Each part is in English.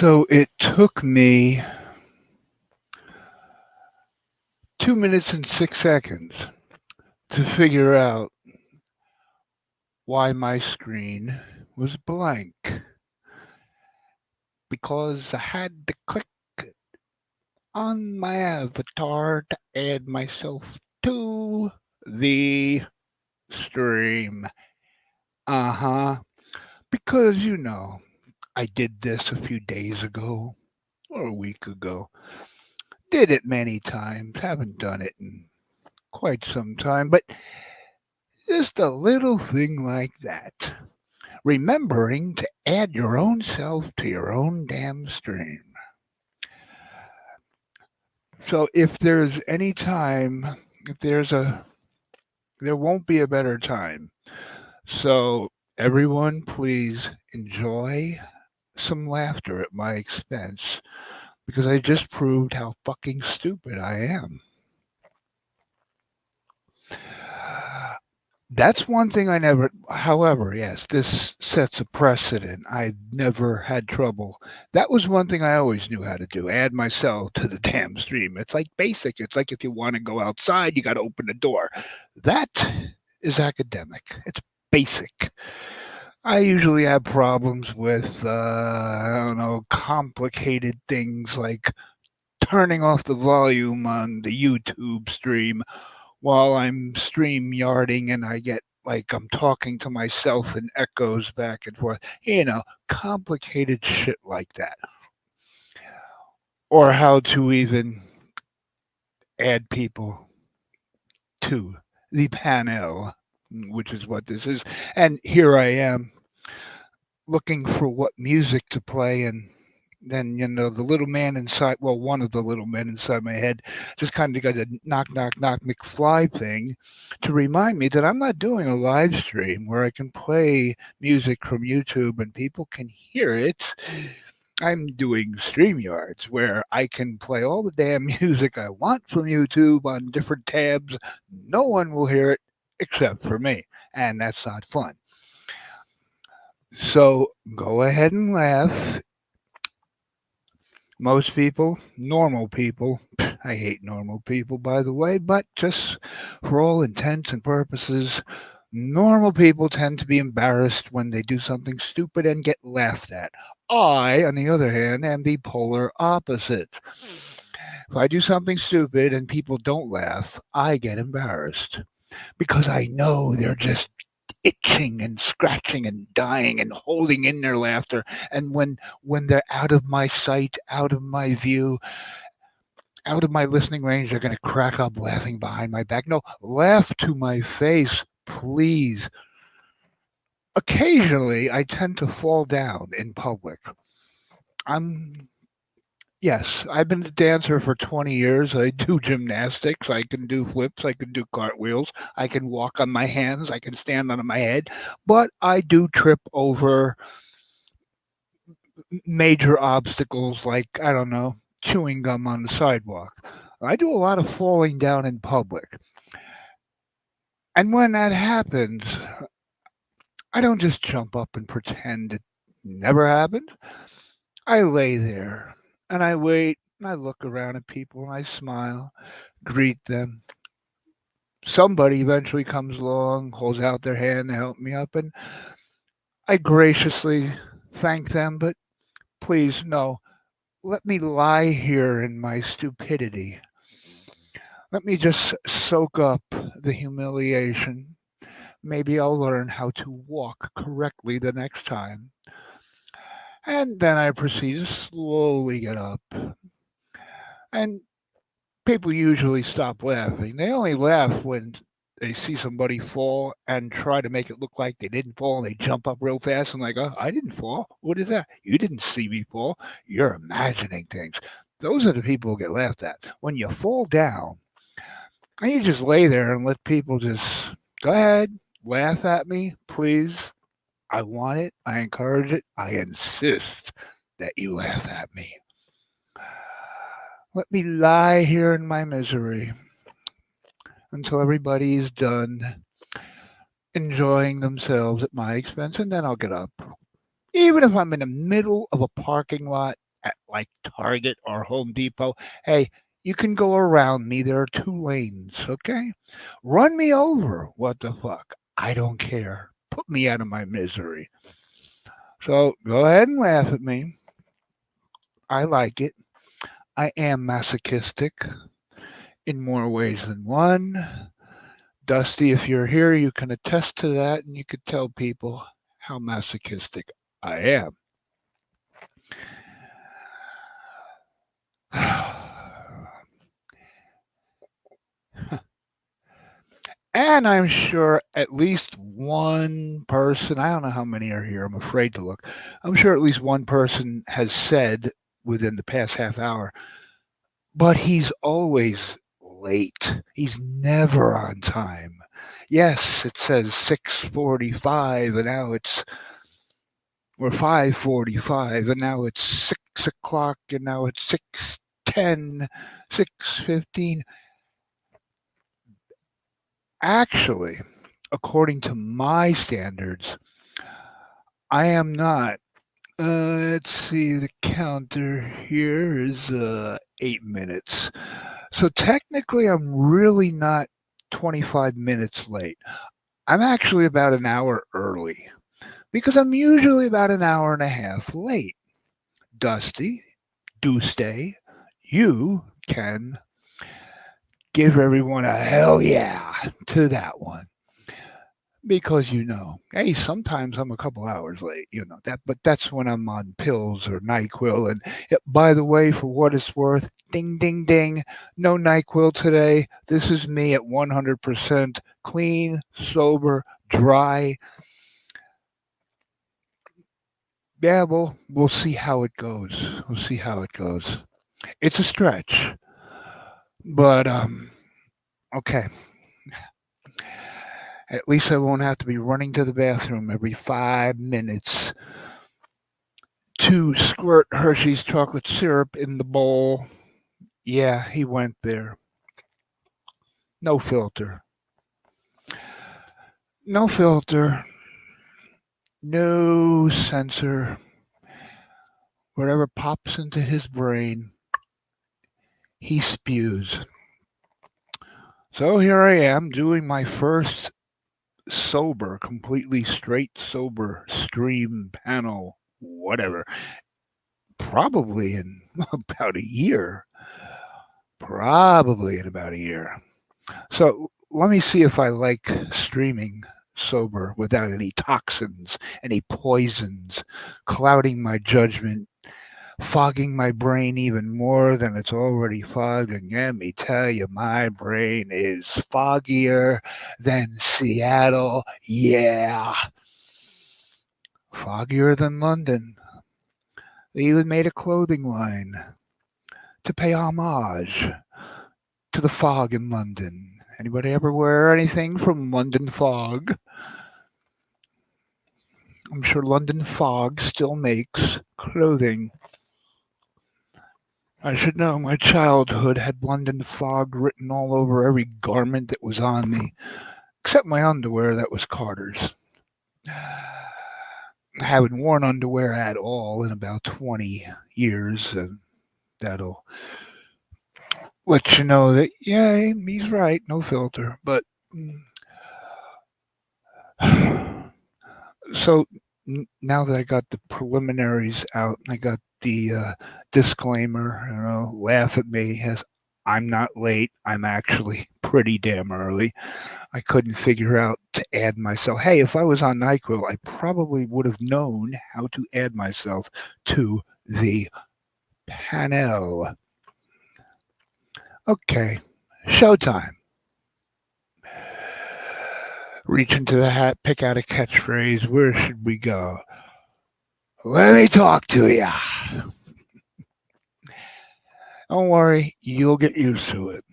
So it took me 2 minutes and 6 seconds to figure out why my screen was blank because I had to click on my avatar to add myself to the stream. Uh huh. Because, I did this a few days ago or a week ago. Did it many times. Haven't done it in quite some time, but just a little thing like that. Remembering to add your own self to your own damn stream. So if there's any time, if there's a, there won't be a better time. So everyone, please enjoy some laughter at my expense because I just proved how fucking stupid I am. That's one thing I never, however, yes, this sets a precedent. I never had trouble. That was one thing I always knew how to do, add myself to the damn stream. It's like basic. It's like if you want to go outside, you got to open the door. That is academic. It's basic. I usually have problems with, I don't know, complicated things like turning off the volume on the YouTube stream while I'm stream yarding and I get like I'm talking to myself and echoes back and forth. Complicated shit like that. Or how to even add people to the panel, which is what this is. And here I am looking for what music to play and then the little man inside, well, one of the little men inside my head just kind of got a knock knock knock McFly thing to remind me that I'm not doing a live stream where I can play music from YouTube and people can hear it. I'm doing StreamYards where I can play all the damn music I want from YouTube on different tabs. No one will hear it except for me, and that's not fun. So go ahead and laugh. Most people, normal people, I hate normal people, by the way, but just for all intents and purposes, normal people tend to be embarrassed when they do something stupid and get laughed at. I, on the other hand, am the polar opposite. If I do something stupid and people don't laugh, I get embarrassed because I know they're just itching and scratching and dying and holding in their laughter. And when they're out of my sight, out of my view, out of my listening range, they're going to crack up laughing behind my back. No, laugh to my face, please. Occasionally, I tend to fall down in public. I'm Yes, I've been a dancer for 20 years. I do gymnastics. I can do flips. I can do cartwheels. I can walk on my hands. I can stand on my head. But I do trip over major obstacles like, I don't know, chewing gum on the sidewalk. I do a lot of falling down in public. And when that happens, I don't just jump up and pretend it never happened. I lay there and I wait and I look around at people and I smile, greet them. Somebody eventually comes along, holds out their hand to help me up, and I graciously thank them, but please, no, let me lie here in my stupidity. Let me just soak up the humiliation. Maybe I'll learn how to walk correctly the next time. And then I proceed to slowly get up. And people usually stop laughing. They only laugh when they see somebody fall and try to make it look like they didn't fall and they jump up real fast and like, oh, I didn't fall. What is that? You didn't see me fall. You're imagining things. Those are the people who get laughed at. When you fall down and you just lay there and let people just go ahead, laugh at me, please. I want it. I encourage it. I insist that you laugh at me. Let me lie here in my misery until everybody's done enjoying themselves at my expense, and then I'll get up. Even if I'm in the middle of a parking lot, at like Target or Home Depot. Hey, you can go around me. There are two lanes, okay? Run me over. What the fuck? I don't care. Put me out of my misery. So go ahead and laugh at me. I like it. I am masochistic in more ways than one. Dusty, if you're here, you can attest to that and you could tell people how masochistic I am. And I'm sure at least one person, I don't know how many are here, I'm afraid to look. I'm sure at least one person has said within the past half hour, but he's always late. He's never on time. Yes, it says 6:45 and now it's or 5:45 and now it's 6 o'clock and now it's 6:10, 6:15. Actually, according to my standards, I am not. Let's see, the counter here is 8 minutes. So technically, I'm really not 25 minutes late. I'm actually about an hour early because I'm usually about an hour and a half late. Dusty, Tuesday, you can give everyone a hell yeah to that one. Because hey, sometimes I'm a couple hours late, that, but that's when I'm on pills or NyQuil. And by the way, for what it's worth, ding, ding, ding, no NyQuil today. This is me at 100% clean, sober, dry. Yeah, we'll see how it goes. We'll see how it goes. It's a stretch, but okay. At least I won't have to be running to the bathroom every 5 minutes to squirt Hershey's chocolate syrup in the bowl. Yeah, he went there. No filter. No filter. No censor. Whatever pops into his brain, he spews. So here I am doing my first sober, completely straight sober stream panel, whatever. Probably in about a year. Probably in about a year. So let me see if I like streaming sober without any toxins, any poisons, clouding my judgment, fogging my brain even more than it's already fogged. And let me tell you, my brain is foggier than Seattle. Yeah. Foggier than London. They even made a clothing line to pay homage to the fog in London. Anybody ever wear anything from London Fog? I'm sure London Fog still makes clothing. I should know my childhood had London Fog written all over every garment that was on me, except my underwear that was Carter's. I haven't worn underwear at all in about 20 years, and that'll let you know that, yeah, he's right, no filter. But so now that I got the preliminaries out, I got the disclaimer, laugh at me as I'm not late. I'm actually pretty damn early. I couldn't figure out to add myself. Hey, if I was on NyQuil, I probably would have known how to add myself to the panel. Okay, showtime. Reach into the hat, pick out a catchphrase. Where should we go? Let me talk to ya. Don't worry, you'll get used to it.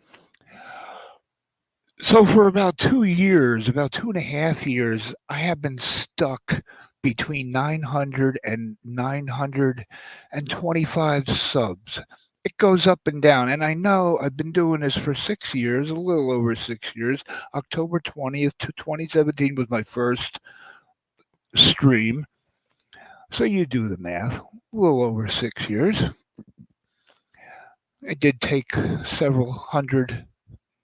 So for about 2 years, about 2.5 years, I have been stuck between 900 and 925 subs. It goes up and down. And I know I've been doing this for 6 years, a little over 6 years. October 20th to 2017 was my first stream. So you do the math, a little over 6 years. It did take several hundred,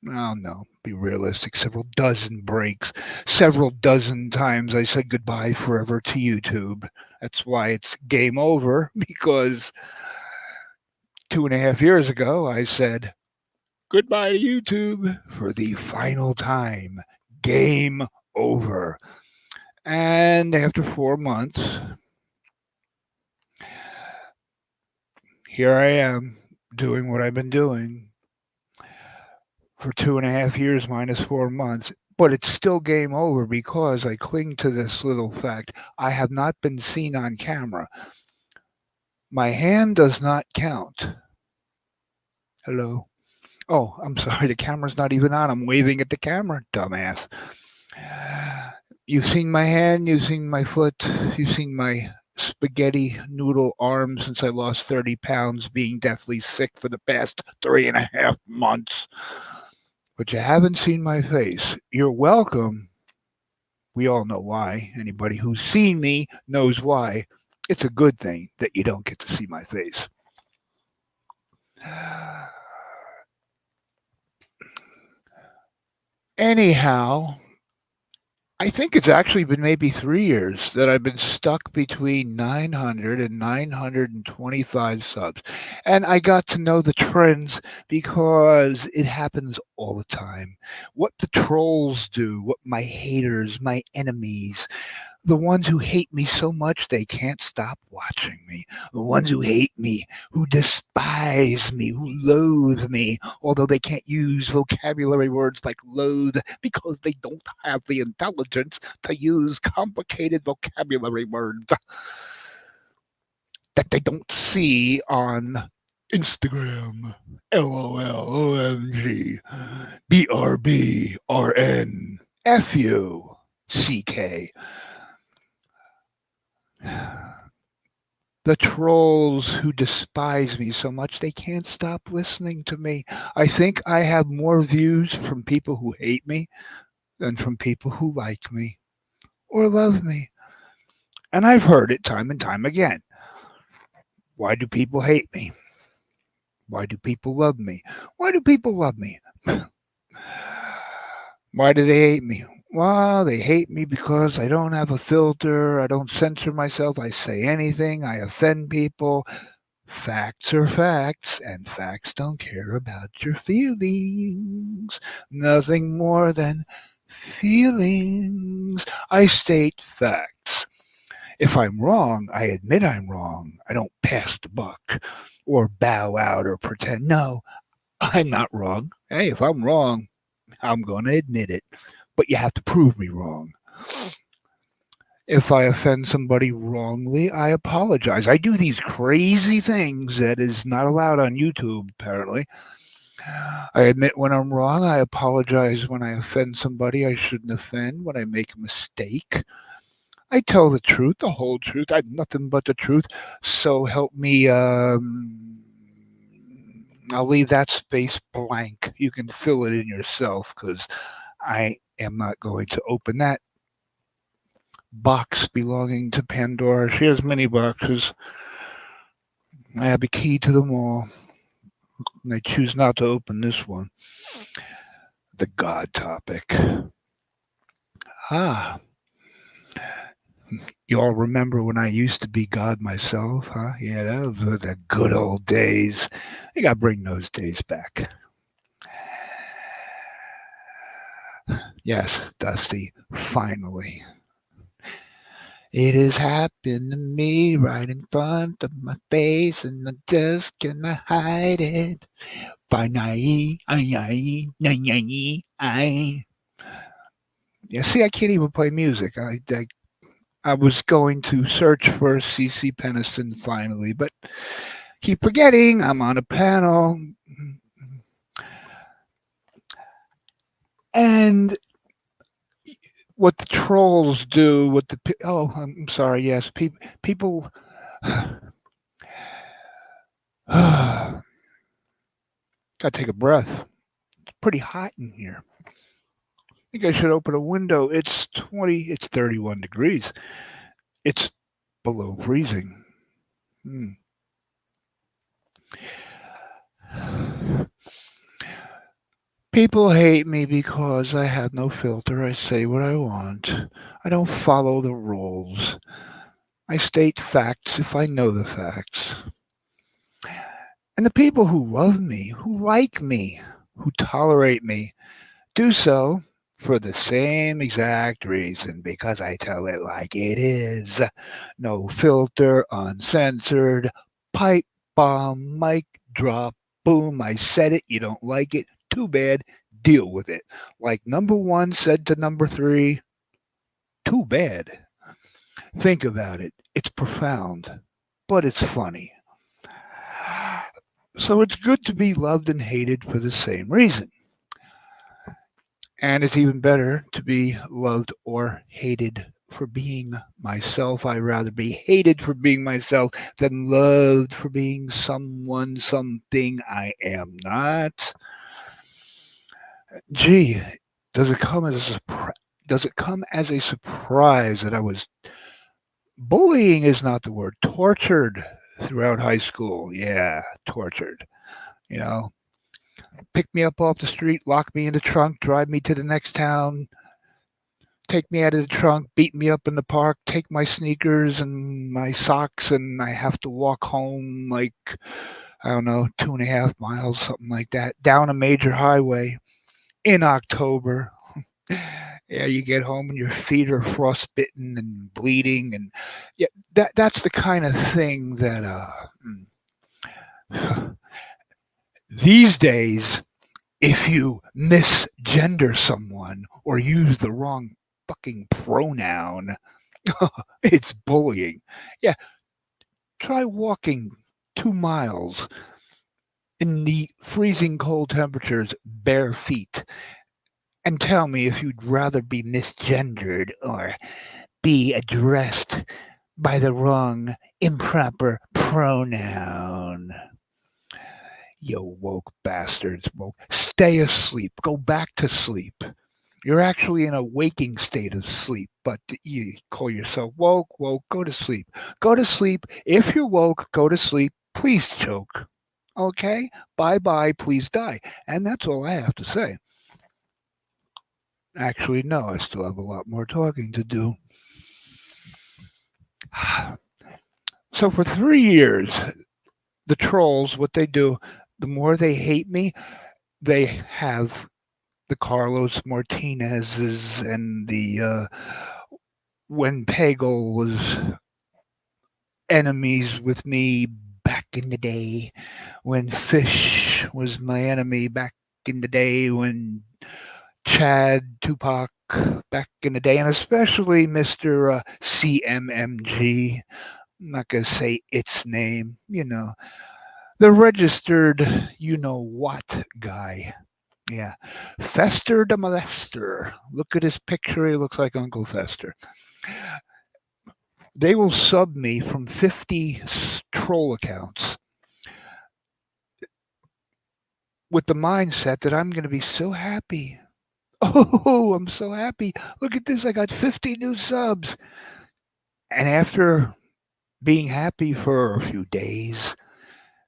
well, no, be realistic, several dozen breaks, several dozen times I said goodbye forever to YouTube. That's why it's game over, because 2.5 years ago I said goodbye to YouTube for the final time. Game over. And after 4 months, here I am doing what I've been doing for 2.5 years minus 4 months. But it's still game over because I cling to this little fact. I have not been seen on camera. My hand does not count. Hello. Oh, I'm sorry. The camera's not even on. I'm waving at the camera, dumbass. You've seen my hand, you've seen my foot, you've seen my spaghetti noodle arms since I lost 30 pounds, being deathly sick for the past 3.5 months. But you haven't seen my face. You're welcome. We all know why. Anybody who's seen me knows why. It's a good thing that you don't get to see my face. Anyhow, I think it's actually been maybe 3 years that I've been stuck between 900 and 925 subs. And I got to know the trends because it happens all the time. What the trolls do, what my haters, my enemies, the ones who hate me so much they can't stop watching me. The ones who hate me, who despise me, who loathe me, although they can't use vocabulary words like loathe because they don't have the intelligence to use complicated vocabulary words that they don't see on Instagram. LOL, OMG, BRB, RN, FU, CK. The trolls who despise me so much they can't stop listening to me. I think I have more views from people who hate me than from people who like me or love me. And I've heard it time and time again. Why do people hate me? Why do people love me? Why do people love me? Why do they hate me? Well, they hate me because I don't have a filter. I don't censor myself. I say anything. I offend people. Facts are facts, and facts don't care about your feelings. Nothing more than feelings. I state facts. If I'm wrong, I admit I'm wrong. I don't pass the buck or bow out or pretend. No, I'm not wrong. Hey, if I'm wrong, I'm going to admit it. But you have to prove me wrong. If I offend somebody wrongly, I apologize. I do these crazy things that is not allowed on YouTube, apparently. I admit when I'm wrong. I apologize when I offend somebody I shouldn't offend, when I make a mistake. I tell the truth, the whole truth. I nothing but the truth. So help me. I'll leave that space blank. You can fill it in yourself because I am not going to open that box belonging to Pandora. She has many boxes. I have a key to them all, and I choose not to open this one. The God topic. Ah, you all remember when I used to be God myself, huh? Yeah, those were the good old days. I gotta bring those days back. Yes, Dusty, finally. It has happened to me right in front of my face, and I just cannot hide it. Finally, I. Yeah, see, I can't even play music. I was going to search for CC Peniston finally, but keep forgetting I'm on a panel. And what the trolls do, oh, I'm sorry, yes, people. Gotta take a breath. It's pretty hot in here. I think I should open a window. It's 31 degrees. It's below freezing. Hmm. People hate me because I have no filter. I say what I want. I don't follow the rules. I state facts if I know the facts. And the people who love me, who like me, who tolerate me, do so for the same exact reason because I tell it like it is. No filter, uncensored, pipe bomb, mic drop, boom, I said it, you don't like it, too bad, deal with it. Like number one said to number three, too bad. Think about it. It's profound, but it's funny. So it's good to be loved and hated for the same reason. And it's even better to be loved or hated for being myself. I'd rather be hated for being myself than loved for being someone, something I am not. Gee, does it come as a does it come as a surprise that I was bullying is not the word, tortured throughout high school? Yeah, tortured. You know, pick me up off the street, lock me in the trunk, drive me to the next town, take me out of the trunk, beat me up in the park, take my sneakers and my socks, and I have to walk home like, I don't know, 2.5 miles, something like that, down a major highway in October. Yeah, you get home and your feet are frostbitten and bleeding, and yeah, that's the kind of thing that these days, if you misgender someone or use the wrong fucking pronoun, it's bullying. Yeah, try walking 2 miles in the freezing cold temperatures bare feet and tell me if you'd rather be misgendered or be addressed by the wrong improper pronoun. You woke bastards, woke. Stay asleep. Go back to sleep. You're actually in a waking state of sleep, but you call yourself woke, woke, go to sleep. Go to sleep. If you're woke, go to sleep. Please choke. Okay? Bye bye, please die. And that's all I have to say. Actually, no, I still have a lot more talking to do. So for 3 years, the trolls, what they do, the more they hate me, they have the Carlos Martinez's and the when Pagel was enemies with me back in the day, when Fish was my enemy back in the day, when Chad, Tupac back in the day, and especially Mr. CMMG. I'm not going to say its name, the registered, what guy. Yeah. Fester the Molester. Look at his picture. He looks like Uncle Fester. They will sub me from 50 troll accounts with the mindset that I'm going to be so happy. Oh, I'm so happy. Look at this. I got 50 new subs. And after being happy for a few days,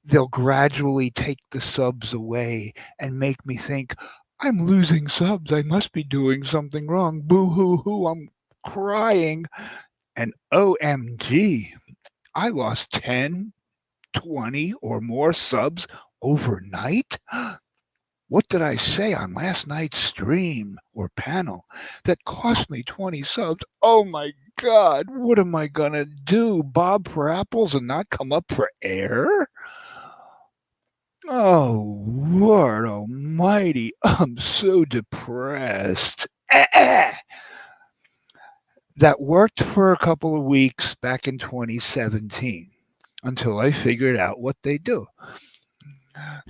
they'll gradually take the subs away and make me think, I'm losing subs. I must be doing something wrong. Boo hoo hoo. I'm crying. And OMG, I lost 10, 20 or more subs overnight? What did I say on last night's stream or panel that cost me 20 subs? Oh my God, what am I going to do? Bob for apples and not come up for air? Oh, Lord Almighty, I'm so depressed. That worked for a couple of weeks back in 2017 until I figured out what they do.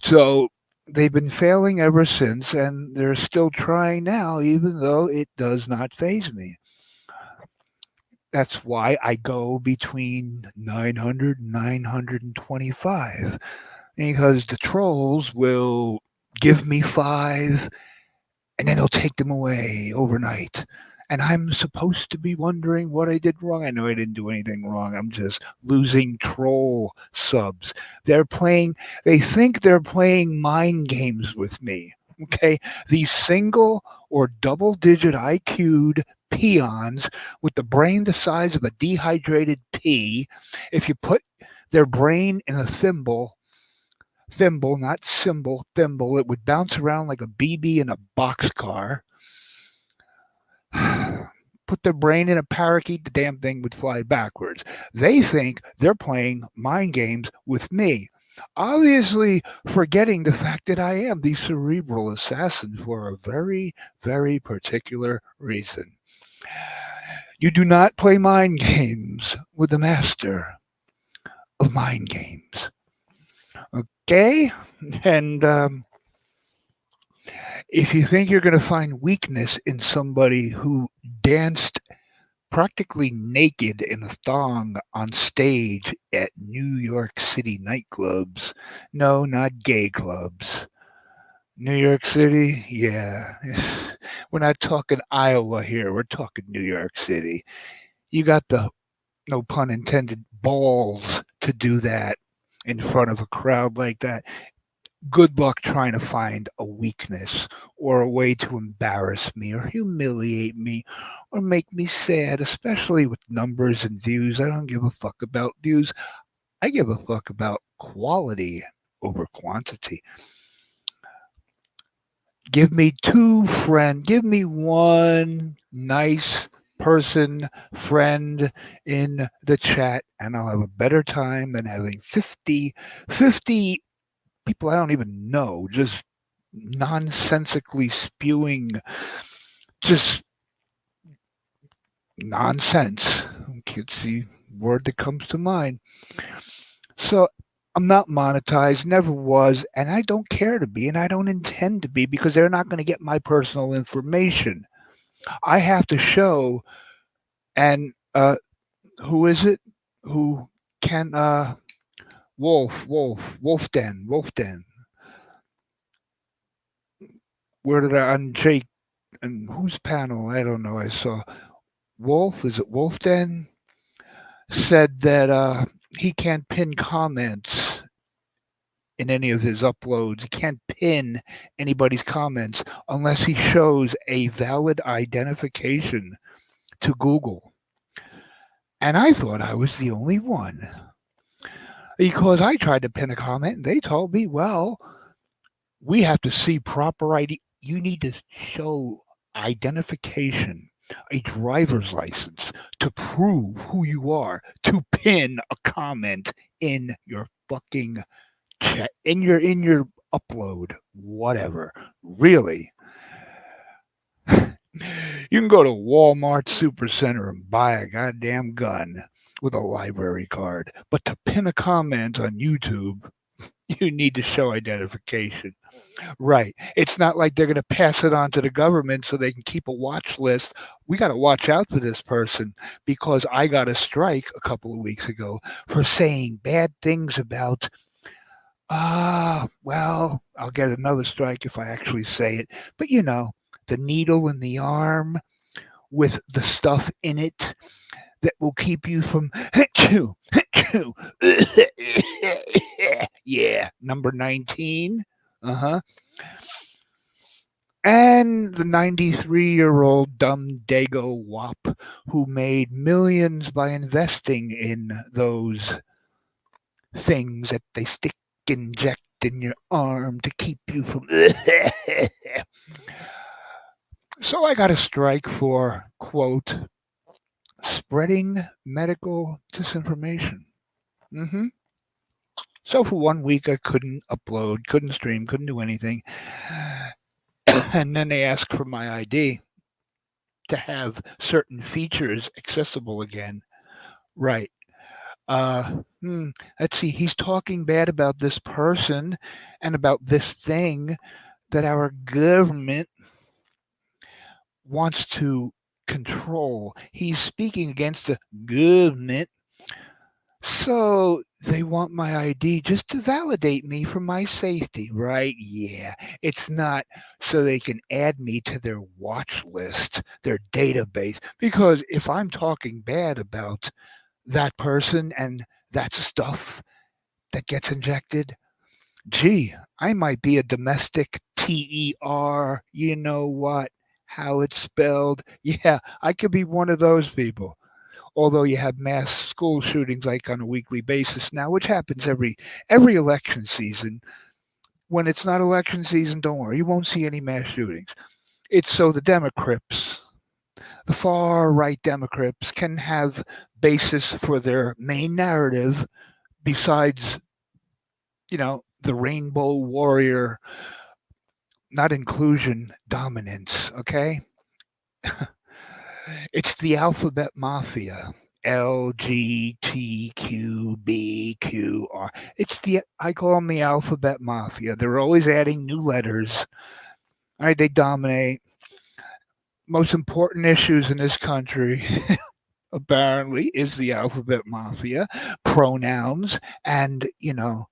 So they've been failing ever since, and they're still trying now, even though it does not faze me. That's why I go between 900 and 925, because the trolls will give me five and then they'll take them away overnight. And I'm supposed to be wondering what I did wrong. I know I didn't do anything wrong. I'm just losing troll subs. They're playing, they think they're playing mind games with me. Okay, these single or double digit IQ'd peons with the brain the size of a dehydrated pea, if you put their brain in a thimble, not cymbal, thimble, it would bounce around like a BB in a boxcar. Put their brain in a parakeet, the damn thing would fly backwards. They think they're playing mind games with me. Obviously, forgetting the fact that I am the cerebral assassin for a very, very particular reason. You do not play mind games with the master of mind games. Okay? And if you think you're going to find weakness in somebody who danced practically naked in a thong on stage at New York City nightclubs. No, not gay clubs. New York City? Yeah. We're not talking Iowa here. We're talking New York City. You got the, no pun intended, balls to do that in front of a crowd like that. Good luck trying to find a weakness or a way to embarrass me or humiliate me or make me sad, especially with numbers and views. I don't give a fuck about views. I give a fuck about quality over quantity. Give me one nice person, friend in the chat, and I'll have a better time than having 50 people I don't even know just nonsensically spewing just nonsense. It's the word that comes to mind. So I'm not monetized, never was, and I don't care to be, and I don't intend to be because they're not going to get my personal information. I have to show, and who is it? Who can, Wolf Den. Where did I, on Jake, and whose panel? I don't know. I saw is it Wolfden? Said that he can't pin comments in any of his uploads. He can't pin anybody's comments unless he shows a valid identification to Google. And I thought I was the only one because I tried to pin a comment and they told me, well, we have to see proper ID. You need to show identification, a driver's license to prove who you are, to pin a comment in your fucking chat, in your upload, whatever. Really. You can go to Walmart Supercenter and buy a goddamn gun with a library card, but to pin a comment on YouTube, you need to show identification. Right. It's not like they're going to pass it on to the government so they can keep a watch list. We got to watch out for this person because I got a strike a couple of weeks ago for saying bad things about, well, I'll get another strike if I actually say it. But the needle in the arm with the stuff in it that will keep you from yeah, number 19. Uh-huh. And the 93-year-old dumb dago wop who made millions by investing in those things that they inject in your arm to keep you from. So I got a strike for, quote, spreading medical disinformation. hmm So for 1 week, I couldn't upload, couldn't stream, couldn't do anything. And then they asked for my ID to have certain features accessible again. Right. Uh, hmm, let's see. He's talking bad about this person and about this thing that our government wants to control. He's speaking against the government. So they want my ID just to validate me for my safety, right? Yeah. It's not so they can add me to their watch list, their database. Because if I'm talking bad about that person and that stuff that gets injected, gee, I might be a domestic Ter. You know what? How it's spelled. Yeah, I could be one of those people. Although you have mass school shootings like on a weekly basis now, which happens every election season. When it's not election season, don't worry, you won't see any mass shootings. It's so the Democrats, the far right Democrats, can have basis for their main narrative besides, the rainbow warrior, not inclusion, dominance. Okay, it's the alphabet mafia. LGTQBQR. I call them the alphabet mafia. They're always adding new letters. All right, they dominate most important issues in this country. Apparently, is the alphabet mafia, pronouns, and the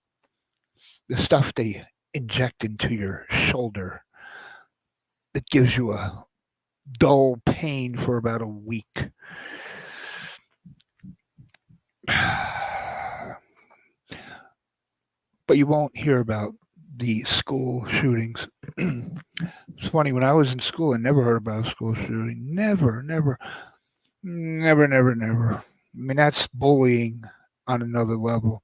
stuff they inject into your shoulder that gives you a dull pain for about a week. But you won't hear about the school shootings. It's funny, when I was in school, I never heard about a school shooting. Never, never, never, never, never. I mean, that's bullying on another level.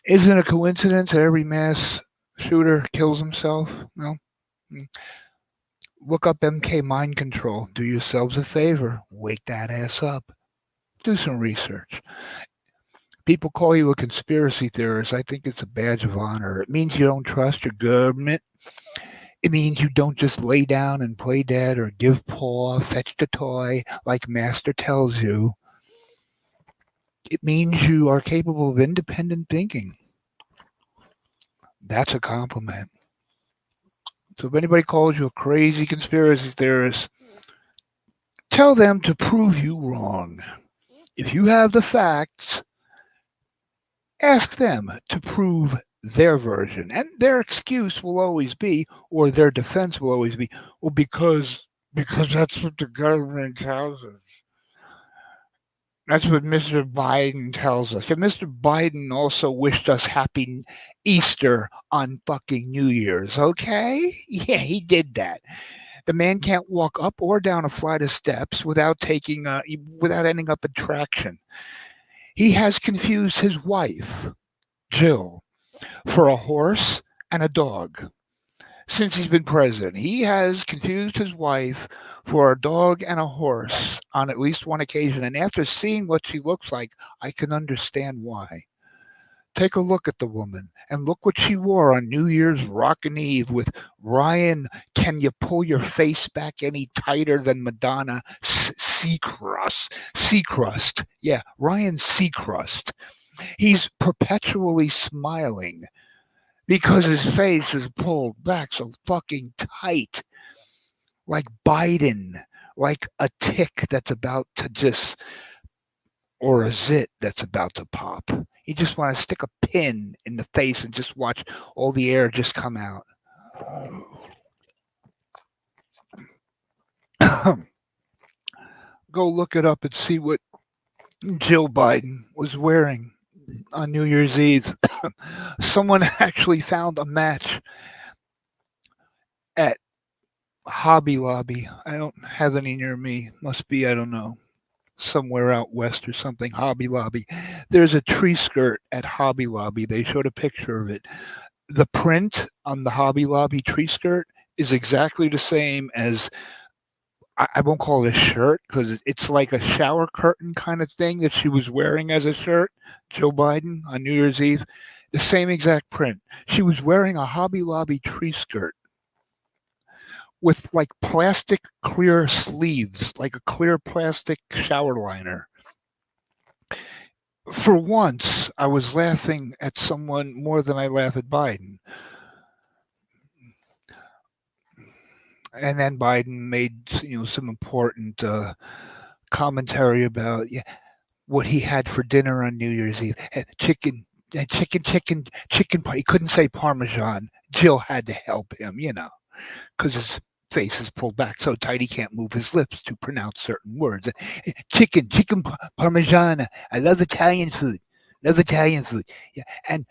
Isn't it a coincidence that every mass shooter kills himself? No. Mm. Look up MK mind control. Do yourselves a favor. Wake that ass up. Do some research. People call you a conspiracy theorist. I think it's a badge of honor. It means you don't trust your government. It means you don't just lay down and play dead or give paw, fetch the toy like master tells you. It means you are capable of independent thinking. That's a compliment. So if anybody calls you a crazy conspiracy theorist, tell them to prove you wrong. If you have the facts, ask them to prove their version. And their excuse will always be, or their defense will always be, well, because that's what the government tells us. That's what Mr. Biden tells us. And Mr. Biden also wished us happy Easter on fucking New Year's, okay? Yeah, he did that. The man can't walk up or down a flight of steps without ending up in traction. He has confused his wife, Jill, for a horse and a dog. Since he's been president, he has confused his wife for a dog and a horse on at least one occasion. And after seeing what she looks like, I can understand why. Take a look at the woman and look what she wore on New Year's Rockin' Eve with Ryan. Can you pull your face back any tighter than Madonna Seacrust? Seacrust. Yeah, Ryan Seacrust. He's perpetually smiling because his face is pulled back so fucking tight, like Biden, like a tick that's about to just, or a zit that's about to pop. You just want to stick a pin in the face and just watch all the air just come out. Go look it up and see what Jill Biden was wearing on New Year's Eve. Someone actually found a match at Hobby Lobby. I don't have any near me. Must be, I don't know, somewhere out west or something. Hobby Lobby. There's a tree skirt at Hobby Lobby. They showed a picture of it. The print on the Hobby Lobby tree skirt is exactly the same as, I won't call it a shirt because it's like a shower curtain kind of thing that she was wearing as a shirt, Joe Biden, on New Year's Eve. The same exact print. She was wearing a Hobby Lobby tree skirt with like plastic clear sleeves, like a clear plastic shower liner. For once, I was laughing at someone more than I laugh at Biden. And then Biden made some important commentary about what he had for dinner on New Year's Eve. Chicken pie. He couldn't say Parmesan. Jill had to help him, because his face is pulled back so tight he can't move his lips to pronounce certain words. Chicken Parmesan. I love Italian food. Love Italian food. Yeah, and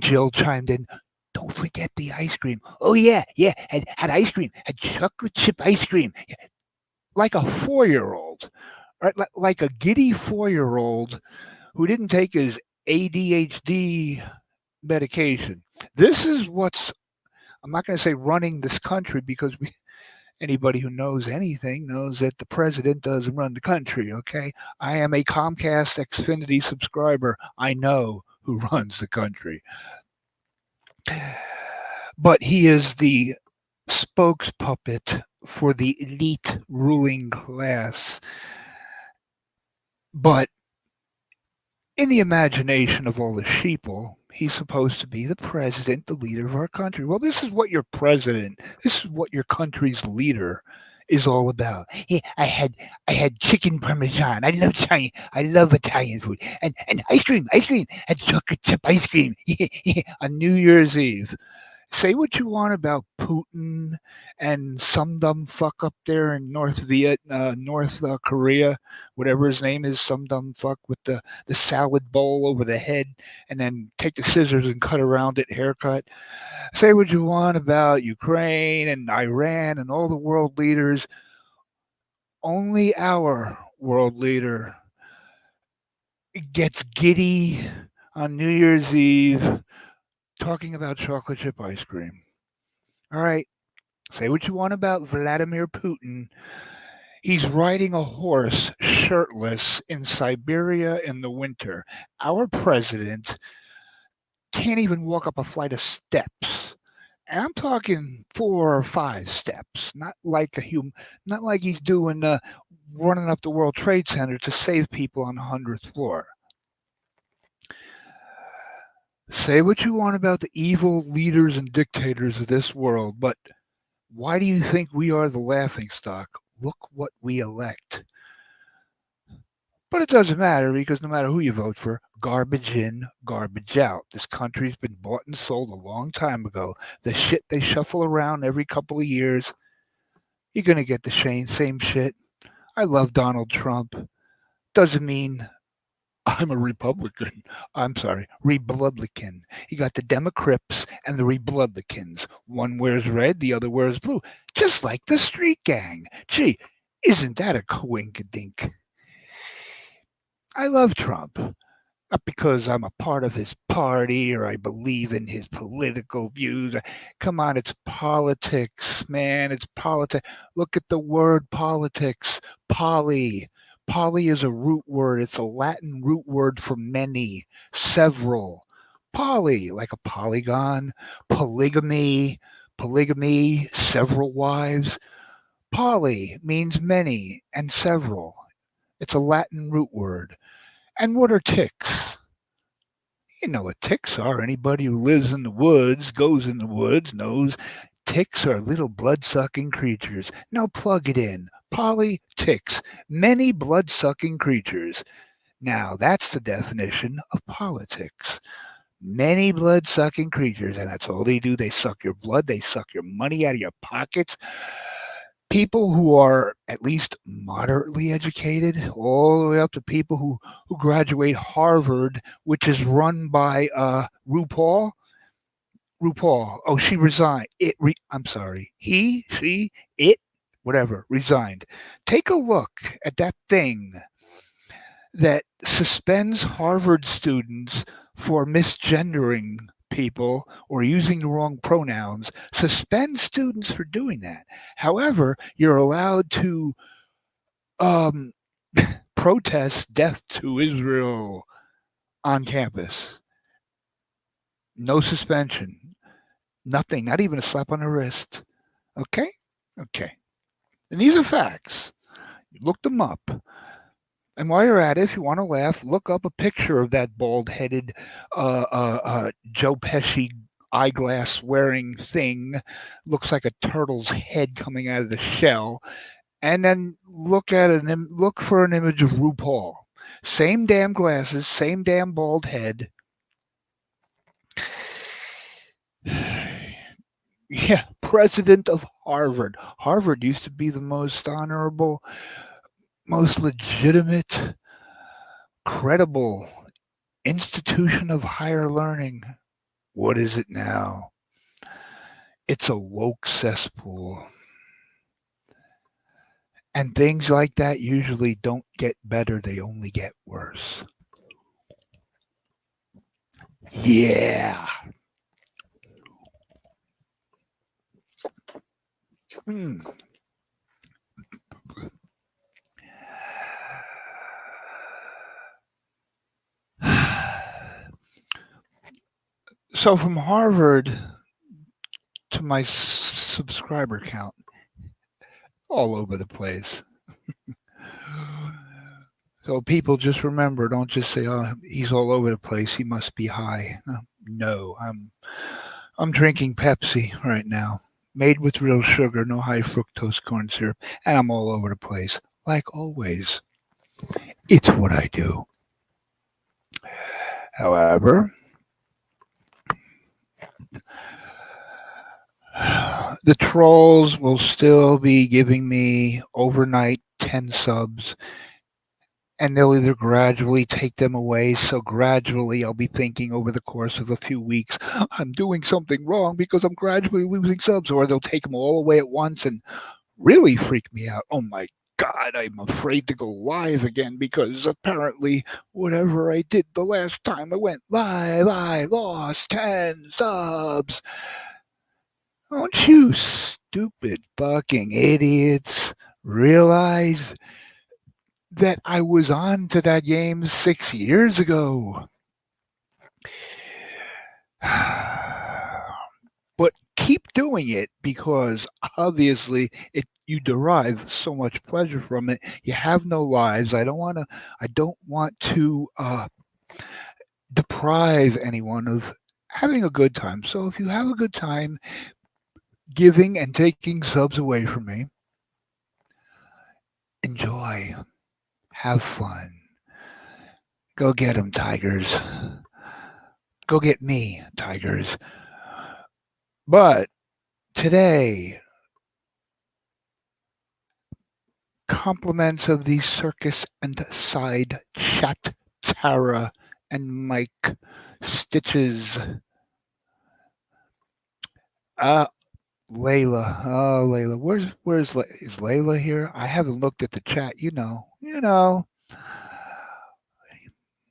Jill chimed in. Don't forget the ice cream. Oh yeah, yeah. Had ice cream. Had chocolate chip ice cream. Yeah, like a 4-year-old, right? Like a giddy 4-year-old who didn't take his ADHD medication. This is what's, I'm not going to say running this country because anybody who knows anything knows that the president doesn't run the country, okay? I am a Comcast Xfinity subscriber. I know who runs the country. But he is the spokespuppet for the elite ruling class. But in the imagination of all the sheeple, he's supposed to be the president, the leader of our country. Well, this is what your president, this is what your country's leader is all about. Yeah, I had chicken parmesan. I love Italian food. And ice cream, and chocolate chip ice cream. Yeah, yeah, on New Year's Eve. Say what you want about Putin and some dumb fuck up there in North Korea, whatever his name is, some dumb fuck with the salad bowl over the head, and then take the scissors and cut around it, haircut. Say what you want about Ukraine and Iran and all the world leaders. Only our world leader gets giddy on New Year's Eve talking about chocolate chip ice cream. All right. Say what you want about Vladimir Putin. He's riding a horse shirtless in Siberia in the winter. Our president can't even walk up a flight of steps. And I'm talking 4 or 5 steps, not like he's doing running up the World Trade Center to save people on the 100th floor. Say what you want about the evil leaders and dictators of this world, but why do you think we are the laughing stock? Look what we elect. But it doesn't matter because no matter who you vote for, garbage in, garbage out. This country's been bought and sold a long time ago. The shit they shuffle around every couple of years, you're going to get the same shit. I love Donald Trump. Doesn't mean I'm a Republican. I'm sorry, Rebloodlican. You got the Democrips and the Rebloodlicans. One wears red, the other wears blue. Just like the street gang. Gee, isn't that a coinkadink? I love Trump. Not because I'm a part of his party or I believe in his political views. Come on, it's politics, man. It's politics. Look at the word politics. Poly. Poly is a root word. It's a Latin root word for many, several. Poly, like a polygon, polygamy, several wives. Poly means many and several. It's a Latin root word. And what are ticks? You know what ticks are. Anybody who lives in the woods, goes in the woods, knows ticks are little blood sucking creatures. Now plug it in. Politics. Many blood sucking creatures. Now that's the definition of politics. Many blood sucking creatures, and that's all they do. They suck your blood, they suck your money out of your pockets. People who are at least moderately educated, all the way up to people who graduate Harvard, which is run by RuPaul. RuPaul. Oh, she resigned. I'm sorry. He, she, it, whatever, resigned. Take a look at that thing that suspends Harvard students for misgendering people or using the wrong pronouns. Suspend students for doing that. However, you're allowed to um, protest death to Israel on campus. No suspension. Nothing. Not even a slap on the wrist. Okay? Okay. And these are facts. Look them up. And while you're at it, if you want to laugh, look up a picture of that bald-headed Joe Pesci eyeglass wearing thing. Looks like a turtle's head coming out of the shell. And then look for an image of RuPaul. Same damn glasses, same damn bald head. Yeah, president of Harvard. Harvard used to be the most honorable, most legitimate, credible institution of higher learning. What is it now? It's a woke cesspool. And things like that usually don't get better, they only get worse. Yeah. Hmm. So from Harvard to my subscriber count, all over the place. So people just remember, don't just say, "Oh, he's all over the place. He must be high." No, I'm drinking Pepsi right now, made with real sugar, no high fructose corn syrup, and I'm all over the place, like always. It's what I do. However, the trolls will still be giving me overnight 10 subs, and they'll either gradually take them away. So gradually, I'll be thinking over the course of a few weeks, I'm doing something wrong because I'm gradually losing subs, or they'll take them all away at once and really freak me out. Oh my God, I'm afraid to go live again because apparently whatever I did the last time I went live, I lost 10 subs. Don't you stupid fucking idiots realize that I was on to that game 6 years ago? But keep doing it because obviously you derive so much pleasure from it. You have no lives. I don't want to deprive anyone of having a good time. So if you have a good time giving and taking subs away from me, enjoy. Have fun. Go get 'em, Tigers. Go get me, Tigers. But today, compliments of the circus and side chat, Tara and Mike Stitches. Uh, Layla. Oh, Layla. Is Layla here? I haven't looked at the chat. You know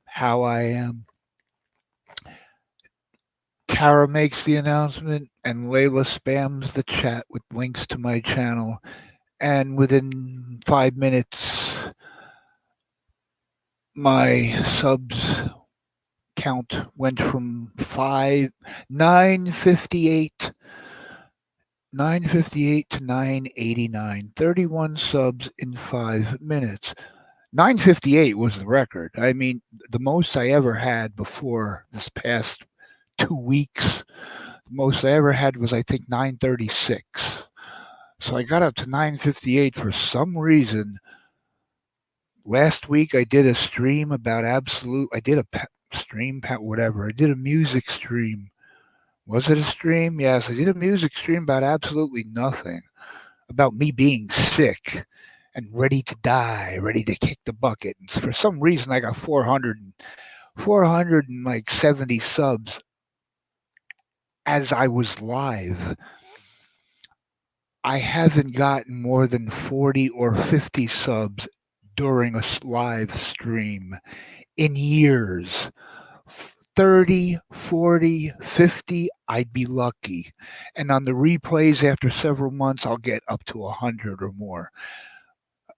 how I am. Tara makes the announcement, and Layla spams the chat with links to my channel. And within 5 minutes, my subs count went from 958 to 989. 31 subs in 5 minutes. 958 was the record. I mean, the most I ever had before this past 2 weeks, the most I ever had was, I think, 936. So I got up to 958 for some reason. Last week I did a stream about absolute. I did a stream, whatever. I did a music stream. Was it a stream? Yes, I did a music stream about absolutely nothing. About me being sick and ready to die, ready to kick the bucket. And for some reason, I got 400 and like 70 subs as I was live. I haven't gotten more than 40 or 50 subs during a live stream in years. 30, 40, 50, I'd be lucky. And on the replays after several months, I'll get up to 100 or more.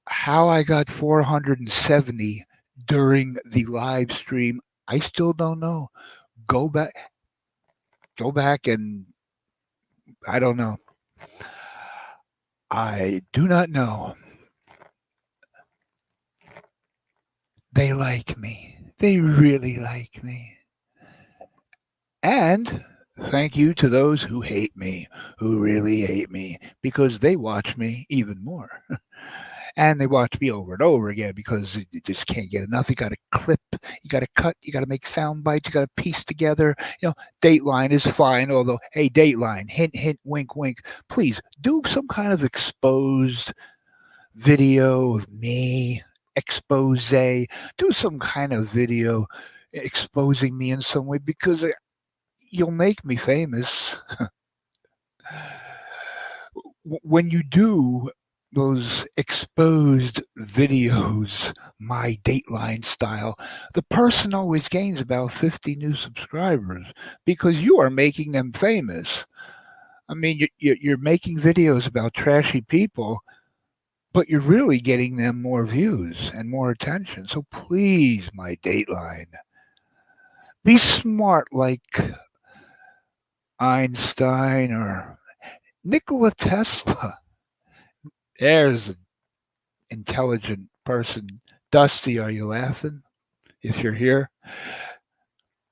How I got 470 during the live stream, I still don't know. Go back, go back, and I don't know. I do not know. They like me. They really like me. And thank you to those who hate me, who really hate me, because they watch me even more. And they watch me over and over again because you just can't get enough. You got to clip, you got to cut, you got to make sound bites, you got to piece together. Dateline is fine, although, hey, Dateline, hint, hint, wink, wink. Please do some kind of exposed video of me, expose, do some kind of video exposing me in some way because you'll make me famous. When you do those exposed videos, my Dateline style, the person always gains about 50 new subscribers because you are making them famous. I mean, you're making videos about trashy people, but you're really getting them more views and more attention. So please, my Dateline, be smart like Einstein or Nikola Tesla. There's an intelligent person. Dusty, are you laughing? If you're here,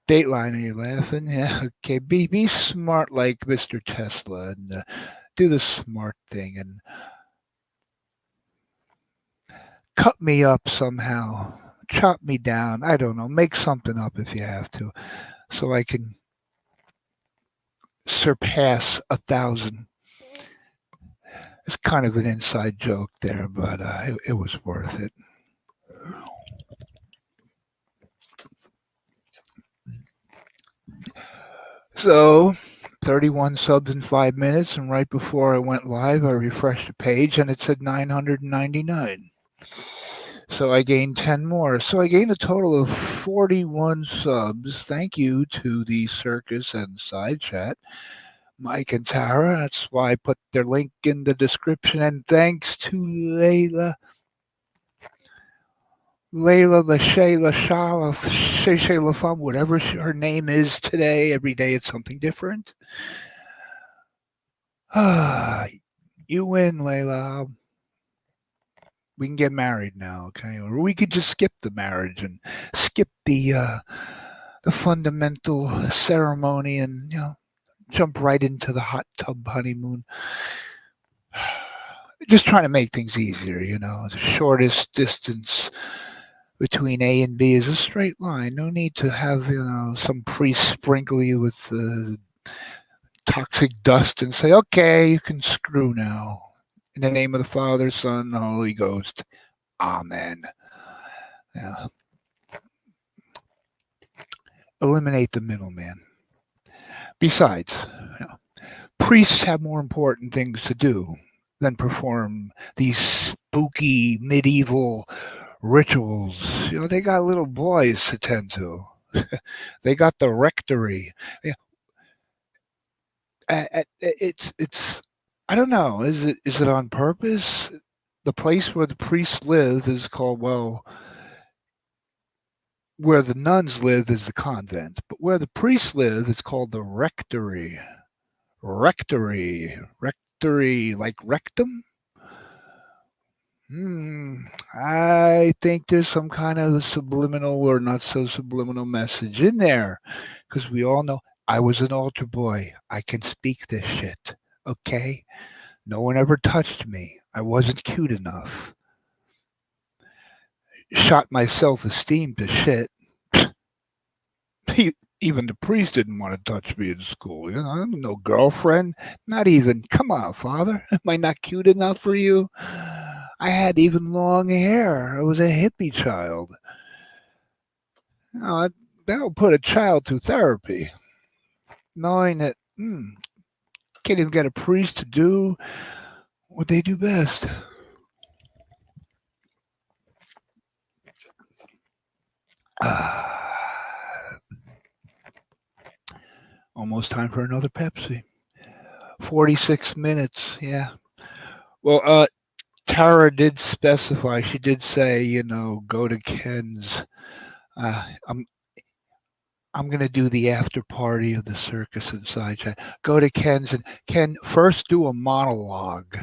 Dateline, are you laughing? Yeah, okay. Be smart like Mr. Tesla and do the smart thing and cut me up somehow. Chop me down. I don't know. Make something up if you have to, so I can surpass 1,000. It's kind of an inside joke there, but it was worth it. So, 31 subs in 5 minutes, and right before I went live, I refreshed the page and it said 999. So I gained 10 more. So I gained a total of 41 subs. Thank you to the circus and side chat, Mike and Tara. That's why I put their link in the description. And thanks to Layla, the Shayla, Shala, Shayla Fum, whatever her name is today. Every day it's something different. You win, Layla. We can get married now, okay? Or we could just skip the marriage and skip the fundamental ceremony and jump right into the hot tub honeymoon. Just trying to make things easier, The shortest distance between A and B is a straight line. No need to have some priest sprinkle you with toxic dust and say, "Okay, you can screw now." In the name of the Father, Son, the Holy Ghost. Amen. Yeah. Eliminate the middleman. Besides, you know, priests have more important things to do than perform these spooky medieval rituals. They got little boys to tend to. They got the rectory. Yeah, it's. I don't know. Is it on purpose? The place where the priests live is called, well, where the nuns live is the convent, but where the priests live is called the rectory. Rectory, like rectum. I think there's some kind of subliminal or not so subliminal message in there, because we all know I was an altar boy. I can speak this shit. Okay, no one ever touched me. I wasn't cute enough. Shot my self-esteem to shit. Even the priest didn't want to touch me in school. I'm no girlfriend. Not even. Come on, father. Am I not cute enough for you? I had even long hair. I was a hippie child. That'll put a child through therapy, knowing that can't even get a priest to do what they do best. Almost time for another Pepsi. 46 minutes. Yeah. Well, Tara did specify. She did say, go to Ken's. I'm gonna do the after party of the circus and side chat. Go to Ken's and Ken first do a monologue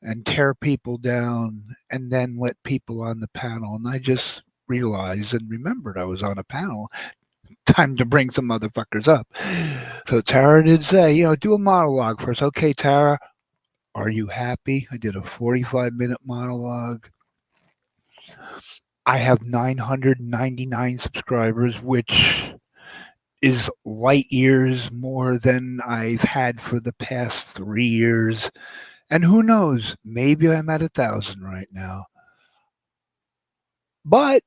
and tear people down, and then let people on the panel. And I just realized and remembered I was on a panel. Time to bring some motherfuckers up. So Tara did say, do a monologue first. Okay, Tara, are you happy? I did a 45-minute monologue. I have 999 subscribers, which is light years more than I've had for the past 3 years. And who knows? Maybe I'm at 1,000 right now. But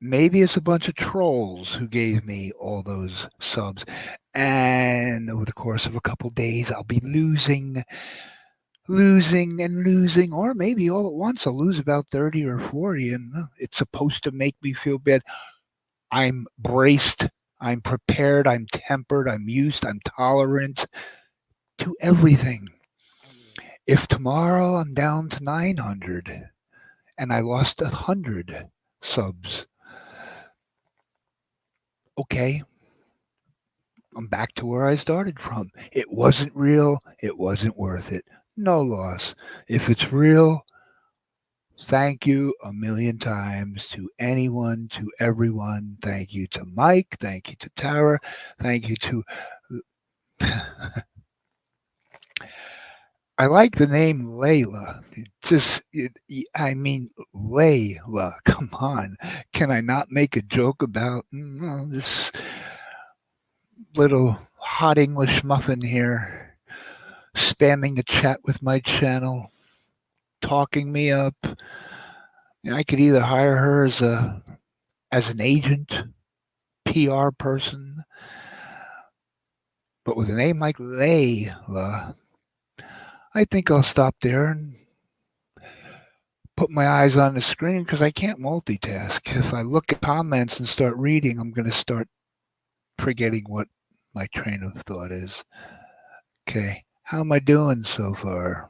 Maybe it's a bunch of trolls who gave me all those subs. And over the course of a couple days, I'll be losing and losing, or maybe all at once I'll lose about 30 or 40, and it's supposed to make me feel bad. I'm braced, I'm prepared, I'm tempered, I'm used, I'm tolerant to everything. If tomorrow I'm down to 900 and I lost 100 subs, okay, I'm back to where I started from. It wasn't real, it wasn't worth it. No loss. If it's real, thank you a million times to anyone, to everyone. Thank you to Mike. Thank you to Tara. Thank you to. I like the name Layla. I mean, Layla. Come on. Can I not make a joke about this little hot English muffin here spamming the chat with my channel, talking me up? I could either hire her as an agent, PR person, but with a name like Layla, I think I'll stop there and put my eyes on the screen because I can't multitask. If I look at comments and start reading, I'm going to start forgetting what my train of thought is. Okay, how am I doing so far?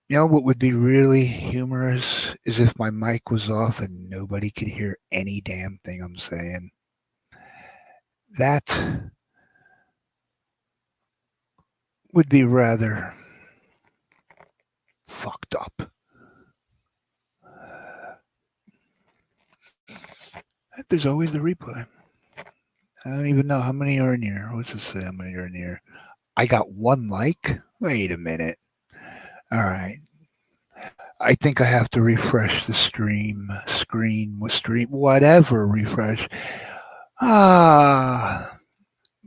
You know what would be really humorous is if my mic was off and nobody could hear any damn thing I'm saying. That would be rather fucked up. There's always the replay. I don't even know how many are in here. What's it say? How many are in here? I got one like. Wait a minute. All right. I think I have to refresh the stream, whatever. Refresh. Ah,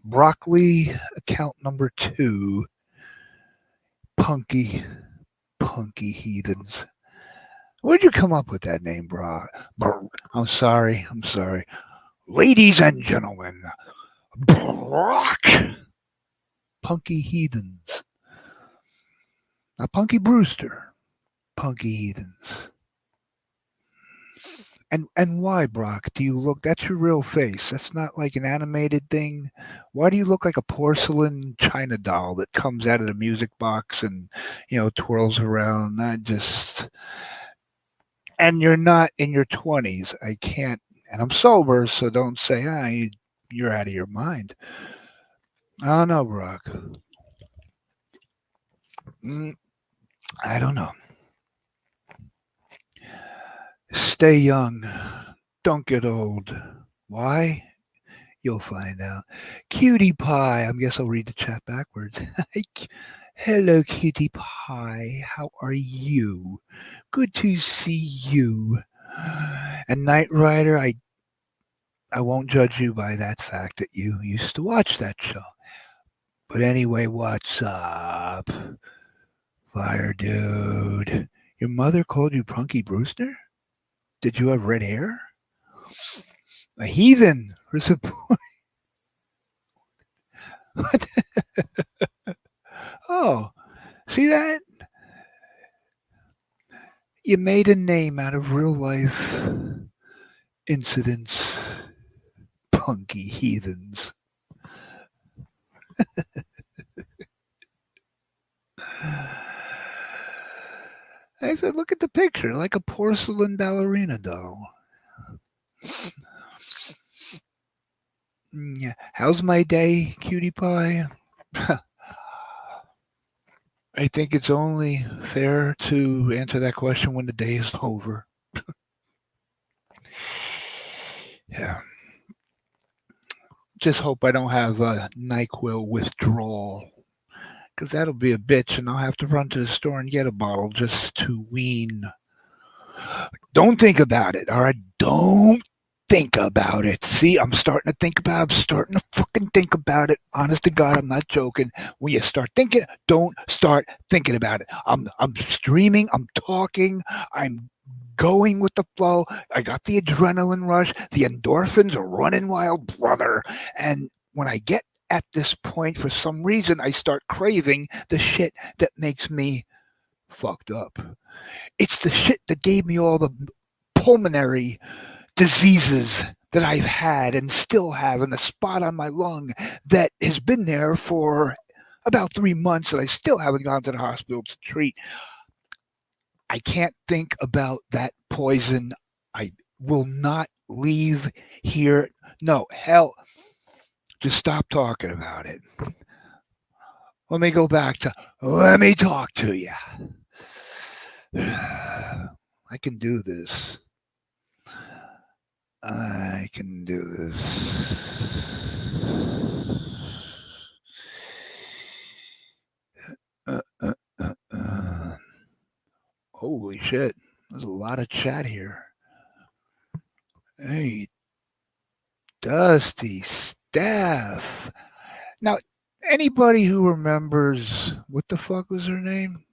broccoli account number 2. Punky, punky heathens. Where'd you come up with that name, Brock? I'm sorry. I'm sorry. Ladies and gentlemen, Brock. Punky heathens. Not Punky Brewster. Punky heathens. And why, Brock? Do you look? That's your real face. That's not like an animated thing. Why do you look like a porcelain china doll that comes out of the music box and twirls around? I just and you're not in your 20s. I can't. And I'm sober, so don't say you're out of your mind. I don't know, Brock. I don't know. Stay young. Don't get old. Why? You'll find out. Cutie Pie. I guess I'll read the chat backwards. Hello, Cutie Pie. How are you? Good to see you. And Knight Rider, I won't judge you by that fact that you used to watch that show. But anyway, what's up? Fire dude. Your mother called you Punky Brewster? Did you have red hair? A heathen for support. What? Oh, see that? You made a name out of real life incidents. Punky heathens. I said, look at the picture, like a porcelain ballerina doll. Yeah. How's my day, Cutie Pie? I think it's only fair to answer that question when the day is over. Yeah. Just hope I don't have a NyQuil withdrawal, because that'll be a bitch, and I'll have to run to the store and get a bottle just to wean. Don't think about it, all right? Don't think about it. See, I'm starting to think about it. I'm starting to fucking think about it. Honest to God, I'm not joking. When you start thinking, don't start thinking about it. I'm streaming, I'm talking, I'm going with the flow. I got the adrenaline rush. The endorphins are running wild, brother. And when I get at this point, for some reason, I start craving the shit that makes me fucked up. It's the shit that gave me all the pulmonary diseases that I've had and still have, and a spot on my lung that has been there for about 3 months and I still haven't gone to the hospital to treat. I can't think about that poison. I will not leave here. No, hell, just stop talking about it. Let me go back to, let me talk to you. I can do this. I can do this. Uh, uh, uh. Holy shit. There's a lot of chat here. Hey, Dusty, Steph. Now, anybody who remembers what the fuck was her name?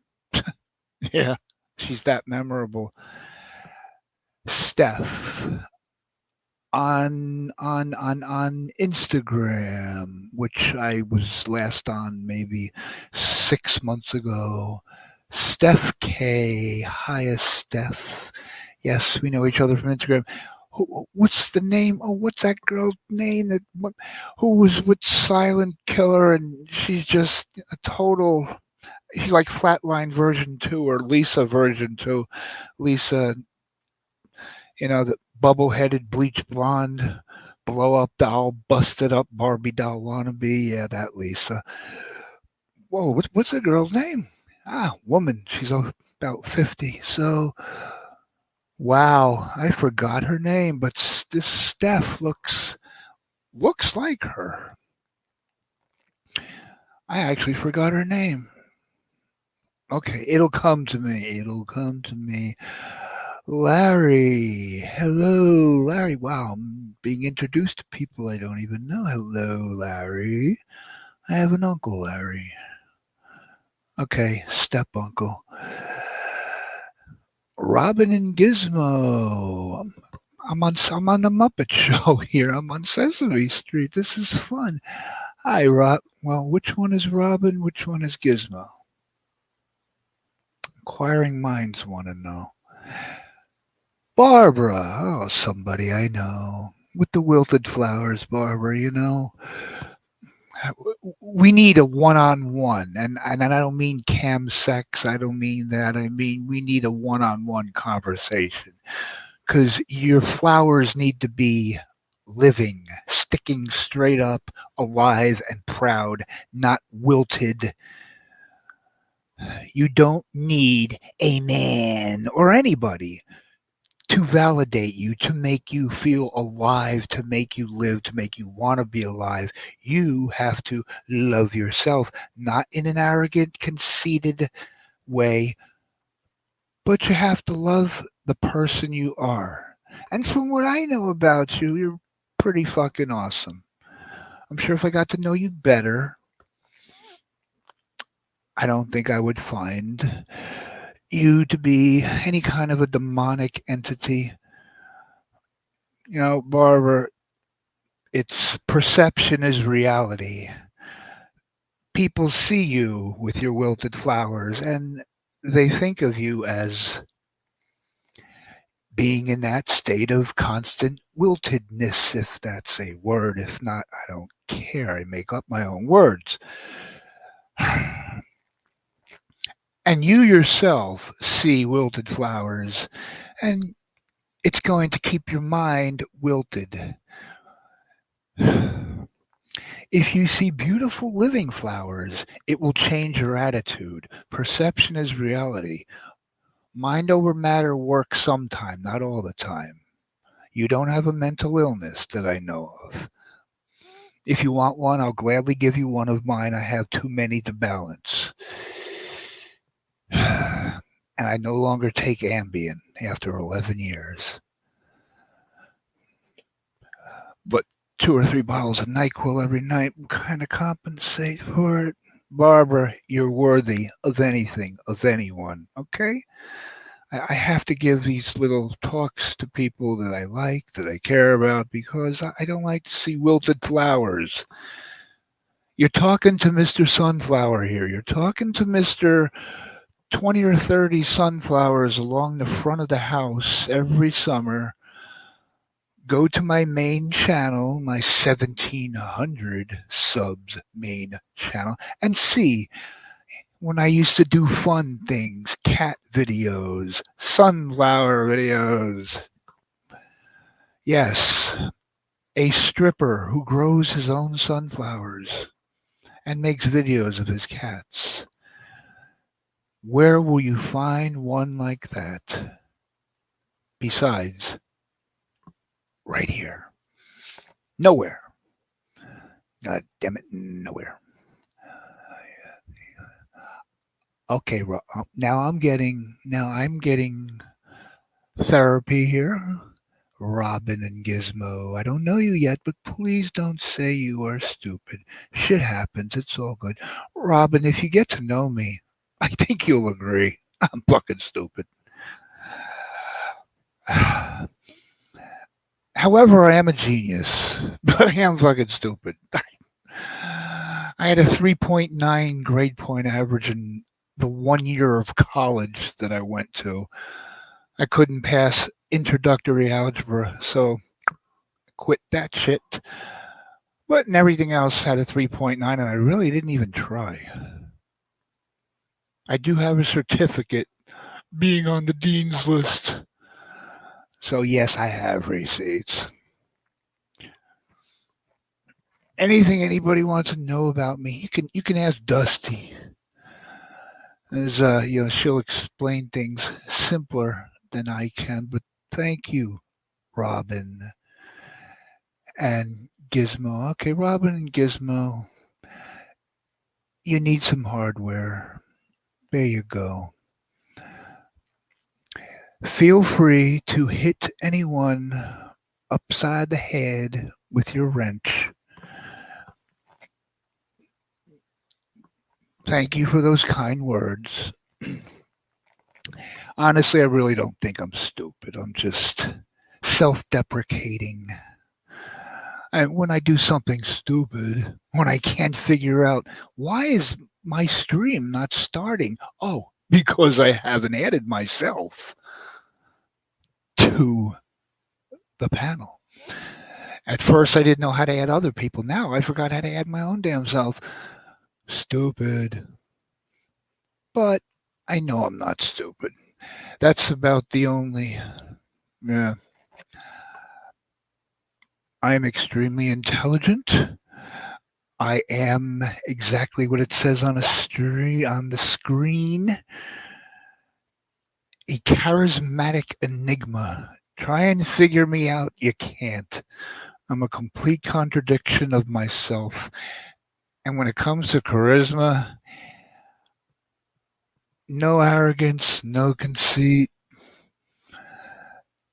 Yeah, she's that memorable. Steph on Instagram, which I was last on maybe 6 months ago. Steph K. Hiya, Steph. Yes, we know each other from Instagram. What's the name? Oh, what's that girl's name? Who was with Silent Killer, and she's just a total. She's like Flatline version 2 or Lisa version 2. Lisa, the bubble-headed, bleach blonde, blow-up doll, busted up Barbie doll wannabe. Yeah, that Lisa. Whoa, what's the girl's name? Ah, woman. She's about 50. So, wow, I forgot her name, but this Steph looks like her. I actually forgot her name. Okay, it'll come to me. It'll come to me. Larry. Hello, Larry. Wow, I'm being introduced to people I don't even know. Hello, Larry. I have an uncle, Larry. Okay, step uncle. Robin and Gizmo. I'm on the Muppet Show here. I'm on Sesame Street. This is fun. Hi, Rob. Well, which one is Robin? Which one is Gizmo? Inquiring minds want to know. Barbara. Oh, somebody I know. With the wilted flowers, Barbara, we need a one-on-one, and I don't mean cam sex. I don't mean that. I mean we need a one-on-one conversation because your flowers need to be living, sticking straight up, alive and proud, not wilted. You don't need a man or anybody to validate you, to make you feel alive, to make you live, to make you want to be alive. You have to love yourself, not in an arrogant, conceited way, but you have to love the person you are. And from what I know about you, you're pretty fucking awesome. I'm sure if I got to know you better, I don't think I would find you to be any kind of a demonic entity. Barbara, it's perception is reality. People see you with your wilted flowers and they think of you as being in that state of constant wiltedness, if that's a word. If not, I don't care. I make up my own words. And you yourself see wilted flowers, and it's going to keep your mind wilted. If you see beautiful living flowers, it will change your attitude. Perception is reality. Mind over matter works sometime, not all the time. You don't have a mental illness that I know of. If you want one, I'll gladly give you one of mine. I have too many to balance. And I no longer take Ambien after 11 years. But 2 or 3 bottles of NyQuil every night will kind of compensate for it. Barbara, you're worthy of anything, of anyone, okay? I have to give these little talks to people that I like, that I care about, because I don't like to see wilted flowers. You're talking to Mr. Sunflower here. You're talking to Mr. 20 or 30 sunflowers along the front of the house every summer. Go to my main channel, my 1700 subs main channel, and see when I used to do fun things, cat videos, sunflower videos. Yes, a stripper who grows his own sunflowers and makes videos of his cats. Where will you find one like that? Besides, right here. Nowhere. God damn it, nowhere. Okay, now I'm getting therapy here. Robin and Gizmo, I don't know you yet, but please don't say you are stupid. Shit happens, it's all good. Robin, if you get to know me, I think you'll agree. I'm fucking stupid. However, I am a genius, but I am fucking stupid. I had a 3.9 grade point average in the 1 year of college that I went to. I couldn't pass introductory algebra, so quit that shit. But in everything else had a 3.9, and I really didn't even try. I do have a certificate being on the dean's list. So yes, I have receipts. Anything anybody wants to know about me, you can ask Dusty. As she'll explain things simpler than I can. But thank you, Robin and Gizmo. Okay, Robin and Gizmo, you need some hardware. There you go. Feel free to hit anyone upside the head with your wrench. Thank you for those kind words. Honestly, I really don't think I'm stupid. I'm just self deprecating. And when I do something stupid, when I can't figure out why is my stream not starting? Oh, because I haven't added myself to the panel. At first, I didn't know how to add other people. Now I forgot how to add my own damn self. Stupid. But I know I'm not stupid. That's about the only. Yeah. I am extremely intelligent. I am exactly what it says on the screen. A charismatic enigma. Try and figure me out. You can't. I'm a complete contradiction of myself. And when it comes to charisma, no arrogance, no conceit,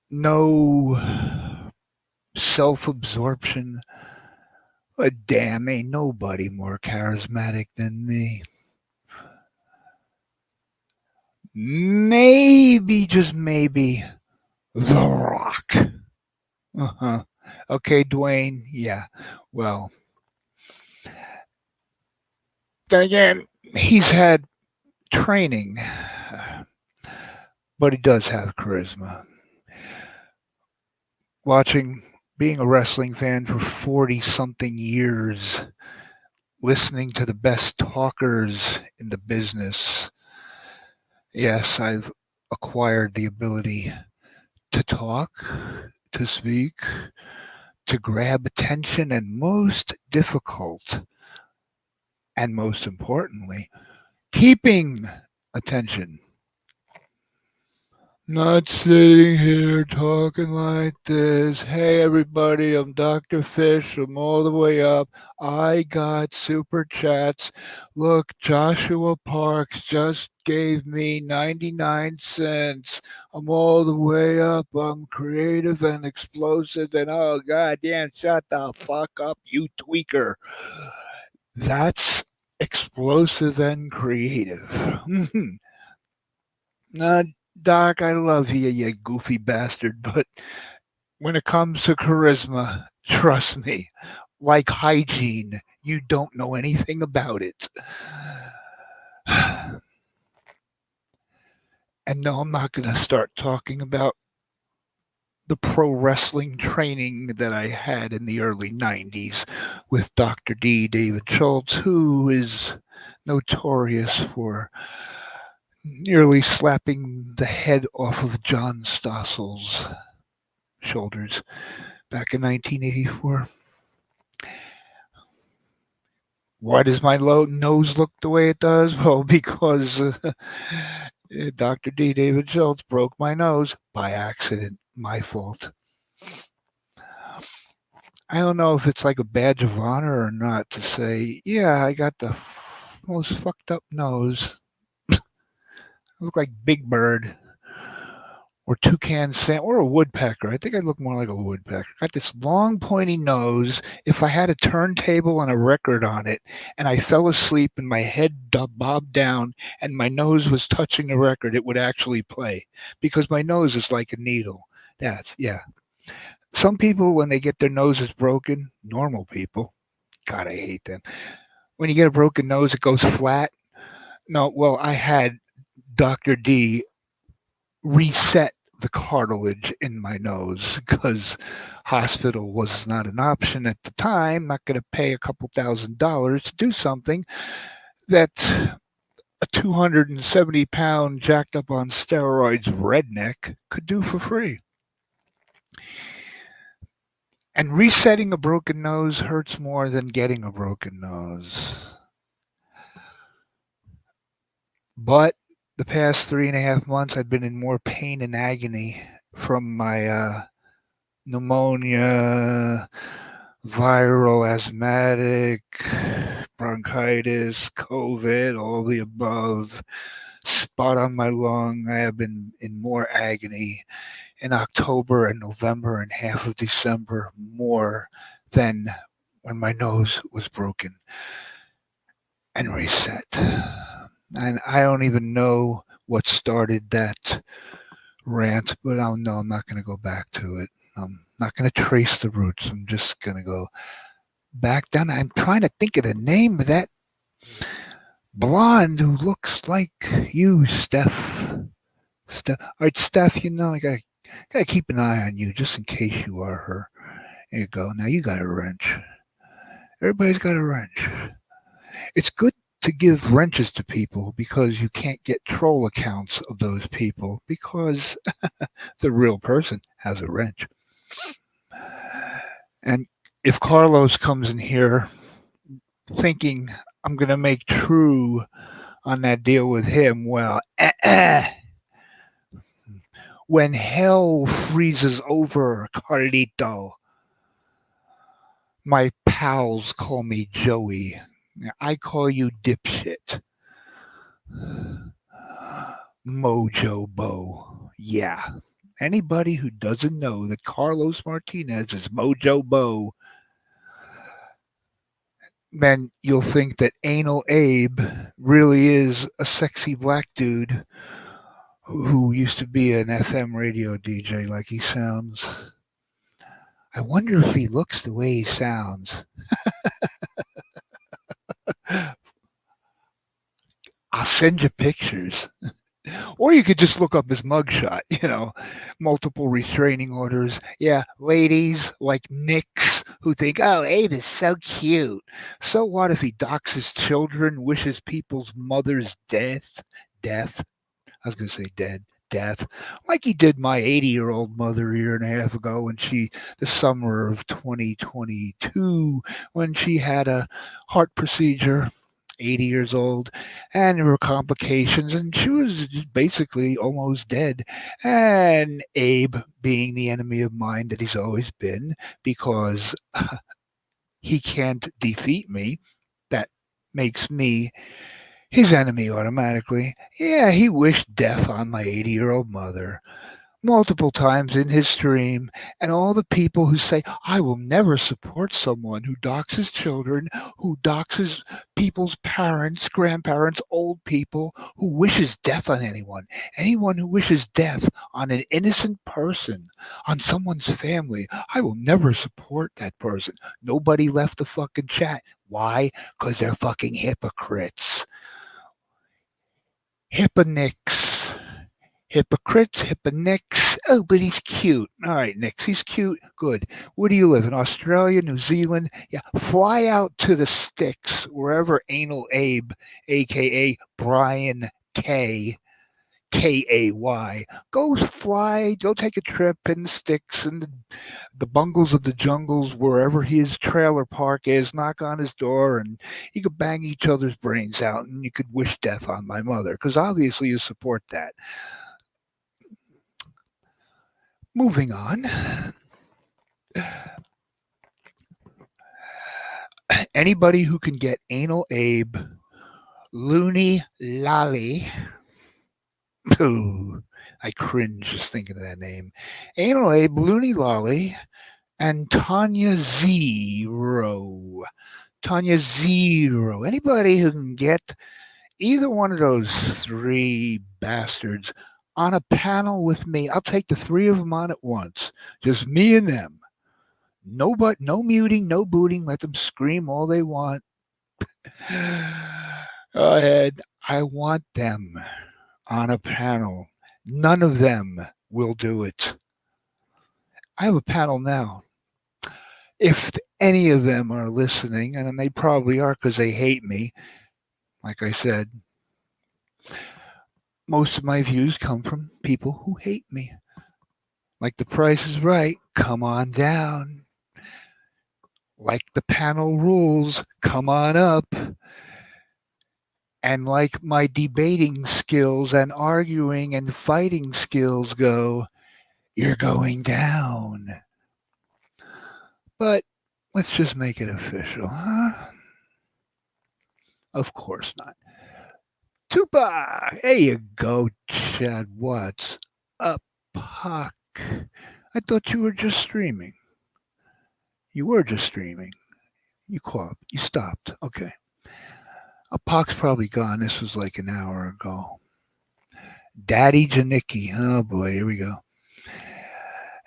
no self absorption. But damn, ain't nobody more charismatic than me. Maybe, just maybe, The Rock. Uh huh. Okay, Dwayne. Yeah. Well, then again, he's had training, but he does have charisma. Watching, being a wrestling fan for 40 something years, listening to the best talkers in the business, yes, I've acquired the ability to talk, to speak, to grab attention, and most difficult, and most importantly, keeping attention. Not sitting here talking like this. Hey, everybody, I'm Dr. Fish. I'm all the way up. I got super chats. Look, Joshua Parks just gave me 99 cents. I'm all the way up. I'm creative and explosive. And oh, goddamn, shut the fuck up, you tweaker. That's explosive and creative. Now, Doc, I love you, you goofy bastard, but when it comes to charisma, trust me, like hygiene, you don't know anything about it. And no, I'm not going to start talking about the pro wrestling training that I had in the early 90s with Dr. D. David Schultz, who is notorious for nearly slapping the head off of John Stossel's shoulders back in 1984. Why does my nose look the way it does? Well, because Dr. D. David Schultz broke my nose by accident. My fault. I don't know if it's like a badge of honor or not to say, yeah, I got the most fucked up nose. I look like Big Bird or Toucan Sam or a woodpecker. I think I look more like a woodpecker. Got this long, pointy nose. If I had a turntable and a record on it, and I fell asleep and my head bobbed down and my nose was touching the record, it would actually play because my nose is like a needle. That's yeah. Some people, when they get their noses broken, normal people, God, I hate them. When you get a broken nose, it goes flat. No, well, I had Dr. D reset the cartilage in my nose because hospital was not an option at the time. Not going to pay a couple $1,000s to do something that a 270-pound jacked up on steroids redneck could do for free. And resetting a broken nose hurts more than getting a broken nose. But the past 3.5 months, I've been in more pain and agony from my pneumonia, viral asthmatic, bronchitis, COVID, all the above, spot on my lung. I have been in more agony in October and November and half of December more than when my nose was broken and reset. And I don't even know what started that rant, but I'll know I'm not going to go back to it. I'm not going to trace the roots. I'm just going to go back down. I'm trying to think of the name of that blonde who looks like you, Steph. Steph. All right, Steph, I gotta keep an eye on you just in case you are her. There you go. Now you got a wrench. Everybody's got a wrench. It's good to give wrenches to people because you can't get troll accounts of those people because the real person has a wrench. And if Carlos comes in here thinking I'm going to make true on that deal with him, well, when hell freezes over, Carlito, my pals call me Joey. I call you dipshit. Mojo Bo. Yeah. Anybody who doesn't know that Carlos Martinez is Mojo Bo, then you'll think that Anal Abe really is a sexy black dude who used to be an FM radio DJ like he sounds. I wonder if he looks the way he sounds. I'll send you pictures. Or you could just look up his mugshot, multiple restraining orders. Yeah, ladies like Nicks who think, oh, Abe is so cute. So what if he doxes children, wishes people's mothers death? I was going to say death, like he did my 80-year-old mother a year and a half ago the summer of 2022, when she had a heart procedure, 80 years old, and there were complications, and she was basically almost dead. And Abe, being the enemy of mine that he's always been, because he can't defeat me, that makes me his enemy automatically. Yeah, he wished death on my 80-year-old mother. multiple times in his stream, and all the people who say, I will never support someone who doxes children, who doxes people's parents, grandparents, old people, who wishes death on anyone. Anyone who wishes death on an innocent person, on someone's family, I will never support that person. Nobody left the fucking chat. Why? Because they're fucking hypocrites. Hipponics. Hypocrites, hipponics. Oh, but he's cute. All right, Nix, he's cute. Good. Where do you live? In Australia, New Zealand? Yeah, fly out to the sticks, wherever Anal Abe, aka Brian Kay, go fly, go take a trip in the sticks and the bungles of the jungles, wherever his trailer park is, knock on his door, and you could bang each other's brains out, and you could wish death on my mother, because obviously you support that. Moving on. Anybody who can get Anal Abe, Looney Lolly. Ooh, I cringe just thinking of that name. Anal Abe, Looney Lolly, and Tanya Zero. Tanya Zero. Anybody who can get either one of those three bastards on a panel with me, I'll take the three of them on at once. Just me and them. No muting, no booting. Let them scream all they want. Go ahead. I want them on a panel. None of them will do it. I have a panel now. If any of them are listening, and they probably are because they hate me, like I said, most of my views come from people who hate me. Like The Price is Right, come on down. Like the panel rules, come on up. And like my debating skills and arguing and fighting skills go, you're going down. But let's just make it official, huh? Of course not. Tupac! There you go, Chad. What's up, Puck? I thought you were just streaming. You were just streaming. You caught. You stopped. Okay. Pac's probably gone. This was like an hour ago. Daddy Janicki. Oh boy, here we go.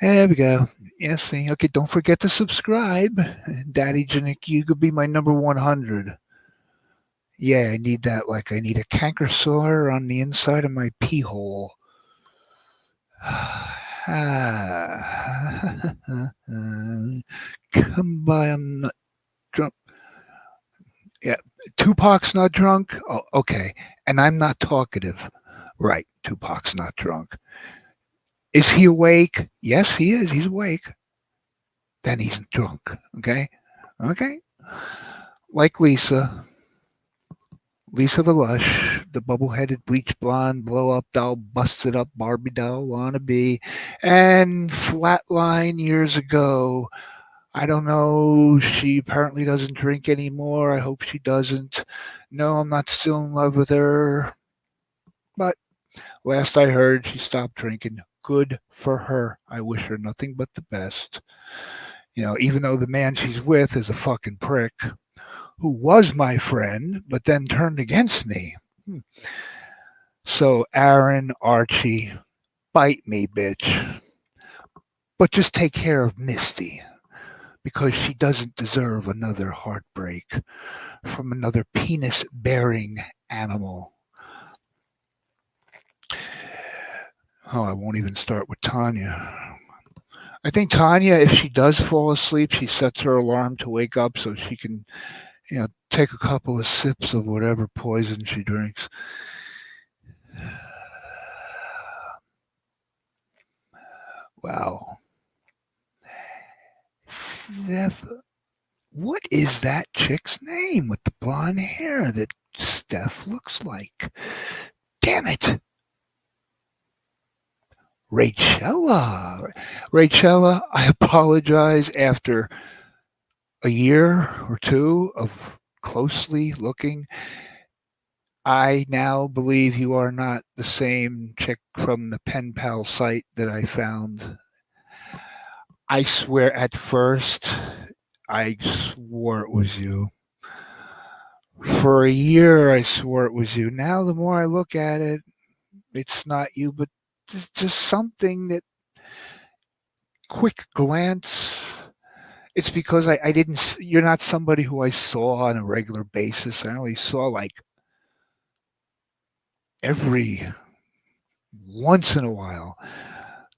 There we go. Yeah, see. Okay, don't forget to subscribe. Daddy Janicki, you could be my number 100. Yeah, I need that. Like I need a canker sore on the inside of my pee hole. Come by, I'm not drunk. Yeah, Tupac's not drunk. Oh, okay, and I'm not talkative. Right, Tupac's not drunk. Is he awake? Yes, he is. He's awake. Then he's drunk. Okay, okay. Like Lisa, Lisa the Lush, the bubble-headed bleach blonde, blow-up doll, busted up Barbie doll wannabe, and Flatline years ago. I don't know. She apparently doesn't drink anymore. I hope she doesn't. No, I'm not still in love with her. But last I heard, she stopped drinking. Good for her. I wish her nothing but the best. Even though the man she's with is a fucking prick who was my friend, but then turned against me. So, Aaron, Archie, bite me, bitch. But just take care of Misty because she doesn't deserve another heartbreak from another penis bearing animal. Oh, I won't even start with Tanya. I think Tanya, if she does fall asleep, she sets her alarm to wake up so she can, take a couple of sips of whatever poison she drinks. Wow. What is that chick's name with the blonde hair that Steph looks like? Damn it. Rachella. Rachella, I apologize after a year or two of closely looking. I now believe you are not the same chick from the pen pal site that I found. I swear at first I swore it was you. For a year I swore it was you. Now the more I look at it, it's not you, but there's just something that quick glance. It's because I didn't. You're not somebody who I saw on a regular basis. I only saw like every once in a while.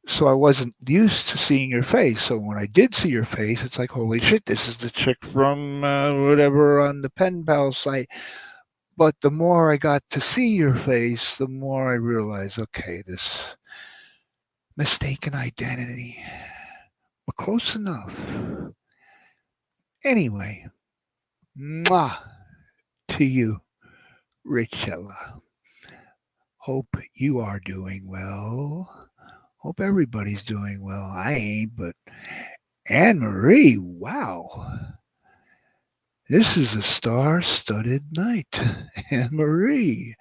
So I wasn't used to seeing your face. So when I did see your face, it's like, holy shit, this is the chick from whatever on the pen pal site. But the more I got to see your face, the more I realized, okay, this mistaken identity. But close enough. Anyway, mwah to you, Richella. Hope you are doing well. Hope everybody's doing well. I ain't, but Anne Marie, wow. This is a star studded night. Anne Marie,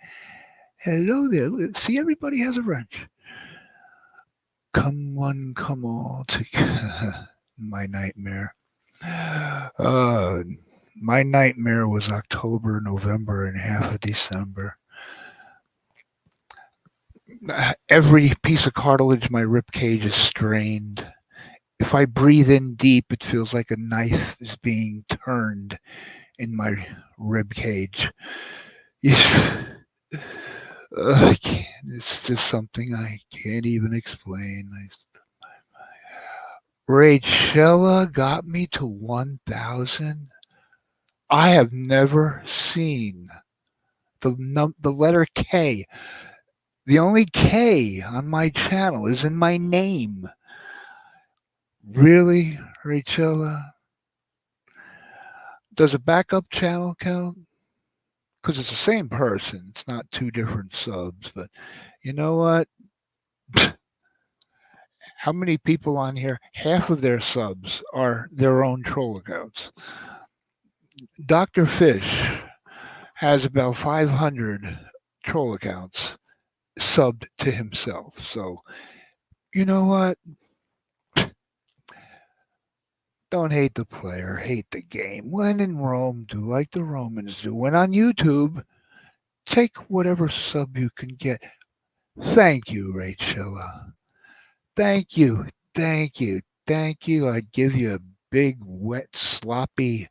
hello there. See, everybody has a wrench. Come one, come all to my nightmare. Uh, my nightmare was October, November, and half of December. Every piece of cartilage in my rib cage is strained. If I breathe in deep, it feels like a knife is being turned in my rib cage. Yes. I can't. It's just something I can't even explain. Rachella got me to 1,000. I have never seen the letter K. The only K on my channel is in my name. Really, Rachella? Does a backup channel count? Because it's the same person. It's not two different subs. But you know what? How many people on here? Half of their subs are their own troll accounts. Dr. Fish has about 500 troll accounts subbed to himself. So, you know what? Don't hate the player, hate the game. When in Rome, do like the Romans do. When on YouTube, take whatever sub you can get. Thank you, Rachella. Thank you, thank you, thank you. I'd give you a big, wet, sloppy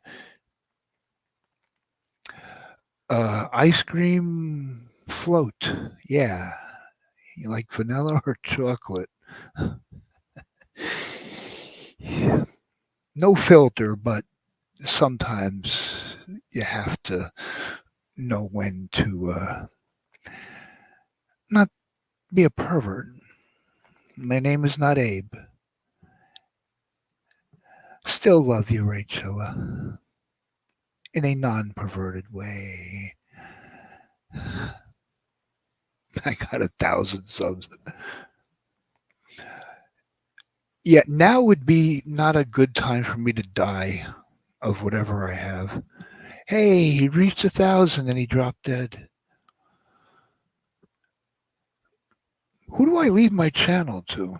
ice cream float. Yeah. You like vanilla or chocolate? No filter, but sometimes you have to know when to not be a pervert. My name is not Abe. Still love you, Rachella, in a non perverted way. I got 1,000 subs. Yeah, now would be not a good time for me to die of whatever I have. Hey, he reached 1,000 and he dropped dead. Who do I leave my channel to?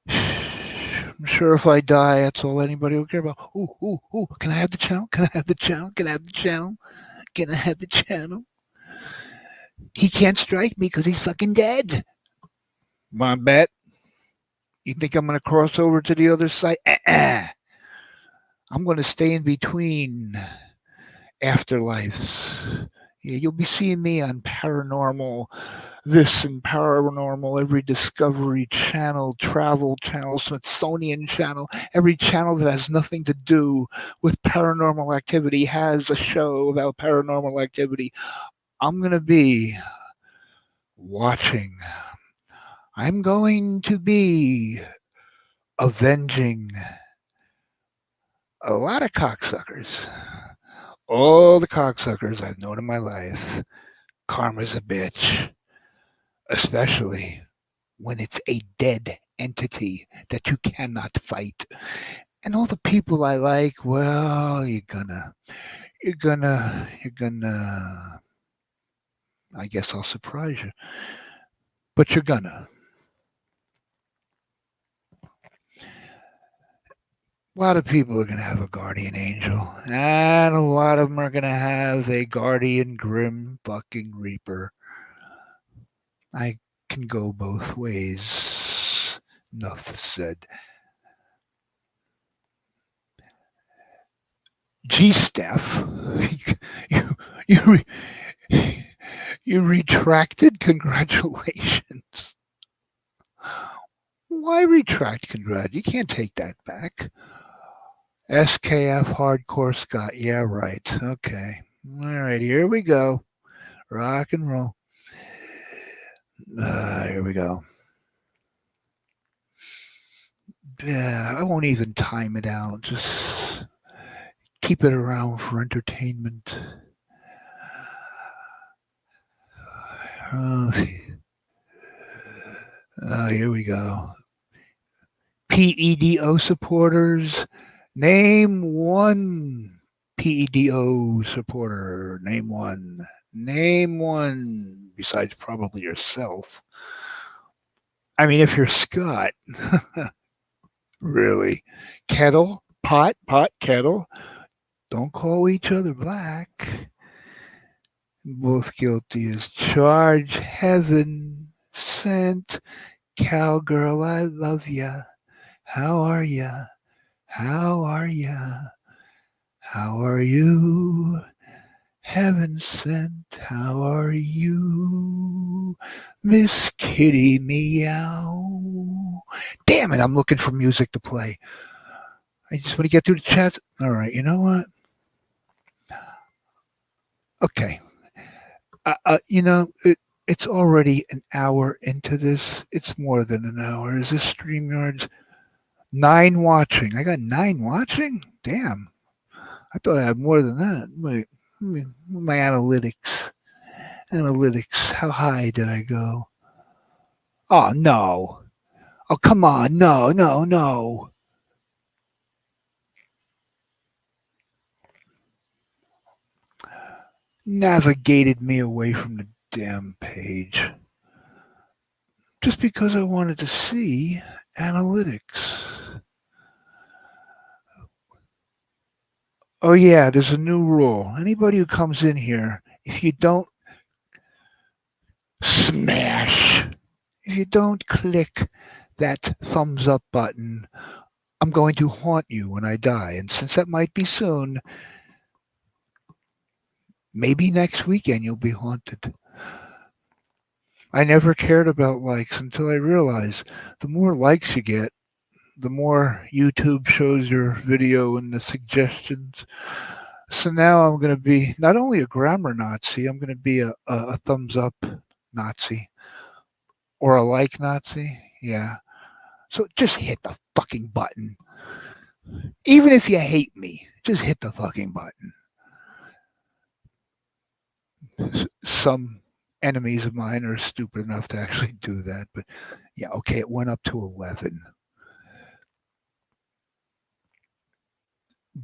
I'm sure if I die, that's all anybody will care about. Ooh, can I have the channel? Can I have the channel? Can I have the channel? Can I have the channel? He can't strike me because he's fucking dead. My bet. You think I'm going to cross over to the other side? I'm going to stay in between afterlives. Yeah, you'll be seeing me on paranormal this and paranormal, every Discovery Channel, Travel Channel, Smithsonian Channel, every channel that has nothing to do with paranormal activity has a show about paranormal activity. I'm going to be watching. I'm going to be avenging a lot of cocksuckers. All the cocksuckers I've known in my life. Karma's a bitch, especially when it's a dead entity that you cannot fight. And all the people I like, well, you're gonna. I guess I'll surprise you, but you're gonna. A lot of people are gonna have a guardian angel, and a lot of them are gonna have a guardian grim fucking reaper. I can go both ways. Enough said. Gee, Steph, you you you retracted. Congratulations. Why retract? Congrat? You can't take that back. SKF Hardcore Scott. Yeah, right. Okay. All right. Here we go. Rock and roll. Here we go. Yeah, I won't even time it out. Just keep it around for entertainment. Oh, here we go. PEDO supporters, name one PEDO supporter. Name one. Name one. Besides probably yourself. I mean, if you're Scott, really. Kettle, pot, kettle. Don't call each other black. Both guilty as charged. Heaven sent. Cowgirl, I love ya. How are ya? How are ya? How are you? Heaven sent, how are you? Miss Kitty Meow. Damn it, I'm looking for music to play. I just want to get through the chat. All right, you know what? Okay. It's already an hour into this. It's more than an hour. Is this StreamYard's 9 watching? I got 9 watching? Damn. I thought I had more than that. My analytics. Analytics. How high did I go? Oh, no. Oh, come on. No, no, no. Navigated me away from the damn page. Just because I wanted to see analytics. Oh, yeah, there's a new rule. Anybody who comes in here, if you don't smash, if you don't click that thumbs up button, I'm going to haunt you when I die. And since that might be soon, maybe next weekend you'll be haunted. I never cared about likes until I realized the more likes you get, the more YouTube shows your video in the suggestions. So now I'm going to be not only a grammar Nazi, I'm going to be a thumbs up Nazi or a like Nazi. Yeah. So just hit the fucking button. Even if you hate me, just hit the fucking button. Some enemies of mine are stupid enough to actually do that. But yeah, okay, it went up to 11.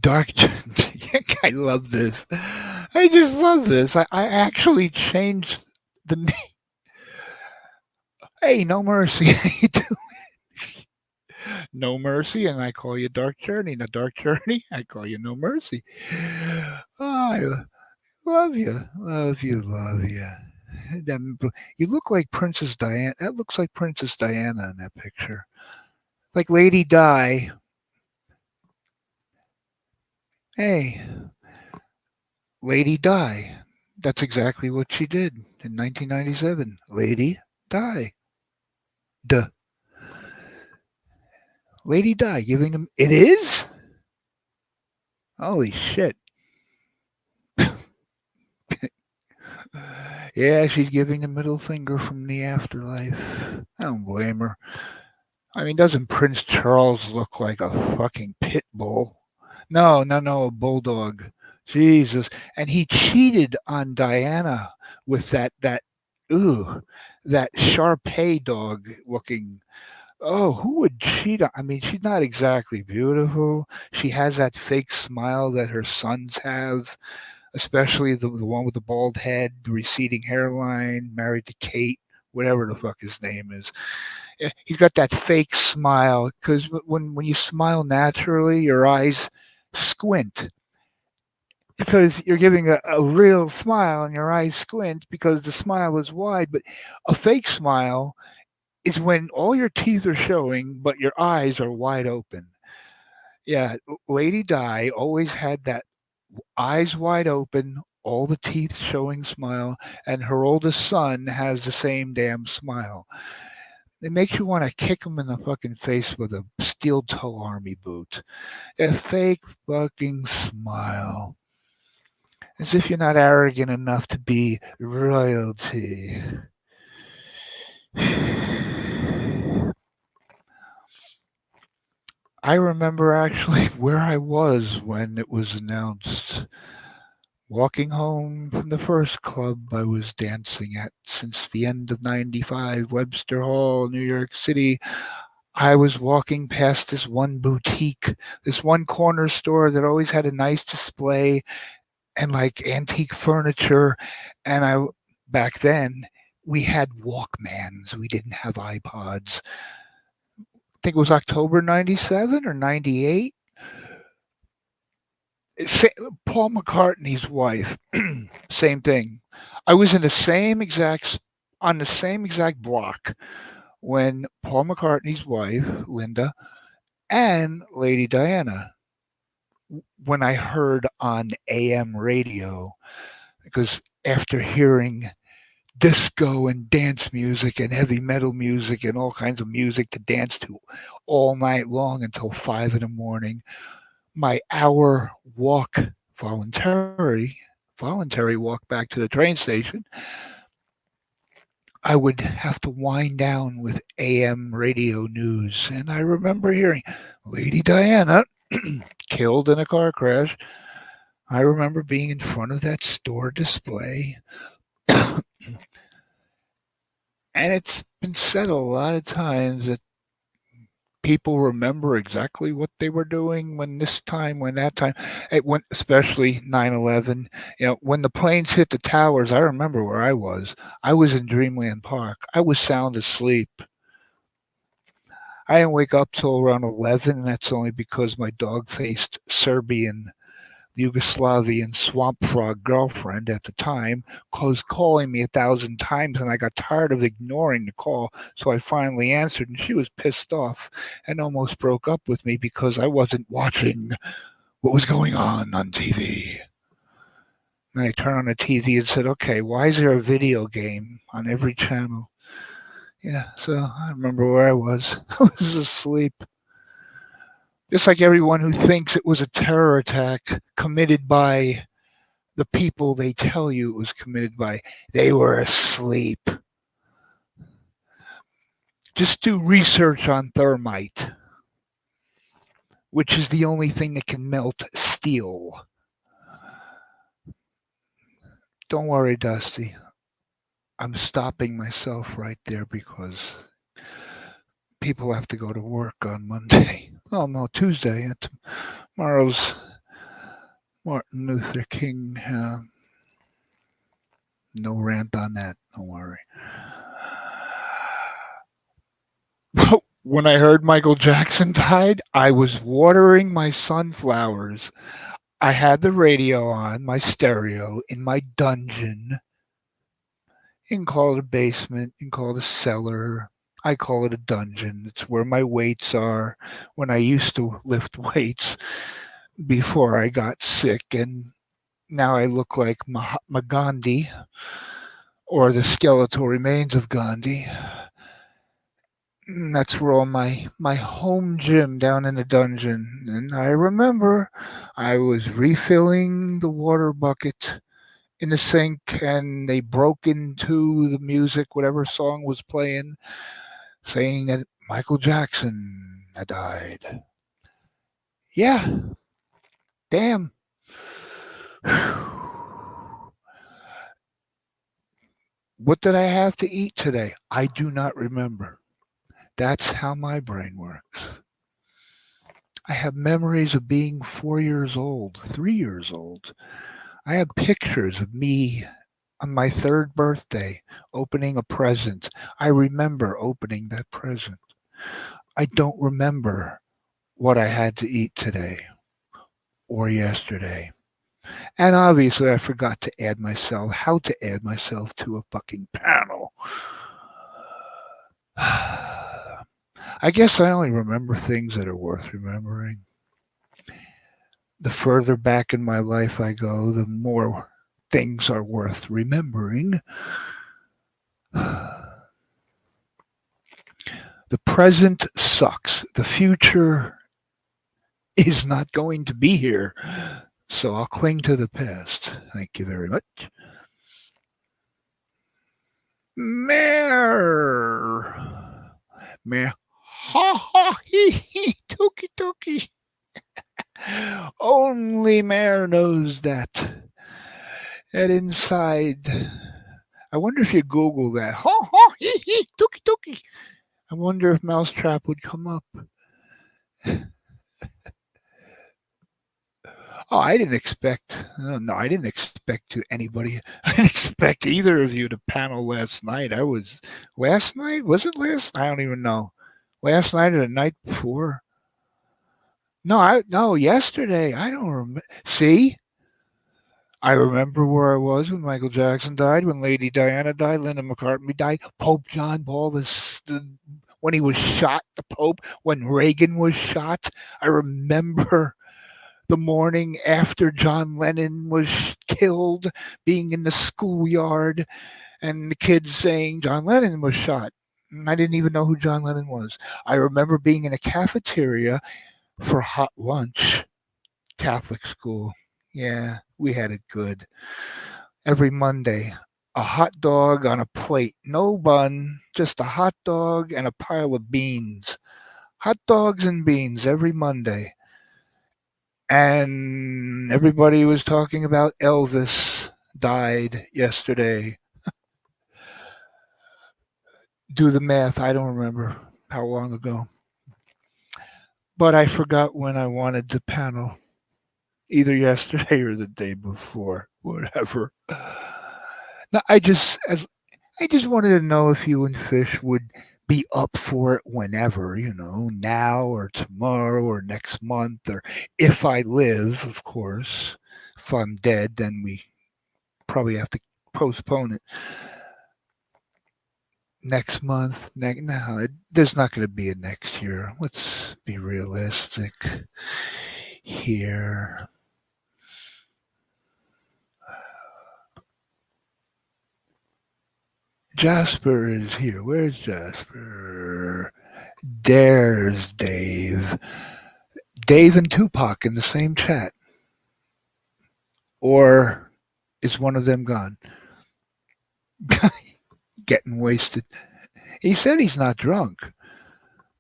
Dark. I love this. I just love this. I actually changed the name. Hey, no mercy. No mercy, and I call you Dark Journey. Now, Dark Journey, I call you No Mercy. Oh, I love you, love you, love you. You look like Princess Diana. That looks like Princess Diana in that picture. Like Lady Di. Hey, Lady Di. That's exactly what she did in 1997. Lady Di. Duh. Lady Di giving them. It is? Holy shit. Yeah, she's giving the middle finger from the afterlife. I don't blame her. I mean, doesn't Prince Charles look like a fucking pit bull? No, no, no, a bulldog. Jesus. And he cheated on Diana with that Shar-Pei dog looking. Oh, who would cheat on? I mean, she's not exactly beautiful. She has that fake smile that her sons have, especially the one with the bald head, the receding hairline, married to Kate, whatever the fuck his name is. He's got that fake smile because when you smile naturally, your eyes squint because you're giving a real smile and your eyes squint because the smile is wide. But a fake smile is when all your teeth are showing, but your eyes are wide open. Yeah, Lady Di always had that eyes wide open, all the teeth showing smile, and her oldest son has the same damn smile. It makes you want to kick him in the fucking face with a steel toe army boot. A fake fucking smile. As if you're not arrogant enough to be royalty. I remember actually where I was when it was announced. Walking home from the first club I was dancing at since the end of 95, Webster Hall, New York City. I was walking past this one boutique, this one corner store that always had a nice display and like antique furniture. And back then, we had Walkmans. We didn't have iPods. I think it was October 97 or 98. Sa- Paul McCartney's wife, same thing. I was in the same exact on the same exact block when Paul McCartney's wife, Linda, and Lady Diana, when I heard on AM radio, because after hearing disco and dance music and heavy metal music and all kinds of music to dance to all night long until 5 in the morning, my hour walk, voluntary, voluntary walk back to the train station, I would have to wind down with AM radio news. And I remember hearing Lady Diana killed in a car crash. I remember being in front of that store display. And it's been said a lot of times that people remember exactly what they were doing when this time, when that time, it went, especially 9/11. When the planes hit the towers, I remember where I was. I was in Dreamland Park. I was sound asleep. I didn't wake up till around 11, and that's only because my dog faced Serbian, Yugoslavian swamp frog girlfriend at the time was calling me 1,000 times, and I got tired of ignoring the call, so I finally answered, and she was pissed off and almost broke up with me because I wasn't watching what was going on TV. And I turned on the TV and said, "Okay, why is there a video game on every channel?" Yeah, so I remember where I was. I was asleep. Just like everyone who thinks it was a terror attack committed by the people they tell you it was committed by, they were asleep. Just do research on thermite, which is the only thing that can melt steel. Don't worry, Dusty. I'm stopping myself right there because people have to go to work on Monday. Oh, no, Tuesday. Tomorrow's Martin Luther King. No rant on that. Don't worry. When I heard Michael Jackson died, I was watering my sunflowers. I had the radio on, my stereo, in my dungeon. You can call it a basement, you can call it a cellar. I call it a dungeon. It's where my weights are when I used to lift weights before I got sick. And now I look like Mahatma Gandhi or the skeletal remains of Gandhi. That's where all my home gym down in the dungeon. And I remember I was refilling the water bucket in the sink and they broke into the music, whatever song was playing, saying that Michael Jackson had died. Yeah, damn. What did I have to eat today? I do not remember. That's how my brain works. I have memories of being 4 years old, 3 years old. I have pictures of me on my third birthday opening a present. I remember opening that present. I don't remember what I had to eat today or yesterday. And obviously, I forgot to add myself, how to add myself to a fucking panel. I guess I only remember things that are worth remembering. The further back in my life I go, the more things are worth remembering. The present sucks. The future is not going to be here. So I'll cling to the past. Thank you very much. Mare. Mare. Ha ha hee hee. Toki toki. Only Mare knows that. And inside, I wonder if you Google that. Ha ha hee hee. Toki toki. I wonder if Mousetrap would come up. Oh, I didn't expect. No, I didn't expect to anybody. I didn't expect either of you to panel last night. I was last night. Was it last? I don't even know. Last night or the night before? No. Yesterday. I don't remember. See, I remember where I was when Michael Jackson died, when Lady Diana died, Linda McCartney died, Pope John Paul when he was shot. The Pope when Reagan was shot. I remember the morning after John Lennon was killed, being in the schoolyard, and the kids saying John Lennon was shot. And I didn't even know who John Lennon was. I remember being in a cafeteria for hot lunch, Catholic school. Yeah, we had it good. Every Monday, a hot dog on a plate, no bun, just a hot dog and a pile of beans. Hot dogs and beans every Monday. And everybody was talking about Elvis died yesterday. Do the math. I don't remember how long ago. But I forgot when I wanted to panel, either yesterday or the day before, whatever. Now, I just wanted to know if you and Fish would be up for it whenever, now or tomorrow or next month, or if I live, of course. If I'm dead, then we probably have to postpone it next month. No, there's not going to be a next year. Let's be realistic here. Jasper is here. Where's Jasper? There's Dave. Dave and Tupac in the same chat. Or is one of them gone? Getting wasted. He said he's not drunk,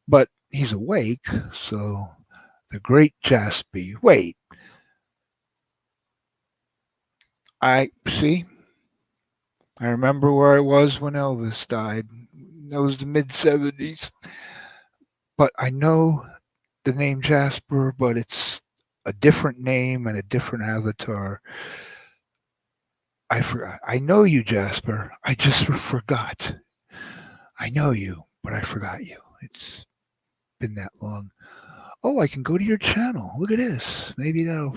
but he's awake. So the great Jaspy. Wait, I see. I remember where I was when Elvis died. That was the mid 70s. But I know the name Jasper, but it's a different name and a different avatar. I forgot. I know you, Jasper. I just forgot. I know you, but I forgot you. It's been that long. Oh, I can go to your channel. Look at this. Maybe that'll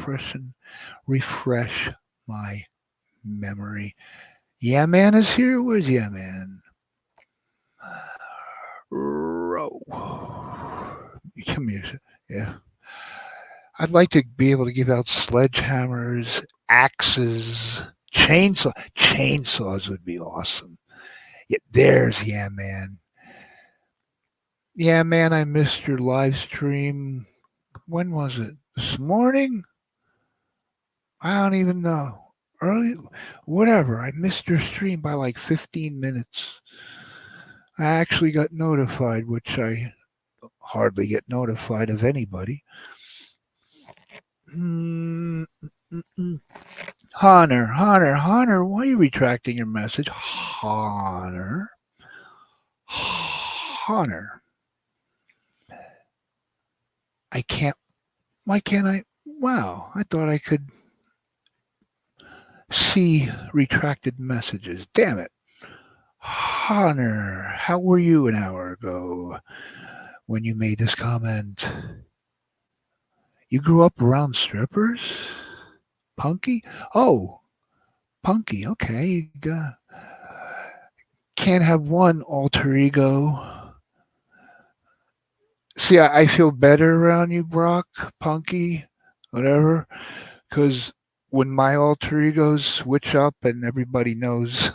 refresh my memory. Yeah Man is here. Where's Yeah Man? Row. Come here. Yeah. I'd like to be able to give out sledgehammers, axes, chainsaws would be awesome. Yeah, there's Yeah Man. Yeah Man, I missed your live stream. When was it? This morning? I don't even know. Early, whatever. I missed your stream by like 15 minutes. I actually got notified, which I hardly get notified of anybody. Mm, mm, mm. Honor, why are you retracting your message? Honor. I can't. Why can't I? Wow, I thought I could see retracted messages. Damn it. Hunter, how were you an hour ago when you made this comment? You grew up around strippers? Punky? Oh, Punky. Okay. Can't have one alter ego. See, I feel better around you, Brock, Punky, whatever, because when my alter egos switch up and everybody knows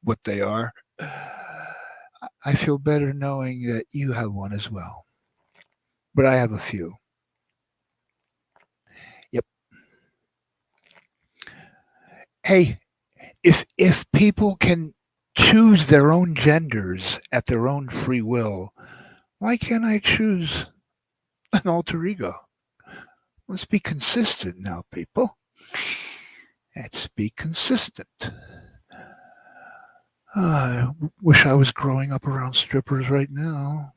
what they are, I feel better knowing that you have one as well. But I have a few. Yep. Hey, if people can choose their own genders at their own free will, why can't I choose an alter ego? Let's be consistent now, people. Let's be consistent. I wish I was growing up around strippers right now.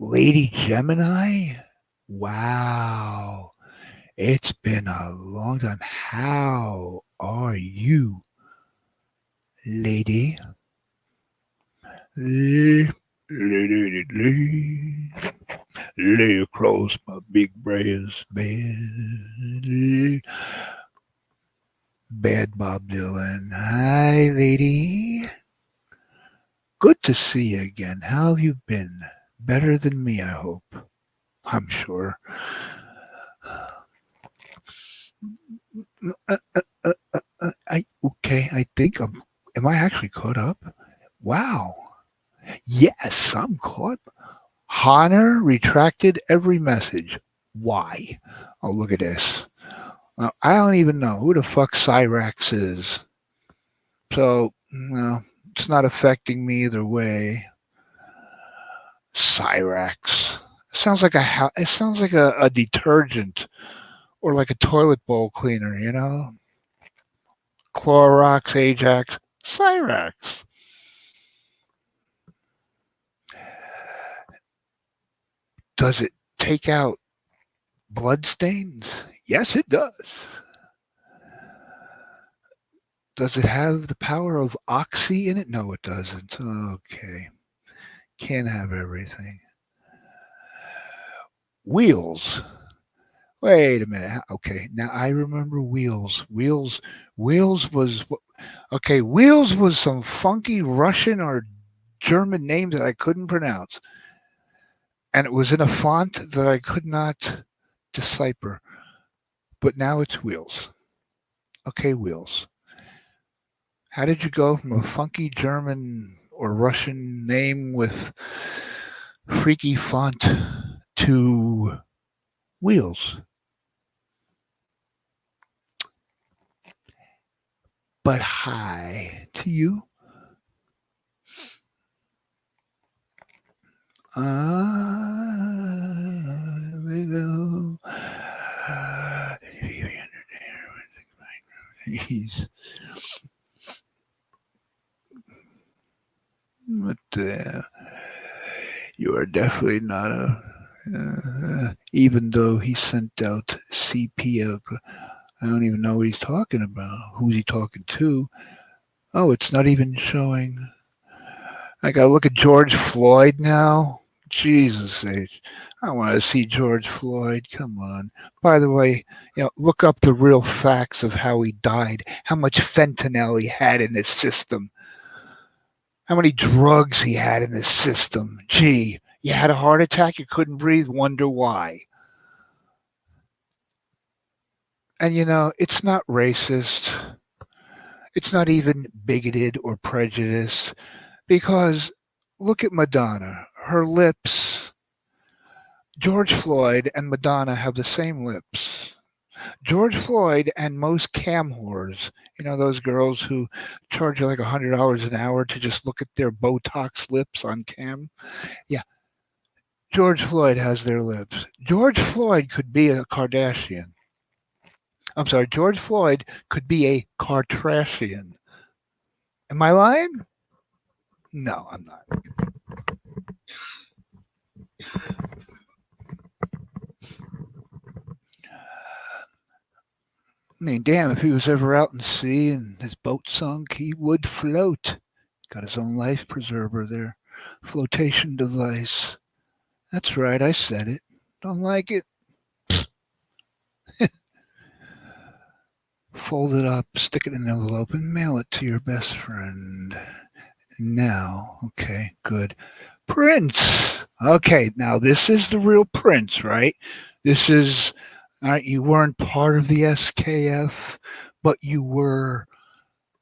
Lady Gemini? Wow. It's been a long time. How are you, lady? Lay, lay across my big brass bed. Bad Bob Dylan. Hi, lady. Good to see you again. How have you been? Better than me, I hope. I'm sure. I think I'm. Am I actually caught up? Wow. Yes, I'm caught. Honor retracted every message. Why? Oh, look at this. I don't even know who the fuck Cyrax is. So, well, it's not affecting me either way. Cyrax. Sounds like it sounds like a detergent or like a toilet bowl cleaner, you know? Clorox, Ajax, Cyrax. Does it take out blood stains? Yes, it does. Does it have the power of oxy in it? No, it doesn't. Okay. Can't have everything. Wheels. Wait a minute. Okay, now I remember Wheels. Wheels was okay. Wheels was some funky Russian or German name that I couldn't pronounce, and it was in a font that I could not decipher. But now it's Wheels. Okay, Wheels. How did you go from a funky German or Russian name with freaky font to Wheels? But hi to you. He's but you are definitely not a. Even though he sent out CPL, I don't even know what he's talking about. Who's he talking to? Oh, it's not even showing. I gotta look at George Floyd now. Jesus H. I want to see George Floyd. Come on. By the way, look up the real facts of how he died, how much fentanyl he had in his system, how many drugs he had in his system. Gee, you had a heart attack, you couldn't breathe, wonder why. And it's not racist. It's not even bigoted or prejudiced because look at Madonna. Her lips, George Floyd and Madonna have the same lips. George Floyd and most cam whores, those girls who charge you like $100 an hour to just look at their Botox lips on cam. Yeah, George Floyd has their lips. George Floyd could be a Kardashian. I'm sorry, George Floyd could be a Kardashian. Am I lying? No, I'm not. I mean, damn, if he was ever out in the sea and his boat sunk, he would float. Got his own life preserver there. Flotation device. That's right, I said it. Don't like it? Fold it up, stick it in an envelope, and mail it to your best friend. Now, okay, good. Prince. Okay, now this is the real Prince, right? This is, all right, you weren't part of the SKF, but you were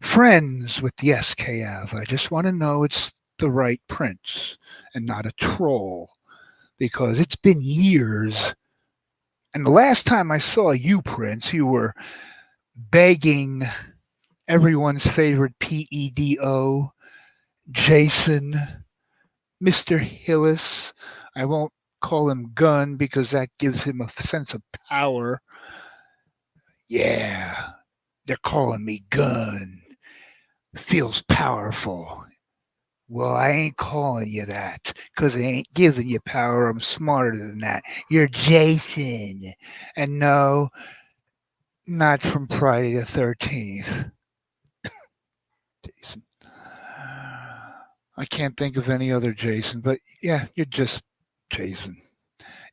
friends with the SKF. I just want to know it's the right Prince and not a troll because it's been years. And the last time I saw you, Prince, you were begging everyone's favorite PEDO, Jason, Mr. Hillis. I won't call him Gun because that gives him a sense of power. Yeah, they're calling me Gun. Feels powerful. Well, I ain't calling you that because I ain't giving you power. I'm smarter than that. You're Jason. And no, not from Friday the 13th. Jason. I can't think of any other Jason, but yeah, you're just Jason.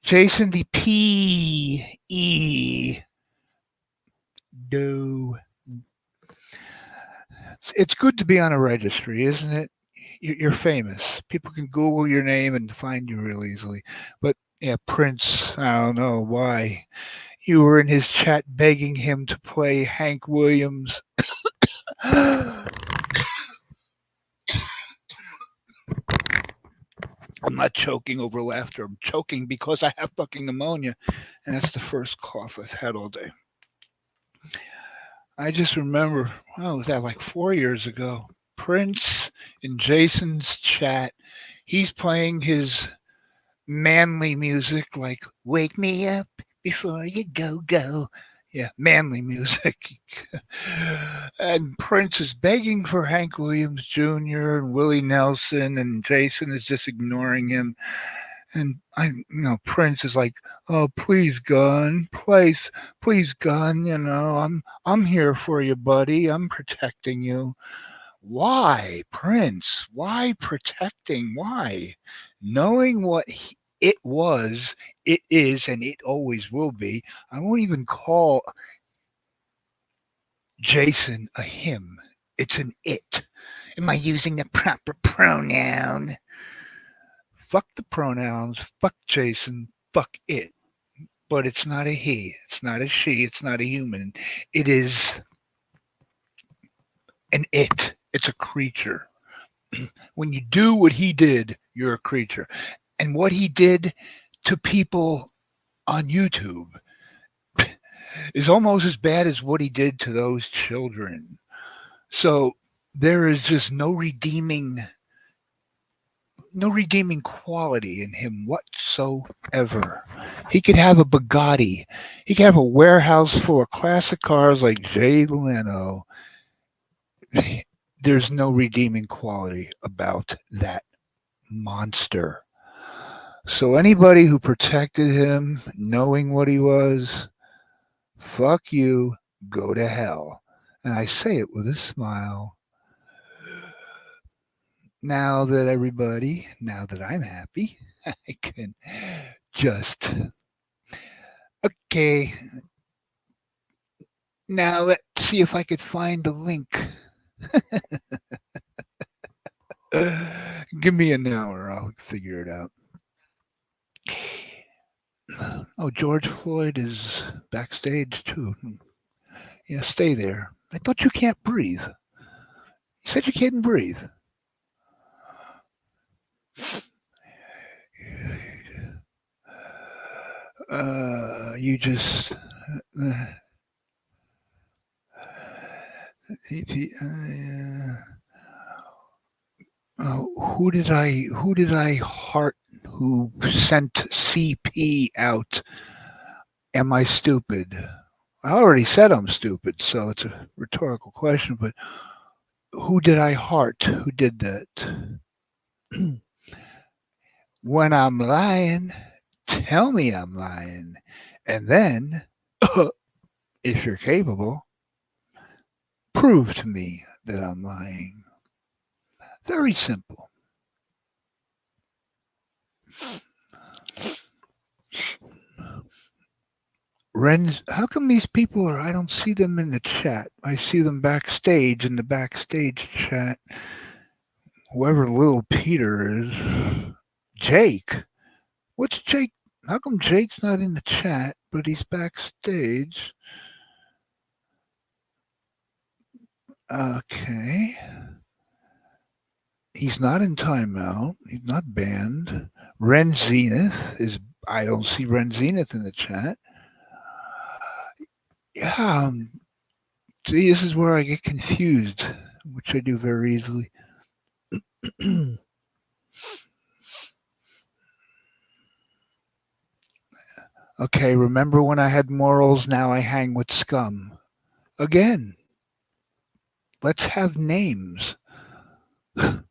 Jason the PE. No. It's good to be on a registry, isn't it? You're famous. People can Google your name and find you real easily. But yeah, Prince, I don't know why. You were in his chat begging him to play Hank Williams. I'm not choking over laughter. I'm choking because I have fucking pneumonia. And that's the first cough I've had all day. I just remember, oh, was that like 4 years ago? Prince in Jason's chat. He's playing his manly music like "Wake Me Up Before You Go Go." Yeah, manly music. And Prince is begging for Hank Williams Jr. and Willie Nelson, and Jason is just ignoring him. And Prince is like, "Oh, please, Gun, please, Gun. I'm here for you, buddy. I'm protecting you." Why, Prince? Why protecting? Why? Knowing what it was, it is, and it always will be. I won't even call Jason a him. It's an it. Am I using the proper pronoun? Fuck the pronouns. Fuck Jason. Fuck it. But it's not a he. It's not a she. It's not a human. It is an it. It's a creature. When you do what he did, you're a creature. And what he did to people on YouTube is almost as bad as what he did to those children. So there is just no redeeming quality in him whatsoever. He could have a Bugatti. He could have a warehouse full of classic cars like Jay Leno. There's no redeeming quality about that monster. So anybody who protected him, knowing what he was, fuck you, go to hell. And I say it with a smile. Now that I'm happy, I can just, okay, now let's see if I could find the link. Give me an hour, I'll figure it out. Oh, George Floyd is backstage too. Yeah, stay there. I thought you can't breathe. You said you can't breathe. You just. Who did I heart who sent CP out? Am I stupid? I already said I'm stupid, so it's a rhetorical question, but who did I heart who did that? When I'm lying, tell me I'm lying. And then, if you're capable, prove to me that I'm lying. Very simple. Ren's, how come these people are, I don't see them in the chat. I see them backstage in the backstage chat. Whoever little Peter is. Jake. What's Jake? How come Jake's not in the chat, but he's backstage? Okay. He's not in timeout. He's not banned. Ren Zenith is. I don't see Ren Zenith in the chat. Yeah. See, this is where I get confused, which I do very easily. Okay, remember when I had morals? Now I hang with scum. Again, let's have names. I'm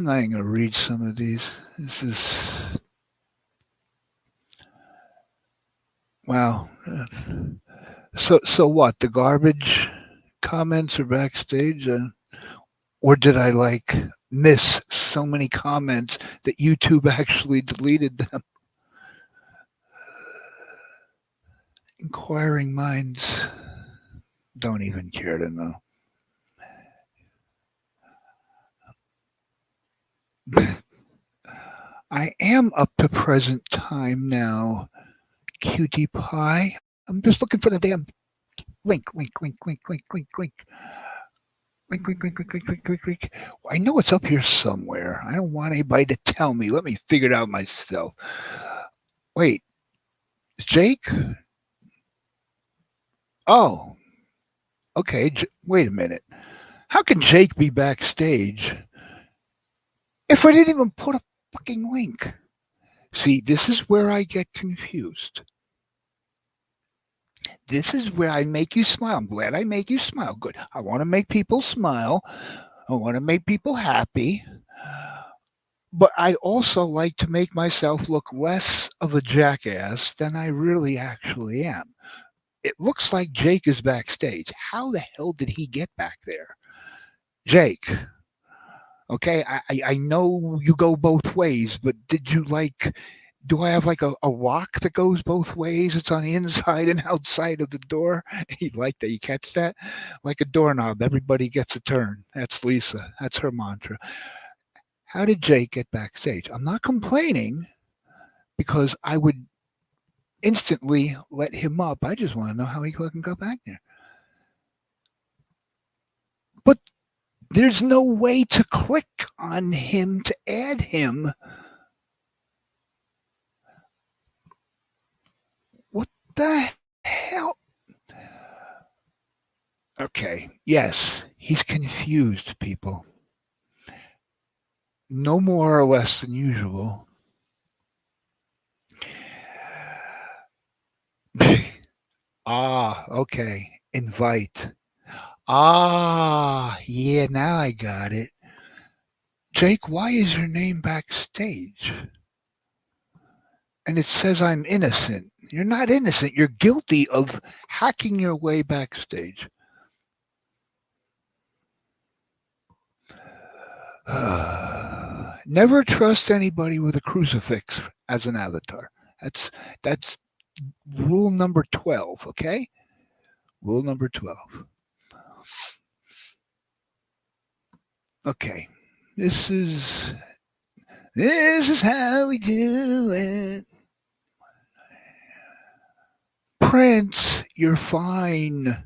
not even going to read some of these. This is. Wow. So what? The garbage comments are backstage? Or did I like miss so many comments that YouTube actually deleted them? Inquiring minds don't even care to know. I am up to present time now. Cutie pie. I'm just looking for the damn link. Link. I know it's up here somewhere. I don't want anybody to tell me. Let me figure it out myself. Wait, Jake? Oh, okay. Wait a minute. How can Jake be backstage if I didn't even put a fucking link? See, this is where I get confused. This is where I make you smile. I'm glad I make you smile. Good. I want to make people smile. I want to make people happy. But I'd also like to make myself look less of a jackass than I really actually am. It looks like Jake is backstage. How the hell did he get back there? Jake, okay, I know you go both ways, but did you like, do I have like a lock that goes both ways? It's on the inside and outside of the door. You like that? You catch that? Like a doorknob, everybody gets a turn. That's Lisa. That's her mantra. How did Jake get backstage? I'm not complaining because I would instantly let him up. I just want to know how he fucking got back there. But there's no way to click on him to add him. What the hell? Okay, yes, he's confused, people. No more or less than usual. Okay. Invite. Yeah, now I got it. Jake, why is your name backstage? And it says I'm innocent. You're not innocent. You're guilty of hacking your way backstage. Never trust anybody with a crucifix as an avatar. That's rule number 12, okay? Rule number 12. Okay. This is how we do it. Prince, you're fine.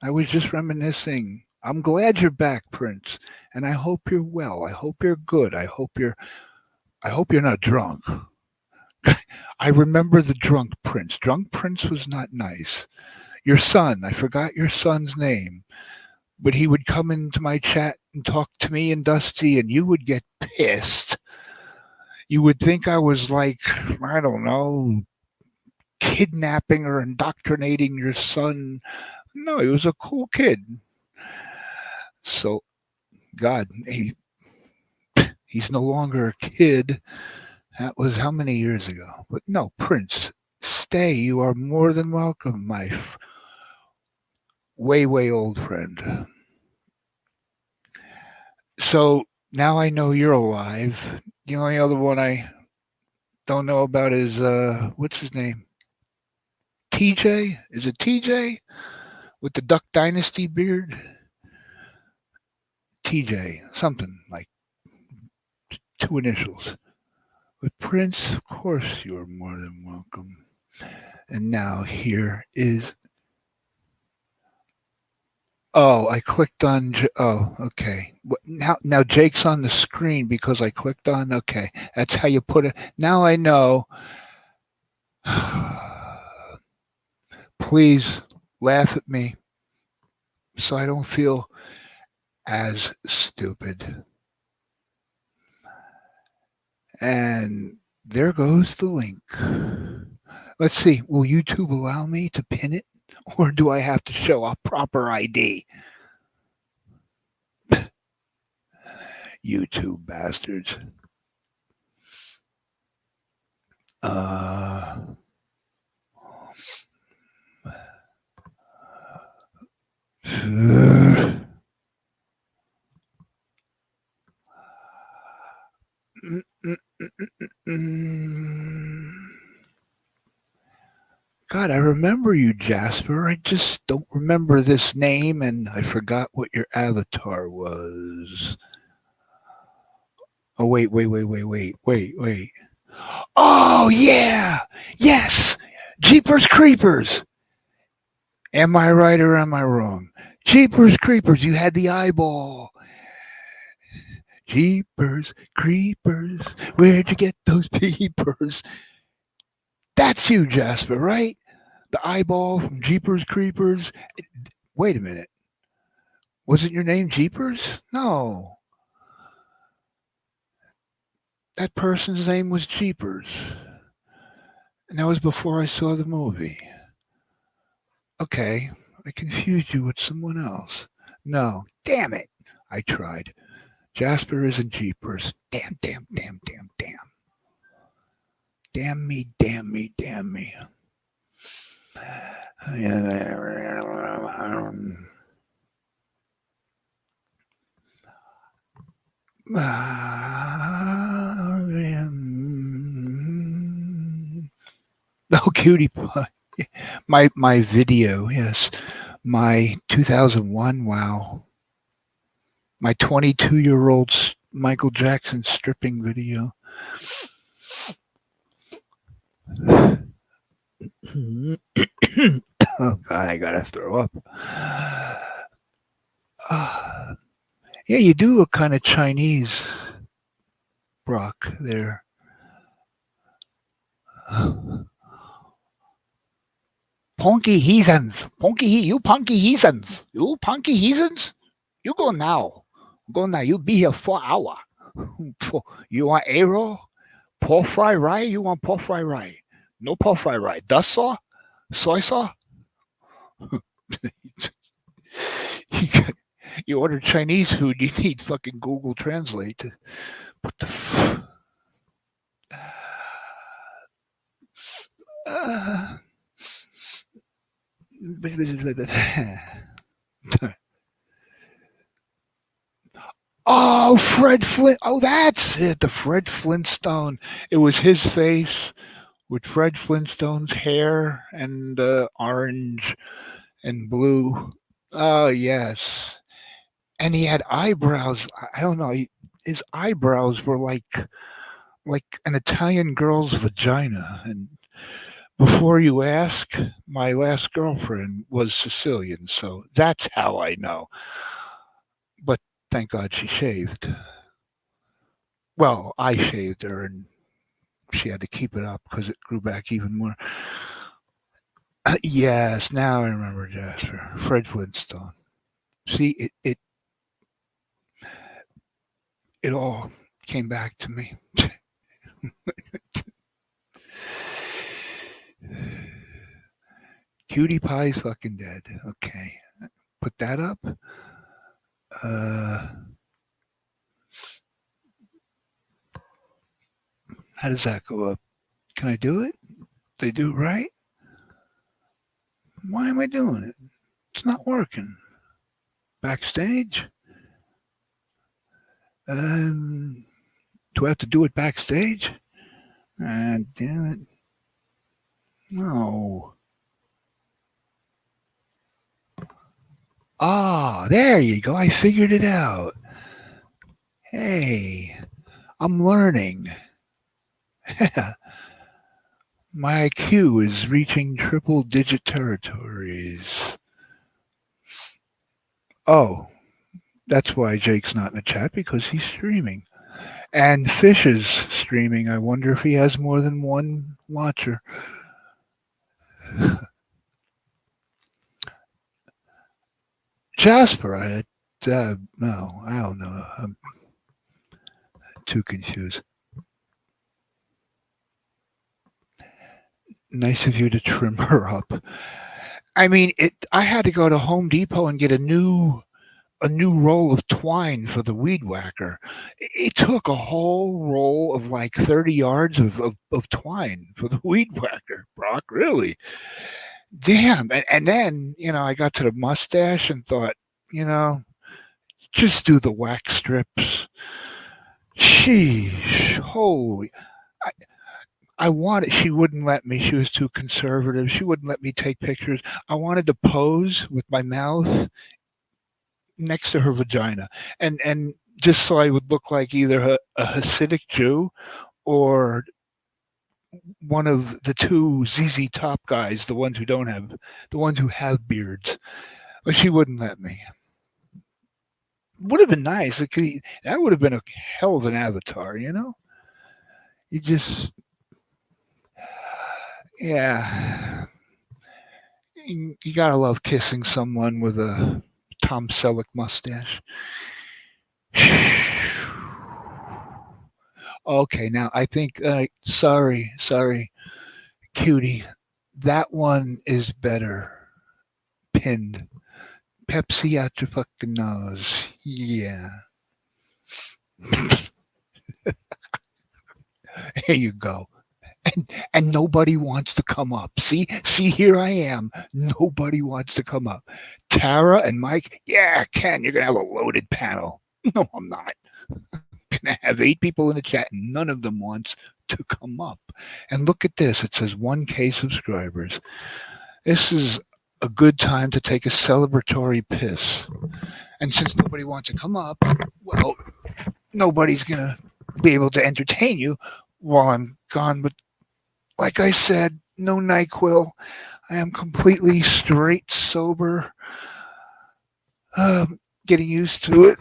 I was just reminiscing. I'm glad you're back, Prince, and I hope you're well. I hope you're good. I hope you're not drunk. I remember the drunk Prince. Drunk Prince was not nice. Your son, I forgot your son's name, but he would come into my chat and talk to me and Dusty, and you would get pissed. You would think I was like, I don't know, kidnapping or indoctrinating your son. No, he was a cool kid. So God, he's no longer a kid. That was how many years ago? But no, Prince, stay. You are more than welcome, my way, way old friend. So now I know you're alive. The only other one I don't know about is what's his name? TJ? Is it TJ with the Duck Dynasty beard? TJ, something like two initials. But Prince, of course, you are more than welcome. And now here is. Oh, I clicked on. Oh, okay. Now Jake's on the screen because I clicked on. Okay, that's how you put it. Now I know. Please laugh at me so I don't feel as stupid. And there goes the link. Let's see. Will YouTube allow me to pin it, or do I have to show a proper ID? YouTube bastards. Uh, Mm, mm, mm. God, I remember you, Jasper. I just don't remember this name, and I forgot what your avatar was. Oh, wait. Oh, yeah! Yes! Jeepers Creepers! Am I right or am I wrong? Jeepers Creepers, you had the eyeball. Jeepers Creepers, where'd you get those peepers? That's you, Jasper, right? The eyeball from Jeepers Creepers. Wait a minute. Wasn't your name Jeepers? No. That person's name was Jeepers. And that was before I saw the movie. Okay. I confused you with someone else. No. Damn it. I tried. Jasper isn't Jeepers. Damn. Damn me, damn me, damn me. Oh, cutie pie. My video, yes. My 2001, wow. My 22-year-old Michael Jackson stripping video. Oh, God, I gotta throw up. Yeah, you do look kind of Chinese, Brock, there. Punky heathens. You punky heathens. You punky heathens. You go now. Go now. You be here 4 hour. You want A roll? Pork fry rye? You want pork fry rye? No pork fry rye. Dust saw? Soy saw? You order Chinese food, you need fucking Google Translate. What the Oh, Fred Flint. Oh, that's it. The Fred Flintstone. It was his face with Fred Flintstone's hair and orange and blue. Oh, yes. And he had eyebrows. I don't know. His eyebrows were like an Italian girl's vagina. And before you ask, my last girlfriend was Sicilian, so that's how I know. But thank God she shaved. Well, I shaved her, and she had to keep it up because it grew back even more. Yes, now I remember Jasper. Fred Flintstone. See, it all came back to me. Cutie Pie's fucking dead. Okay. Put that up. Uh, how does that go up? Can I do it? They do it right? Why am I doing it? It's not working. Backstage? Um, do I have to do it backstage? Damn it. No. Ah, there you go. I figured it out. Hey, I'm learning. My IQ is reaching triple digit territories. Oh, that's why Jake's not in the chat because he's streaming. And Fish is streaming. I wonder if he has more than one watcher. Jasper, no, I don't know. I'm too confused. Nice of you to trim her up. I mean, it. I had to go to Home Depot and get a new roll of twine for the weed whacker. It took a whole roll of like 30 yards of twine for the weed whacker, Brock. Really? Damn. And then, I got to the mustache and thought, you know, just do the wax strips. Sheesh. Holy. I, I wanted, she wouldn't let me. She was too conservative. She wouldn't let me take pictures. I wanted to pose with my mouth next to her vagina, and just so I would look like either a Hasidic Jew or one of the two ZZ Top guys, the ones who have beards. But she wouldn't let me. Would have been nice. That would have been a hell of an avatar, you know. You just, yeah. You gotta love kissing someone with a Tom Selleck mustache. Okay, now I think. Sorry, cutie. That one is better pinned. Pepsi out your fucking nose. Yeah. Here you go. And nobody wants to come up. See, here I am. Nobody wants to come up. Tara and Mike, yeah, Ken, you're gonna have a loaded panel. No, I'm not. Gonna have 8 people in the chat, and none of them wants to come up. And look at this. It says 1K subscribers. This is a good time to take a celebratory piss. And since nobody wants to come up, well, nobody's gonna be able to entertain you while I'm gone. But like I said, no NyQuil. I am completely straight sober. Getting used to it.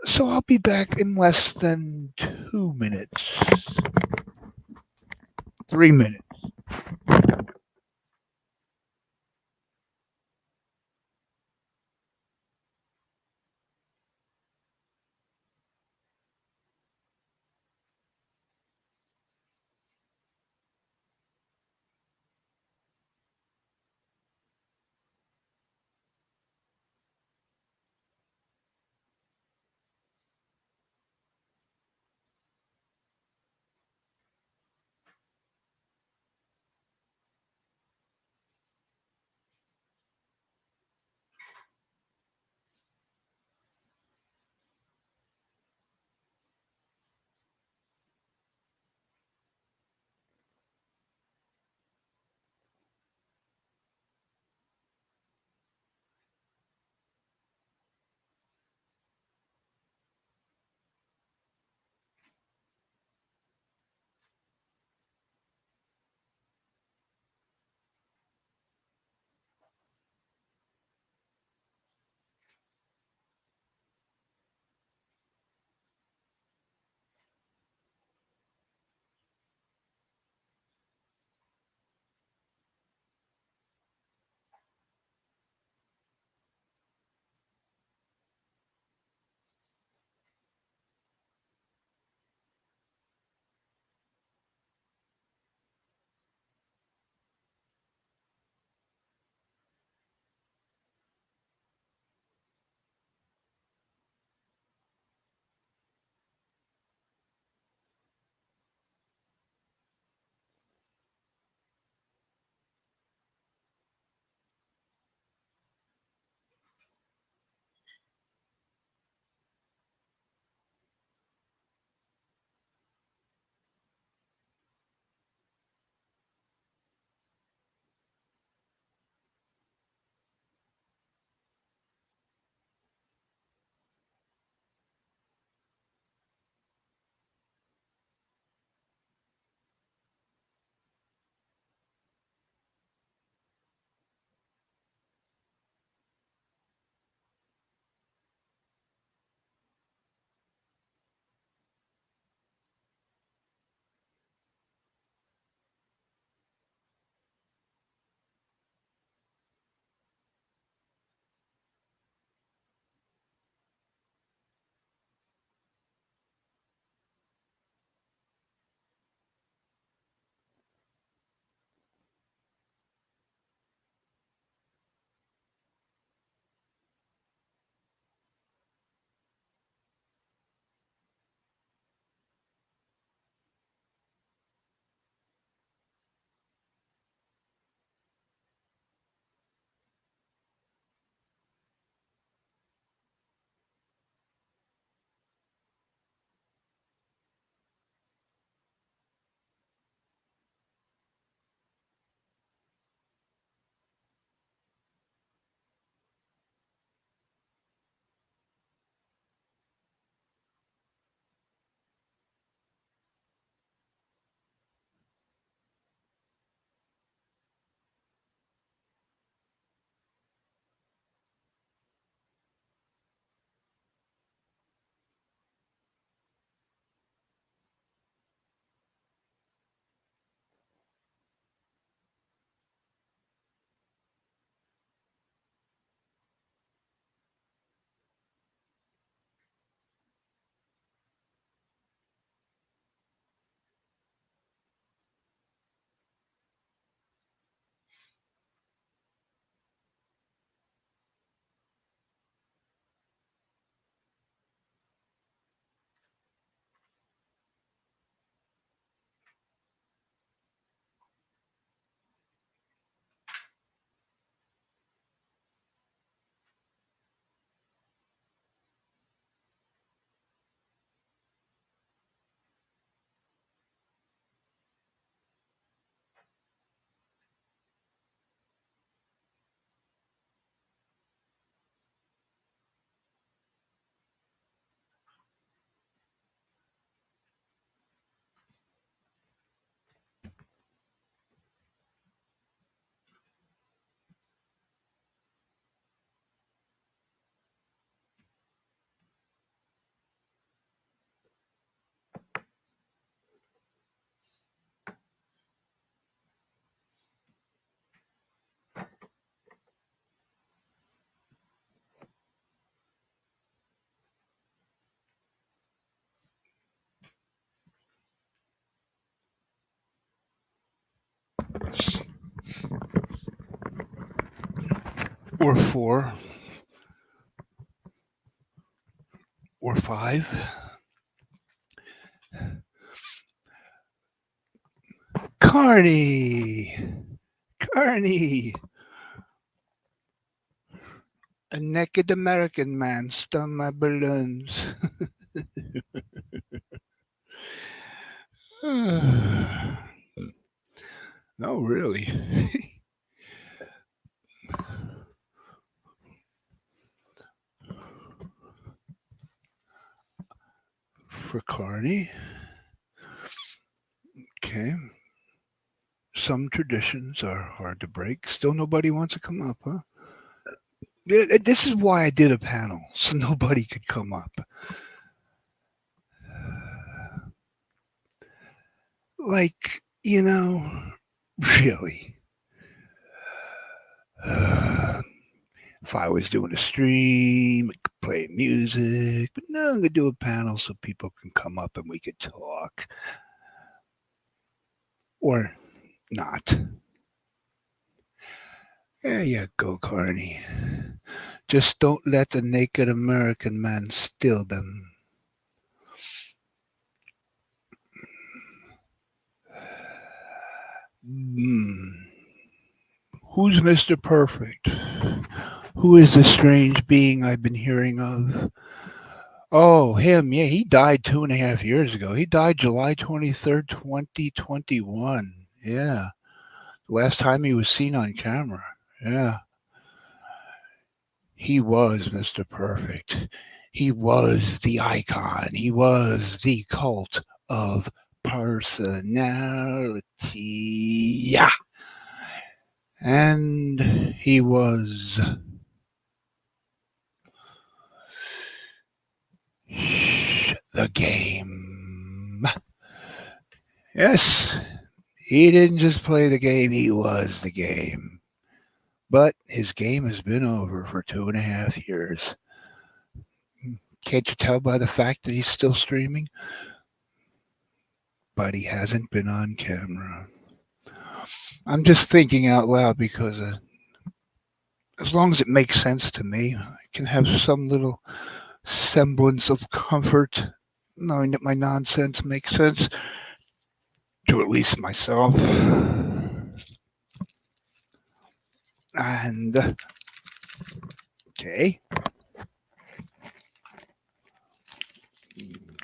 So I'll be back in less than 2 minutes. 3 minutes. or four or five. Carney, Carney, a naked American man stole my balloons. No, really. For Carney, okay. Some traditions are hard to break. Still, nobody wants to come up, huh? This is why I did a panel, so nobody could come up. Like, really. If I was doing a stream, I could play music, but no, I'm gonna do a panel so people can come up and we could talk, or not. There you go, Carney. Just don't let the naked American man steal them. Hmm. Who's Mr. Perfect? Who is this strange being I've been hearing of? Oh, him. Yeah, he died 2.5 years ago. He died July 23rd, 2021. Yeah. Last time he was seen on camera. Yeah. He was Mr. Perfect. He was the icon. He was the cult of personality. Yeah. And he was the game. Yes, he didn't just play the game, he was the game. But his game has been over for 2.5 years. Can't you tell by the fact that he's still streaming? But he hasn't been on camera. I'm just thinking out loud because as long as it makes sense to me, I can have some little semblance of comfort knowing that my nonsense makes sense to at least myself. And okay,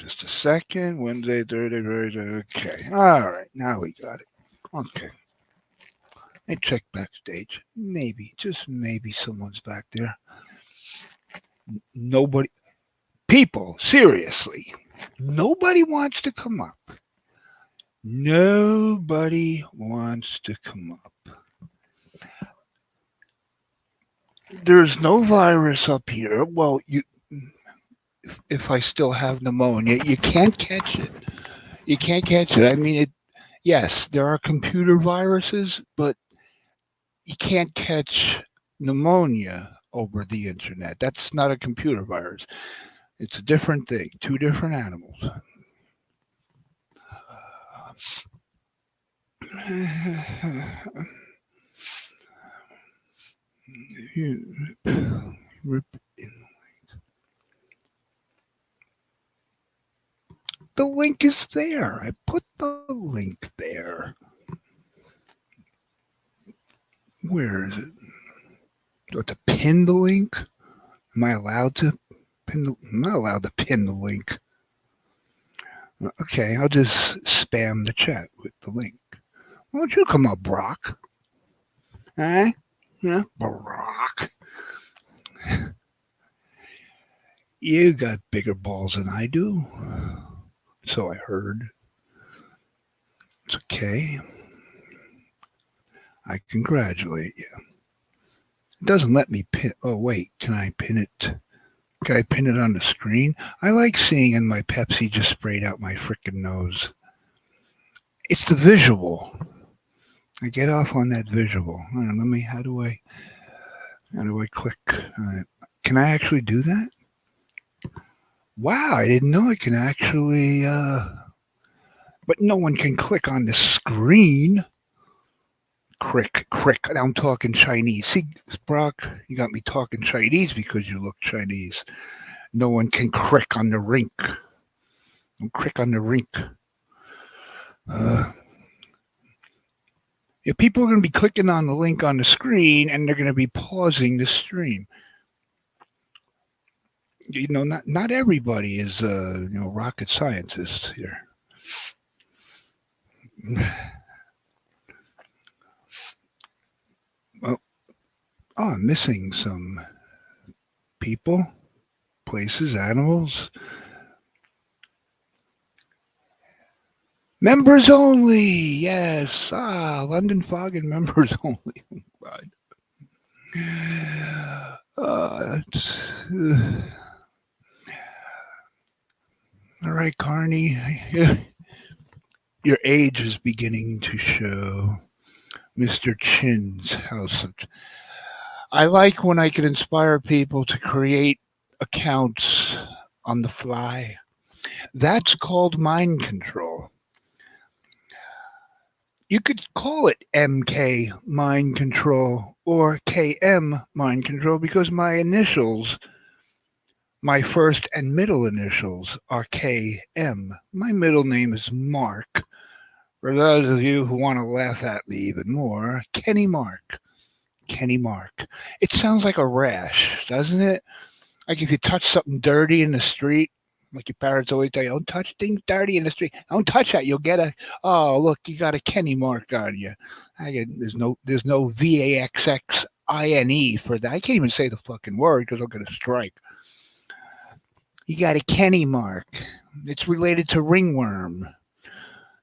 just a second. Wednesday, Thursday. Okay, all right. Now we got it. Okay. I check backstage. Maybe, just maybe, someone's back there. Nobody. People, seriously. Nobody wants to come up. Nobody wants to come up. There's no virus up here. Well, if I still have pneumonia, you can't catch it. You can't catch it. I mean, yes, there are computer viruses, but you can't catch pneumonia over the internet. That's not a computer virus. It's a different thing. Two different animals. The link is there. I put the link there. Where is it? Do I have to pin the link? Am I allowed to I'm not allowed to pin the link. Okay, I'll just spam the chat with the link. Why don't you come up, Brock? Eh? Yeah, Brock. You got bigger balls than I do. So I heard. It's okay. I congratulate you. It doesn't let me pin. Oh, wait. Can I pin it? Can I pin it on the screen? I like seeing in my Pepsi just sprayed out my frickin' nose. It's the visual. I get off on that visual. Let me. How do I click? Can I actually do that? Wow, I didn't know I can actually. But no one can click on the screen. crick. I'm talking Chinese. See, Brock, you got me talking Chinese because you look Chinese. No one can crick on the rink. Don't crick on the rink. Uh, yeah, people are going to be clicking on the link on the screen and they're going to be pausing the stream. Not everybody is rocket scientists here. Well, I'm missing some people, places, animals. Members only. Yes. London Fog and members only. God. All right, Carney. Your age is beginning to show. Mr. Chin's house. I like when I can inspire people to create accounts on the fly. That's called mind control. You could call it MK mind control or KM mind control because my initials, my first and middle initials, are KM. My middle name is Mark. For those of you who want to laugh at me even more, Kenny Mark. Kenny Mark. It sounds like a rash, doesn't it? Like if you touch something dirty in the street, like your parents always tell you, don't touch things dirty in the street. Don't touch that. You'll get oh, look, you got a Kenny Mark on you. There's no VAXXINE for that. I can't even say the fucking word because I'll get a strike. You got a Kenny Mark. It's related to ringworm.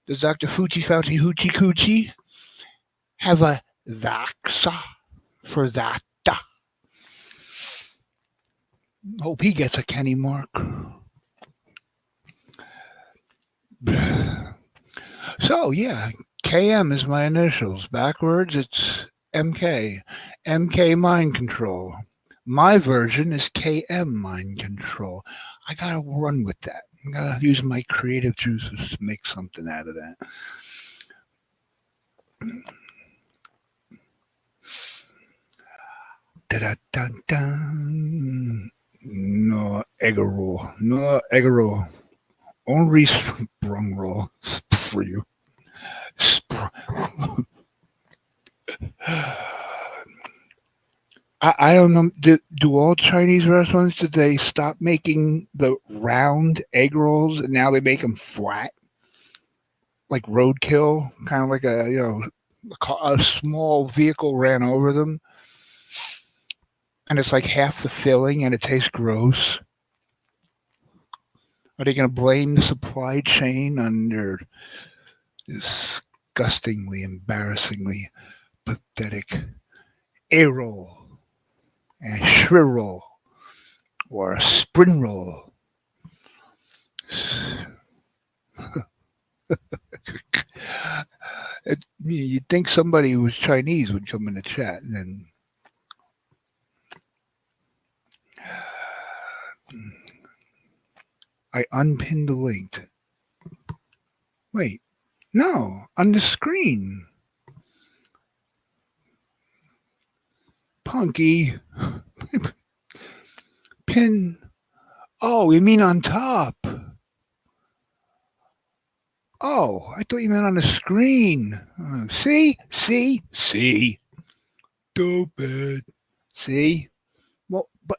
Does Dr. Fauci Hoochie Coochie have a vaxa for that? Hope he gets a Kenny Mark. So, yeah, KM is my initials. Backwards, it's MK. MK Mind Control. My version is KM Mind Control. I gotta run with that. I gotta use my creative juices to make something out of that. Da-da-dun-dun. No egg roll. No egg roll. Only sprung roll for you. I don't know. Do all Chinese restaurants, did they stop making the round egg rolls and now they make them flat? Like roadkill? Kind of like a small vehicle ran over them and it's like half the filling and it tastes gross. Are they going to blame the supply chain on their disgustingly, embarrassingly pathetic egg roll and shrimp roll or a spring roll? You'd think somebody who was Chinese would come in the chat and then. I unpinned the link. Wait, no, on the screen. Punky. Pin. Oh, you mean on top? Oh, I thought you meant on the screen. See? Stupid. See? Well, but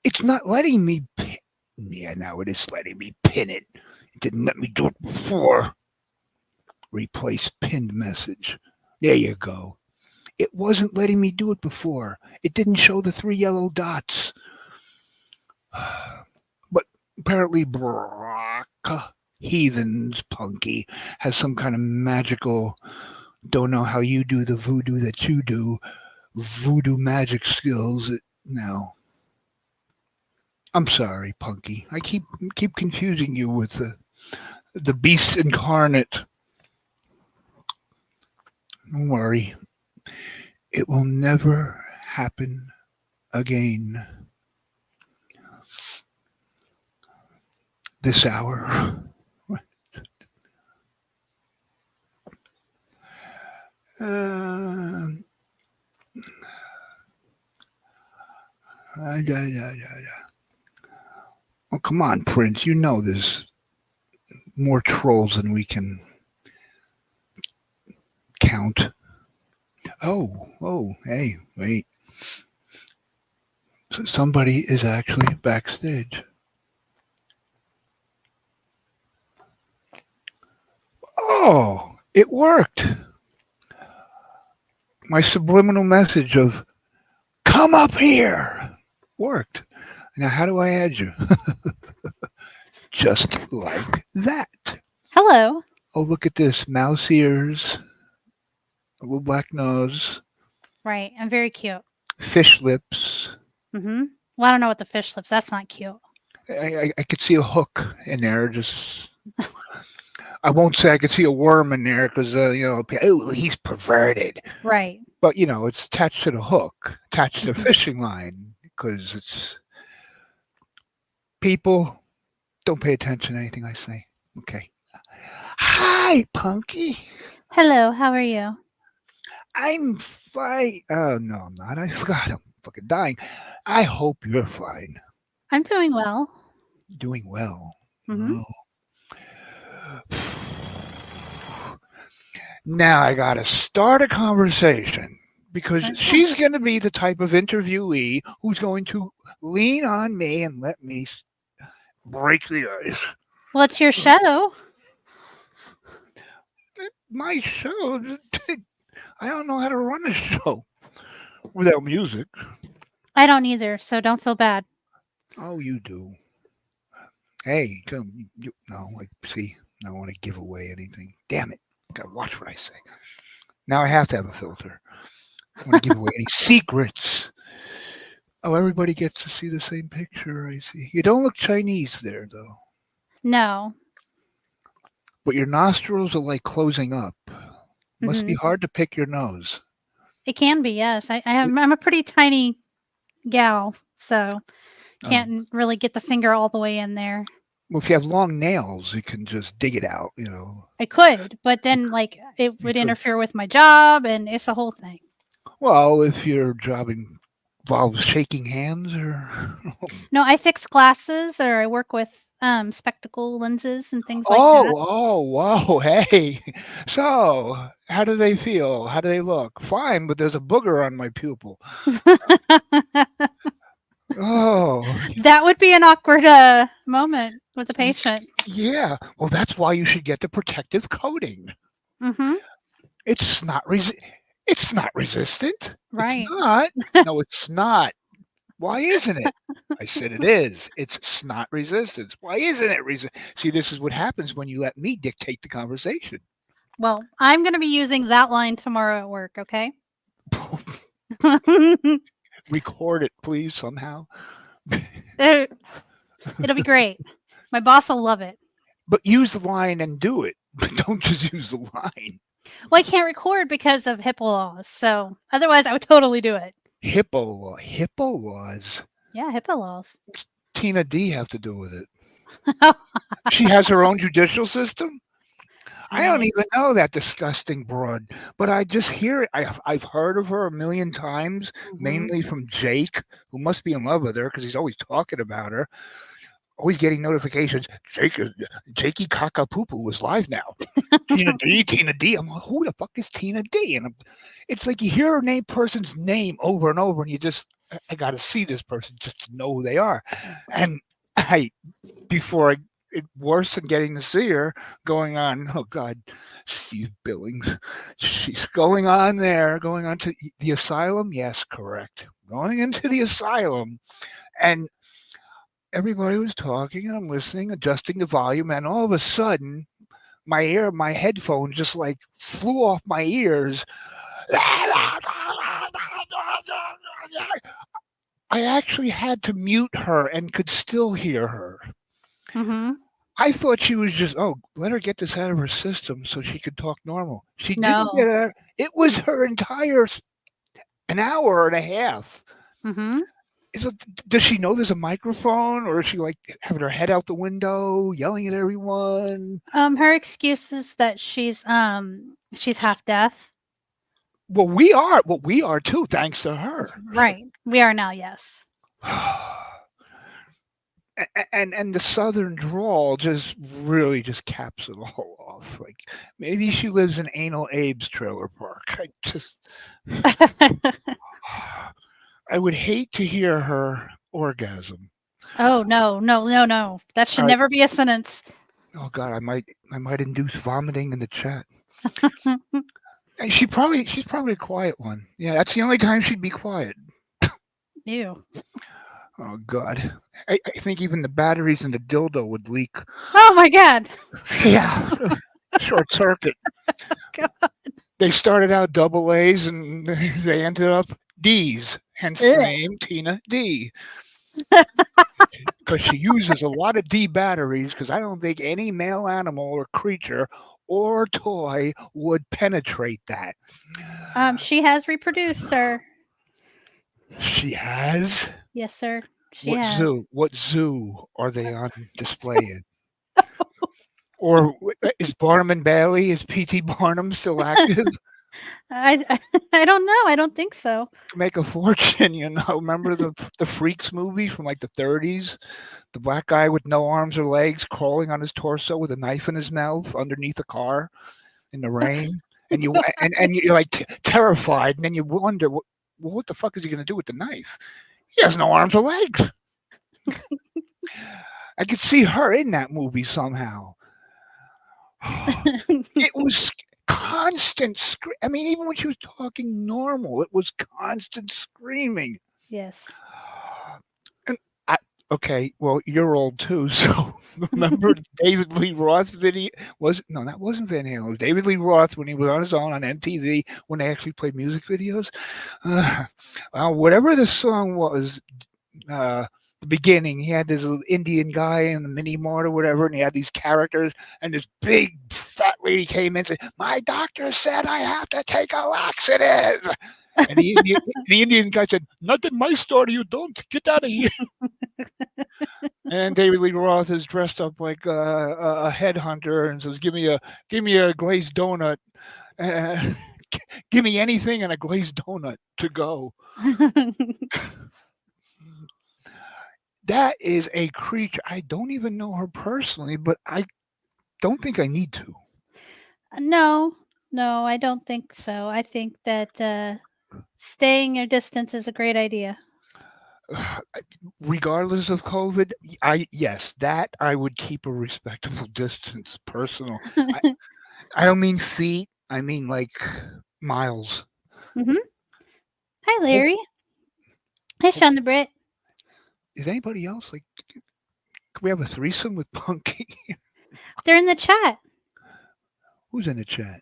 it's not letting me pin. Yeah, now it is letting me pin it. It didn't let me do it before. Replace pinned message. There you go. It wasn't letting me do it before. It didn't show the 3 yellow dots. But apparently Brock Heathens Punky has some kind of magical, don't know how you do the voodoo that you do, voodoo magic skills. No. I'm sorry, Punky. I keep confusing you with the beast incarnate. Don't worry. It will never happen again. This hour. Yeah, yeah, yeah, yeah. Oh, come on, Prince. You know there's more trolls than we can count. Oh, hey, wait. Somebody is actually backstage. Oh, it worked. My subliminal message of "come up here" worked. Now, how do I add you? Just like that. Hello. Oh, look at this. Mouse ears, a little black nose, Right. I'm very cute. fish lips. Mm-hmm. Well, I don't know what the fish lips. That's not cute. I could see a hook in there. Just I won't say I could see a worm in there because oh, he's perverted. Right. But it's attached to the hook, attached to the fishing line because it's people don't pay attention to anything I say. Okay. Hi, Punky. Hello. How are you? I'm fine. Oh no, I'm not. I forgot. I'm fucking dying. I hope you're fine. I'm doing well. Doing well. Mm-hmm. Oh. Now I gotta start a conversation because What's that? she's gonna be the type of interviewee who's going to lean on me and let me break the ice. Well, it's your show. My show, I don't know how to run a show without music. I don't either, so don't feel bad. Oh, you do. Hey, come. No, see, I don't want to give away anything. Damn it. Gotta watch what I say. Now I have to have a filter. I don't want to give away any secrets. Oh, everybody gets to see the same picture. I see. You don't look Chinese there, though. No. But your nostrils are like closing up. Must be Mm-hmm. hard to pick your nose. It can be, yes. I'm a pretty tiny gal, so Oh. can't really get the finger all the way in there. Well, if you have long nails, you can just dig it out. I could, but You, then like it you would could. interfere with my job, and it's a whole thing. Well, if your job involves shaking hands or. No, I fix glasses or I work with spectacle lenses and things like that. Oh, whoa, hey. So, how do they feel? How do they look? Fine, but there's a booger on my pupil. Oh, That would be an awkward moment with the y- patient. yeah. Well, that's why you should get the protective coating. Mm-hmm. It's not it's not resistant. It's Right. not. No, it's not. Why isn't it? I said it is. It's snot resistance. Why isn't it See, this is what happens when you let me dictate the conversation. Well, I'm going to be using that line tomorrow at work, okay? Record it, please, somehow. It- It'll be great. My boss will love it. But use the line and do it. But don't just use the line. Well, I can't record because of HIPAA laws, so otherwise I would totally do it. Hippo laws. Yeah, HIPAA laws. What's Tina D have to do with it? She has her own judicial system. I don't even Nice. know that disgusting broad, but I just hear it. I've heard of her a million times, Mhm. mainly from Jake, who must be in love with her because he's always talking about her. Always getting notifications. Jakey Kakapupu was live now. Tina D. I'm like, who the fuck is Tina D? And it's like you hear a person's name over and over, and you just, I got to see this person just to know who they are. And I, before it worse than getting to see her, going on, oh God, Steve Billings. She's going on there, going on to the asylum. Yes, correct. Going into the asylum. And everybody was talking, and I'm listening, adjusting the volume, and all of a sudden, my headphones just like flew off my ears. I actually had to mute her and could still hear her. Mhm. I thought she was just, oh, let her get this out of her system so she could talk normal. She didn't No. get her. It was her entire an hour and a half. Mhm. Does she know there's a microphone, or is she like having her head out the window, yelling at everyone? Her excuse is that she's half deaf. Well, we are. Well, we are too, thanks to her. Right. We are now, yes. And the southern drawl just really just caps it all off. Like maybe she lives in Anal Abe's trailer park. I just I would hate to hear her orgasm. Oh, no, no, no, no. That should I never be a sentence. Oh god, I might induce vomiting in the chat. And she's probably a quiet one. Yeah, that's the only time she'd be quiet. Ew. Oh god. I think even the batteries in the dildo would leak. Oh my god. Yeah. Short circuit. God. They started out double A's and they ended up D's. Hence the Ugh. name Tina D. Because she uses a lot of D batteries. Because I don't think any male animal or creature or toy would penetrate that. She has reproduced, sir. She has. Yes, sir. She What has. zoo? What zoo are they on display in? Or is Barnum and Bailey? Is P.T. Barnum still active? I don't know. I don't think so. Make a fortune, you know. Remember the Freaks movie from like the 30s? The black guy with no arms or legs crawling on his torso with a knife in his mouth underneath a car in the rain, and you're like terrified, and then you wonder, what the fuck is he going to do with the knife? He has no arms or legs. I could see her in that movie somehow. It was constant I mean, even when she was talking normal, it was constant screaming. Yes. And I okay, well, you're old too, so remember David Lee Roth video? That wasn't Van Halen. It was David Lee Roth when he was on his own on MTV when they actually played music videos. Uh, whatever the song was, uh, the beginning, he had this little Indian guy in the mini mart or whatever, and he had these characters, and this big fat lady came in and said, "My doctor said I have to take a laxative." And the Indian guy said, "Not in my store, you don't. Get out of here." And David Lee Roth is dressed up like a headhunter and says, "Give me a glazed donut. Uh, give me anything and a glazed donut to go." That is a creature. I don't even know her personally, but I don't think I need to. No, no, I don't think so. I think that staying your distance is a great idea. Regardless of COVID, I yes, that I would keep a respectable distance. Personal. I, I don't mean feet. I mean like miles. Hmm. Hi, Hope, Larry. Hey, hope, Sean the Brit. is anybody else like? Can we have a threesome with Punky? They're in the chat. Who's in the chat?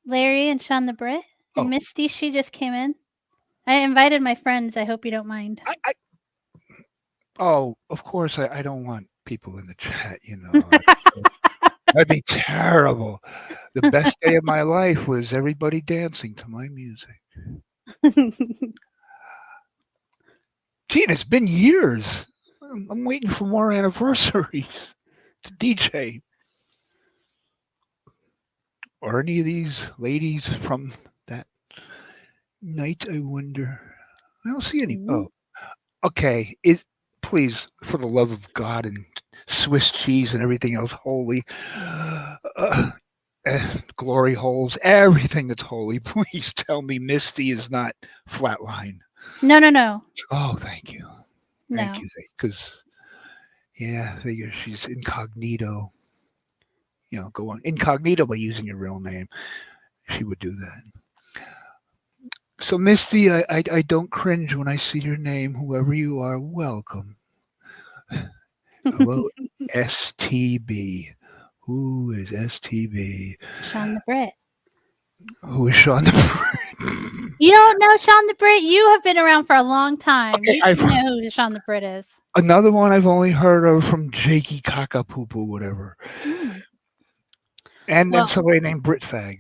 Larry and Sean the Brit. And Oh, Misty, she just came in. I invited my friends. I hope you don't mind. I oh, of course I don't want people in the chat. That'd be terrible. The best day of my life was everybody dancing to my music. Gene, it's been years. I'm waiting for more anniversaries to DJ. Or any of these ladies from that night, I wonder. I don't see any. Mm. Oh, okay. Please, for the love of God and Swiss cheese and everything else holy, glory holes, everything that's holy, please tell me Misty is not flatline. No, no, no. Oh, thank you. Thank No. you. Because, yeah, I figure she's incognito. Go on incognito by using your real name. She would do that. So, Misty, I don't cringe when I see your name. Whoever you are, welcome. Hello, STB. Who is STB? Sean the Brit. Who is Sean the You don't know Sean the Brit? You have been around for a long time. Okay, You should know who Sean the Brit is. another one I've only heard of from Jakey Kakapoopoo, whatever. Mm. And then Well, somebody named Britfag.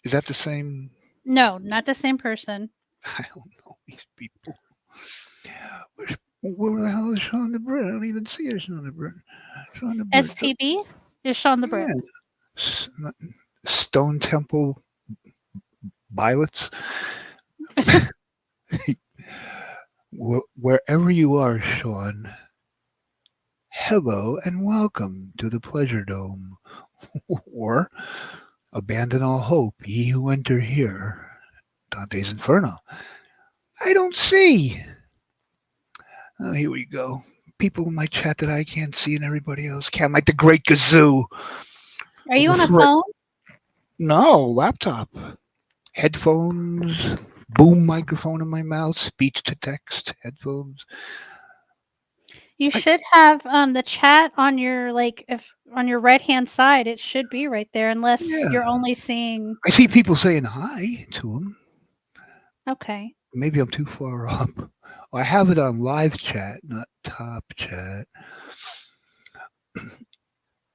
Is that the same? no, not the same person. I don't know these people. Where the hell is Sean the Brit? I don't even see a Sean the Brit. Sean the Brit. STB is Sean the Brit. Yeah. S- Stone Temple Violets. Wherever you are, Sean, hello and welcome to the Pleasure Dome, or abandon all hope, ye who enter here. Dante's Inferno. I don't see. Oh, here we go. People in my chat that I can't see and everybody else can, like the Great Gazoo. Are you on a Over phone? No, laptop. Headphones, boom microphone in my mouth, speech to text, headphones. You I, should have the chat on your if on your right hand side. It should be right there, unless yeah, you're only seeing. I see people saying hi to them. Okay, Maybe I'm too far up. I have it on live chat, not top chat. it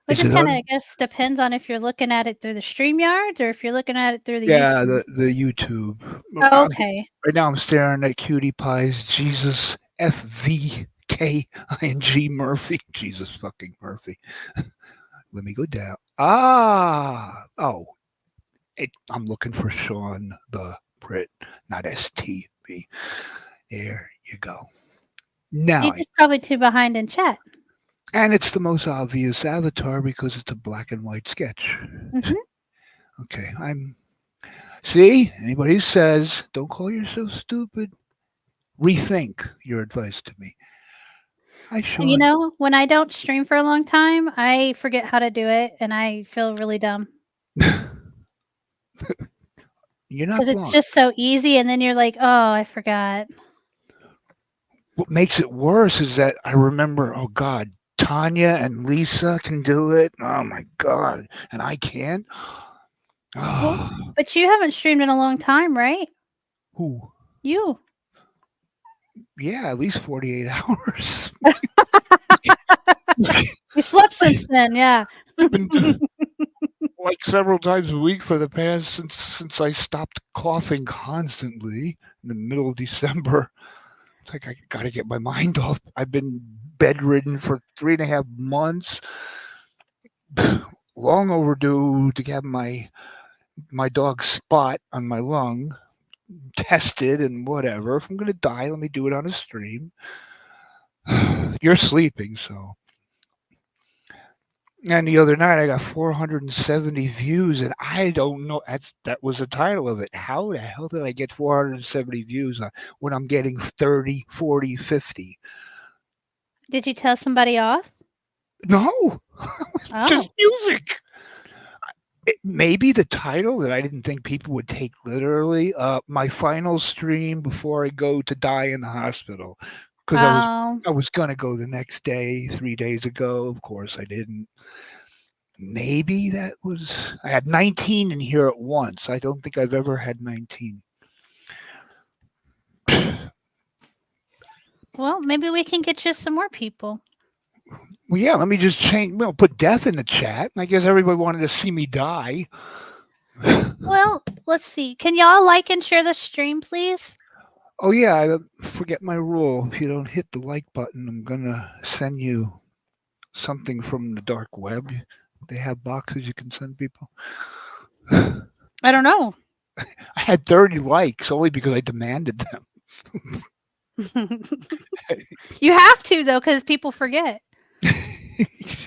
Is just it kind of on? I guess depends on if you're looking at it through the StreamYard or if you're looking at it through the Yeah, YouTube. the YouTube. Oh, okay. Right now I'm staring at Cutie Pie's Jesus FVKING Murphy. Jesus fucking Murphy. Let me go down. Oh, I'm looking for Sean the Brit, not STB. There you go. Now, You're just probably too behind in chat. and it's the most obvious avatar because it's a black and white sketch. Hmm. Okay, see, anybody who says, don't call yourself stupid, rethink your advice to me. Hi, You Sean. know, when I don't stream for a long time, I forget how to do it, and I feel really dumb You're not because it's blind. just so easy. And then you're like, "Oh, I forgot." What makes it worse is that I remember, oh God, Tanya and Lisa can do it. Oh my God. And I can't. Well, Oh, but you haven't streamed in a long time, right? who? You. Yeah, at least 48 hours. You slept since then, yeah. I've been like several times a week for the past since I stopped coughing constantly in the middle of December. It's like I got to get my mind off. I've been bedridden for 3.5 months. Long overdue to have my dog's spot on my lung tested and whatever. If I'm gonna die, let me do it on a stream. You're sleeping, so. And the other night I got 470 views, and I don't know. That was the title of it. How the hell did I get 470 views when I'm getting 30, 40, 50? Did you tell somebody off? No, just Oh. music. Maybe the title that I didn't think people would take literally. My final stream before I go to die in the hospital, because Oh. I was gonna go the next day, 3 days ago. Of course, I didn't. Maybe that was. I had 19 in here at once. I don't think I've ever had 19. Well, maybe we can get you some more people. Well, yeah. Let me just change. Well, put death in the chat. I guess everybody wanted to see me die. Well, let's see. Can y'all like and share the stream, please? Oh yeah, I forget my rule. If you don't hit the like button, I'm gonna send you something from the dark web. They have boxes you can send people. I I don't know. had 30 likes only because I demanded them. You have to though, because people forget.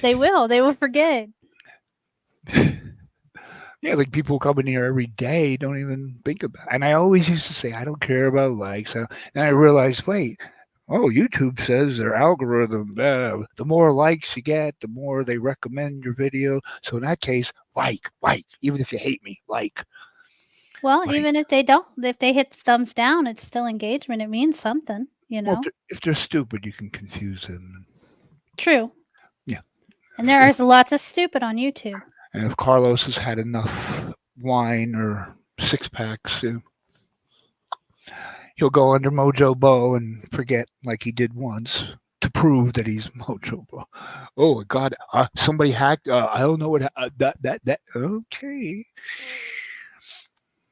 They will. They will forget. Yeah, like people come in here every day, don't even think about it. And I always used to say, I don't care about likes. And I realized, wait, oh, YouTube says their algorithm, the more likes you get, the more they recommend your video. So in that case, like, even if you hate me, Well, like. even if they don't, if they hit thumbs down, it's still engagement. It means something, you Well, know? if they're stupid, you can confuse them. True. Yeah. And there is lots of stupid on YouTube. And if Carlos has had enough wine or six packs, he'll go under Mojo Bo and forget like he did once to prove that he's Mojo Bo. Oh God! Somebody hacked. I don't know what that. Okay.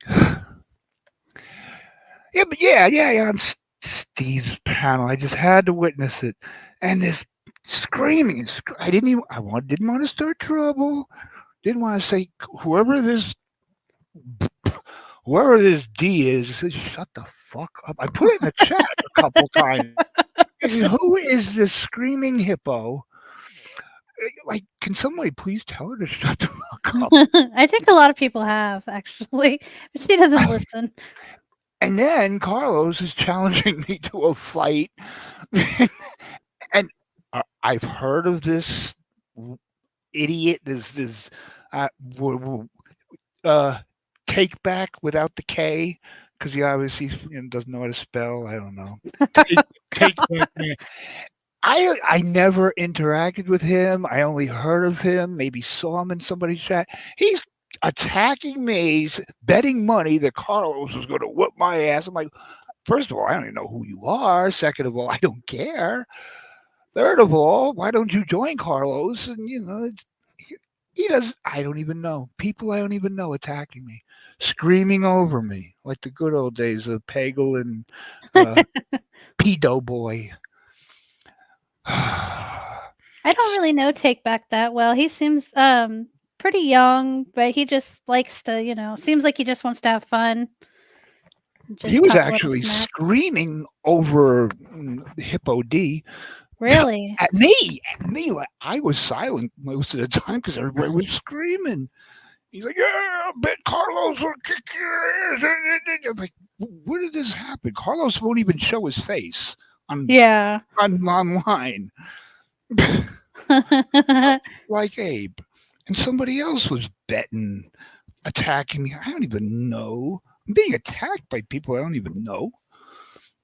Yeah, but yeah. On Steve's panel, I just had to witness it, and this screaming. I didn't even. Didn't want to start trouble. Didn't want to say whoever this whoever this D is, says, shut the fuck up. I put it in the chat a couple times. I said, who is this screaming hippo? Like, can somebody please tell her to shut the fuck up? I think a lot of people have actually, but she doesn't listen. And then Carlos is challenging me to a fight. And I've heard of this idiot, this uh, w- w- uh, take back without the K, because he obviously doesn't know how to spell. I don't know. Take, take back. I never interacted with him. I only heard of him, maybe saw him in somebody's chat. He's attacking me, he's betting money that Carlos was going to whoop my ass. I'm like, first of all, I don't even know who you are. Second of all, I don't care. Third of all, why don't you join Carlos? And he does. I don't even know people. I don't even know attacking me, screaming over me like the good old days of Pagel and uh, Pedo Boy. I don't really know Take Back that well. He seems pretty young, but he just likes to, seems like he just wants to have fun, He just was talk a little actually smack. screaming over Hippo D Really? at me. At me, like I was silent most of the time because everybody was screaming. He's like, "Yeah, I bet Carlos will kick your ass." I'm like, where did this happen? Carlos won't even show his face on Yeah. online like Abe. And somebody else was betting, attacking me. I don't even know. I'm being attacked by people I don't even know.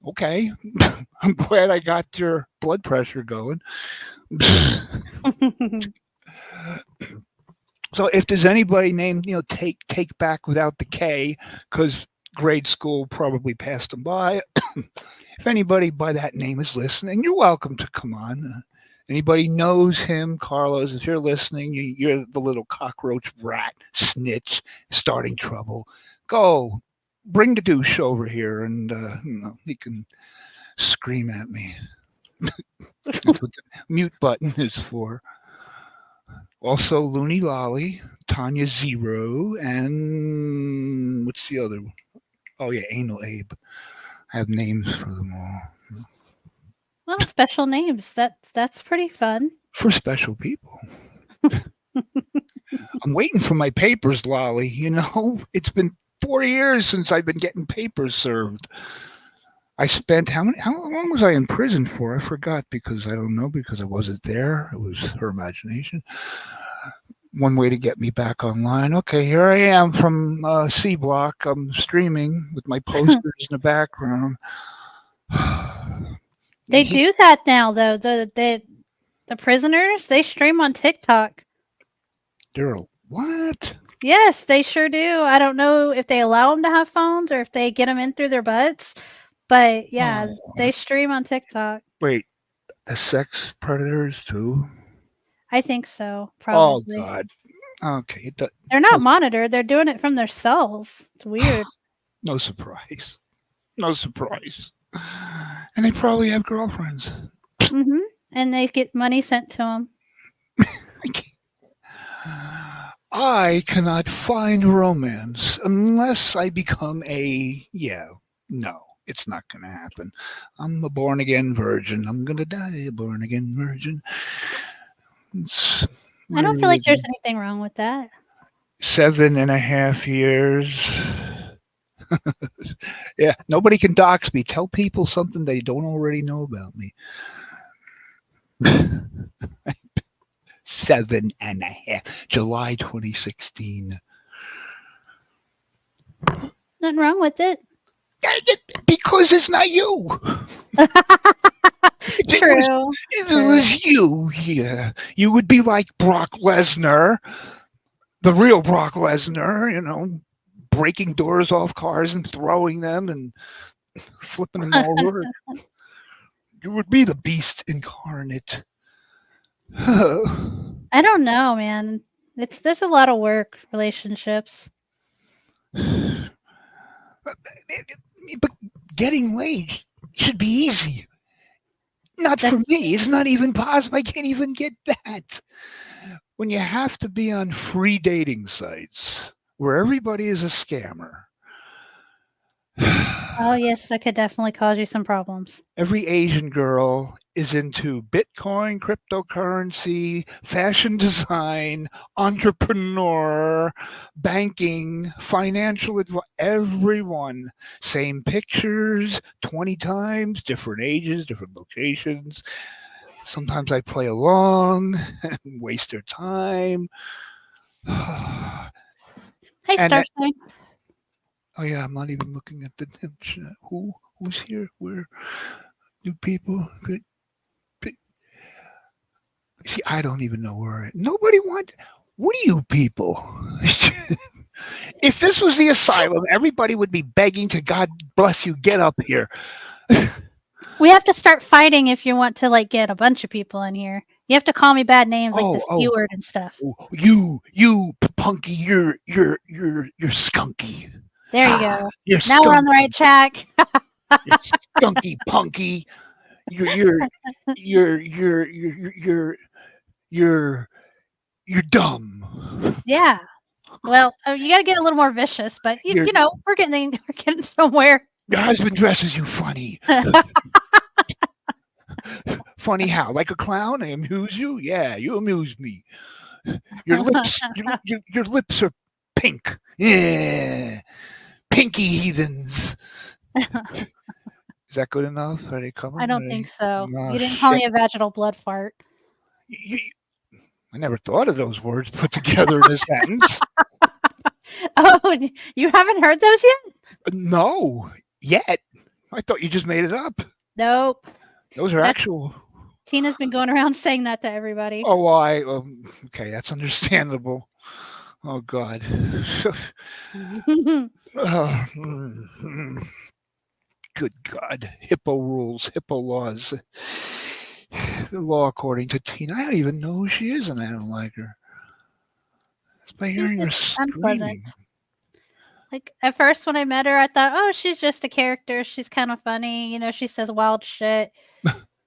Okay, I'm glad I got your blood pressure going. So if there's anybody named, take back without the K, because grade school probably passed them by. If anybody by that name is listening, you're welcome to come on. Anybody knows him, Carlos? If you're listening, you're the little cockroach rat snitch starting trouble. Go, bring the douche over here, and he can scream at me. That's what the mute button is for. Also, Looney Lolly, Tanya Zero, and what's the other one? Oh yeah, Anal Abe. I have names for them all. Well, special names. That's pretty fun. For special people. I'm waiting for my papers, Lolly. It's been 4 years since I've been getting papers served. I spent how long was I in prison for? I forgot because I don't know because I wasn't there. It was her imagination. One way to get me back online. Okay, here I am from C Block. I'm streaming with my posters in the background. They He, do that now, though. The prisoners, they stream on TikTok. Daryl, what? Yes, they sure do. I don't know if they allow them to have phones or if they get them in through their butts, but yeah, Oh, they stream on TikTok. wait, the sex predators too? I think so, Oh probably. God. Okay, They're no, not monitored, they're doing it from their cells. It's weird. no surprise. No surprise. And they probably have girlfriends. Mhm, and they get money sent to them. I cannot find romance unless I become no, it's not going to happen. I'm a born again virgin. I'm going to die a born again virgin. It's my I don't feel like there's religion. anything wrong with that. 7.5 years. Yeah, nobody can dox me. Tell people something they don't already know about me. 7.5. July 2016. Nothing wrong with it. Because it's not you. If it was, True, if it true. was you, yeah, you would be like Brock Lesnar, the real Brock Lesnar, breaking doors off cars and throwing them and flipping them over. You would be the beast incarnate. I don't know, man. There's a lot of work, relationships. But getting laid should be easy. Not That's for me. It's not even possible. I can't even get that. When you have to be on free dating sites where everybody is a scammer, Oh, yes, that could definitely cause you some problems. Every Asian girl is into Bitcoin, cryptocurrency, fashion design, entrepreneur, banking, financial advice. Everyone. Same pictures, 20 times, different ages, different locations. Sometimes I play along and waste their time. Hey, And Starshine. oh yeah, I'm not even looking at the chat. Who's here? Where new people? Good. See, I don't even know where. Nobody want. What are you people? If this was the asylum, everybody would be begging to God bless you. Get up here. We have to start fighting if you want to like get a bunch of people in here. You have to call me bad names like the Oh, C oh, word and stuff. oh, punky. You're skunky. There you Ah, go. you're Now we're on the skunky. right track. You're skunky punky. You're you're you're you're you're you're you're you're dumb. Yeah. Well, you got to get a little more vicious, but Your we're getting we're getting somewhere. your husband dresses you funny. Funny how? Like a clown? I amuse you? Yeah, you amuse me. Your lips are pink. Yeah, pinky heathens. Is that good enough? Are they I coming? don't think so. Oh You didn't call shit! me a vaginal blood fart. You, I never thought of those words put together in a sentence. Oh, you haven't heard those yet? No, yet. I thought you just made it up. Nope. Those are That actual. Tina's been going around saying that to everybody. Oh, well, okay, that's understandable. Oh God. Oh, good God. Hippo rules, Hippo laws. The law according to Tina. I don't even know who she is and I don't like her. Just by She's hearing her just unpleasant. screaming. Like at first when I met her, I thought, "Oh, she's just a character. She's kind of funny. She says wild shit."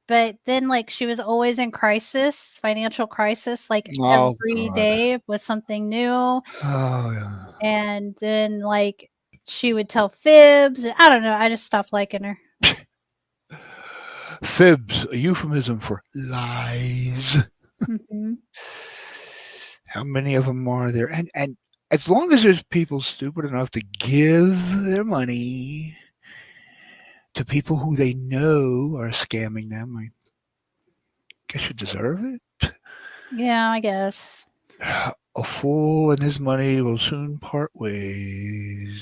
But then like she was always in crisis, financial crisis, like Oh every God. day with something new. Oh yeah. And then like she would tell fibs. And I don't know. I just stopped liking her. Fibs, a euphemism for lies. Hmm. How many of them are there? And as long as there's people stupid enough to give their money to people who they know are scamming them, I guess you deserve it. Yeah, I guess. A fool and his money will soon part ways.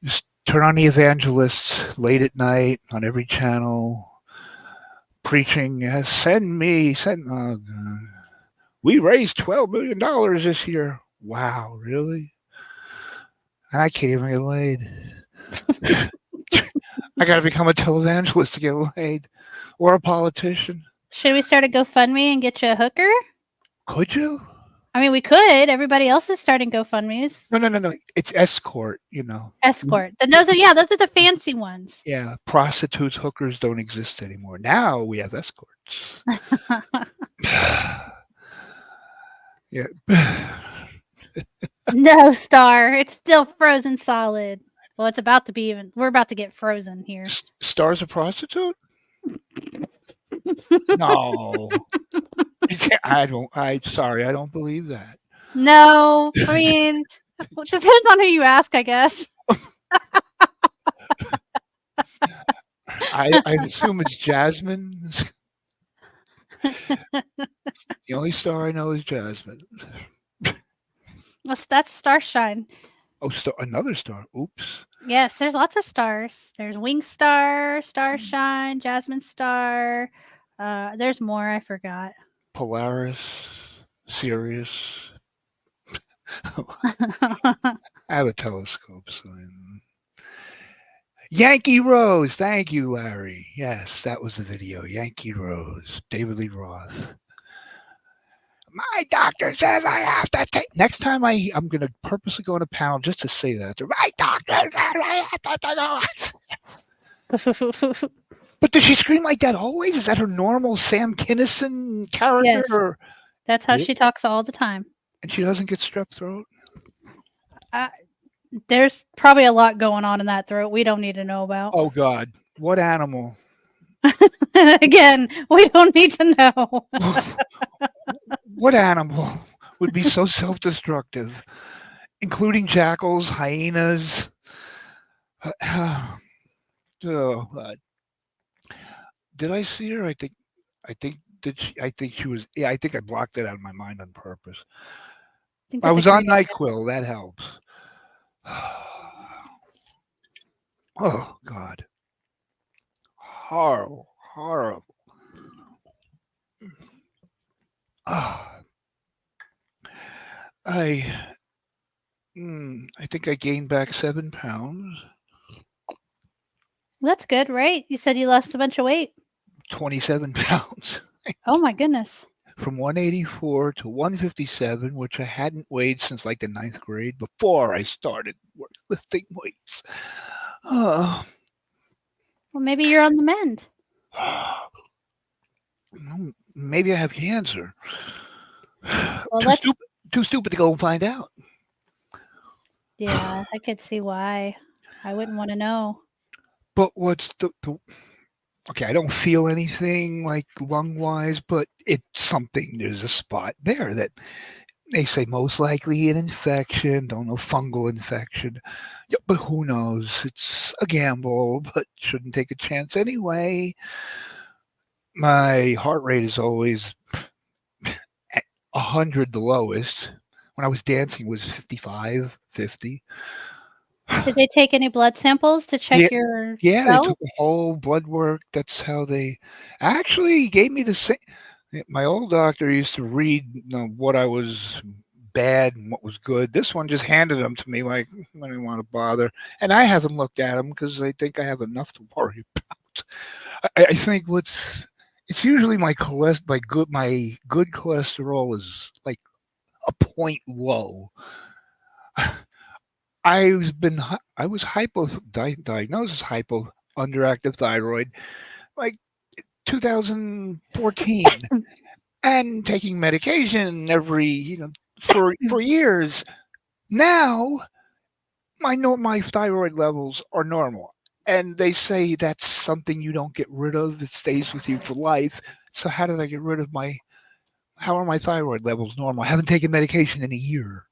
Just turn on the evangelists late at night on every channel, preaching, send me, send. Oh, God. We raised $12 million this year. Wow, really? And I can't even get laid. I got to become a televangelist to get laid, or a politician. Should we start a GoFundMe and get you a hooker? Could you? I mean, we could. Everybody else is starting GoFundMe's. No, no, no, no. It's escort. You know. Escort. Then those are the fancy ones. Yeah, prostitutes, hookers don't exist anymore. Now we have escorts. Yeah. No, Star. It's still frozen solid. Well, it's about to be even. We're about to get frozen here. Star's a prostitute? No. I don't. Sorry, I don't believe that. No, I mean, it depends on who you ask, I guess. I assume it's Jasmine. The only star I know is Jasmine. That's Starshine. Oh, another star. Oops. Yes, there's lots of stars. There's Wing Star, Starshine, Jasmine Star. There's more. I forgot. Polaris, Sirius. I have a telescope, so. Yankee Rose. Thank you, Larry. Yes, that was the video. Yankee Rose. David Lee Roth. My doctor says I have to take. Next time I'm going to purposely go on a panel just to say that. My doctor says I have to go. But does she scream like that always? Is that her normal Sam Kinison character? Yes, that's how she talks all the time. And she doesn't get strep throat? There's probably a lot going on in that throat we don't need to know about. Oh God, what animal? Again, we don't need to know. What animal would be so self-destructive, including jackals, hyenas? Oh, did I see her? I think did she? I think she was. Yeah, I think I blocked it out of my mind on purpose. I think I that's a was on great idea. Nyquil. That helps. Oh God, horrible, horrible. Ah, I I think I gained back 7 pounds, That's good, right? You said you lost a bunch of weight. 27 pounds. Oh my goodness. From 184 to 157, which I hadn't weighed since like the ninth grade before I started lifting weights. Uh, Well, maybe you're on the mend. maybe I have cancer. Well, Too let's. stupid. Too stupid to go and find out. Yeah, I could see why. I wouldn't want to know. But what's the okay? I don't feel anything like lung wise, but it's something. There's a spot there that they say most likely an infection. Don't know, fungal infection. Yeah, but who knows? It's a gamble, but shouldn't take a chance anyway. My heart rate is always at 100, the lowest. When I was dancing, it was 55, 50. Did they take any blood samples to Yeah, check your yeah, they cells? took a whole blood work. That's how they actually gave me the same. My old doctor used to read, what I was bad and what was good. This one just handed them to me like, I don't want to bother. And I haven't looked at them because I think I have enough to worry about. I think it's usually my good cholesterol is like a point low. I was diagnosed as hypo underactive thyroid like 2014 and taking medication every for years. Now my thyroid levels are normal, and they say that's something you don't get rid of. It stays with you for life. So how did I get rid of my? How are my thyroid levels normal? I haven't taken medication in a year.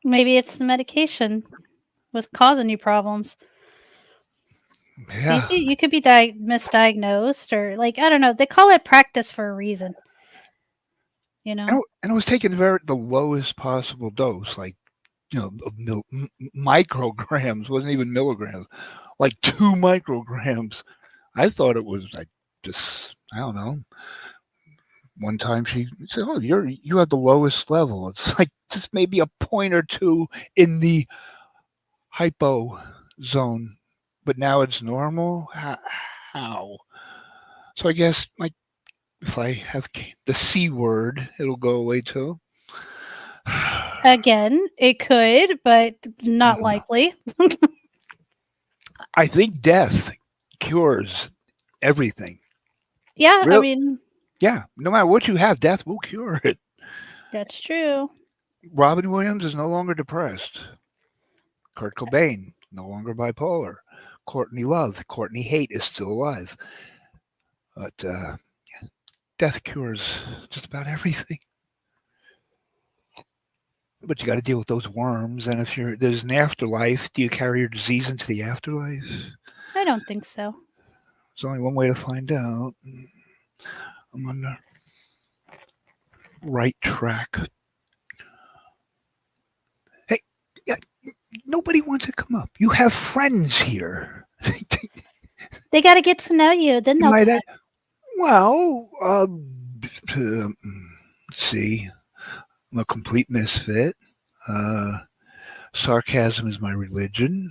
Maybe it's the medication was causing you problems. Yeah, These you could be misdiagnosed or like I don't know. They call it practice for a reason. You know. and I was taking the lowest possible dose, like of micrograms, wasn't even milligrams, like 2 micrograms. I thought it was like just I don't know. One time she said, "Oh, you have the lowest level. It's like just maybe a point or two in the hypo zone, but now it's normal. How? So I guess like if I have the C word, it'll go away too." Again, it could, but not Mm. likely. I think death cures everything. Yeah, I Real, mean, yeah. No matter what you have, death will cure it. that's true. Robin Williams is no longer depressed. Kurt Cobain no longer bipolar. Courtney Love, Courtney Haight is still alive. But death cures just about everything. But you got to deal with those worms, and if there's an afterlife, do you carry your disease into the afterlife? I don't think so. There's only one way to find out. I'm on the right track. Hey, yeah, nobody wants to come up. You have friends here. They got to get to know you, then Am they'll I come. that? Well, let's see. I'm a complete misfit. Uh, sarcasm is my religion.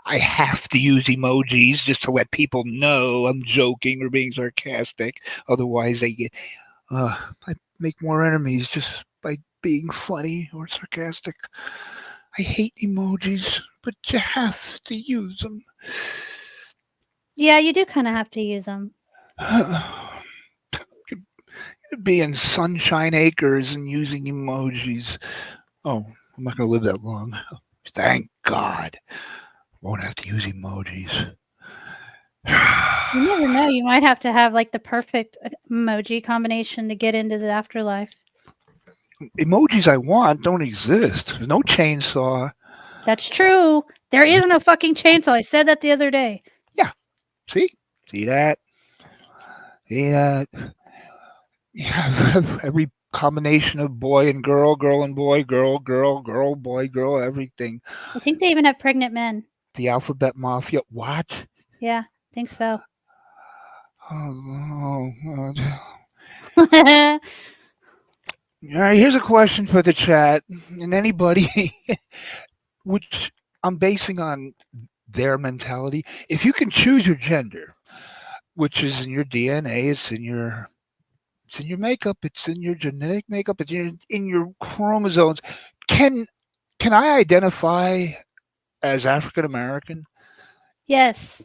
I have to use emojis just to let people know I'm joking or being sarcastic. Otherwise, I make more enemies just by being funny or sarcastic. I hate emojis, but you have to use them. Yeah, you do kind of have to use them. Be in Sunshine Acres and using emojis. Oh, I'm not going to live that long. Thank God. Won't have to use emojis. You never know. You might have to have like the perfect emoji combination to get into the afterlife. Emojis I want don't exist. There's no chainsaw. That's true. There isn't a fucking chainsaw. I said that the other day. Yeah, see? See that? See that? Yeah, every combination of boy and girl, girl and boy, girl, girl, girl, boy, girl, everything. I think they even have pregnant men. The alphabet mafia. What? Yeah, I think so. Oh, all right, here's a question for the chat and anybody, which I'm basing on their mentality. If you can choose your gender, which is in your DNA, it's in your makeup, it's in your genetic makeup, in your chromosomes. Can can I identify as African American? Yes.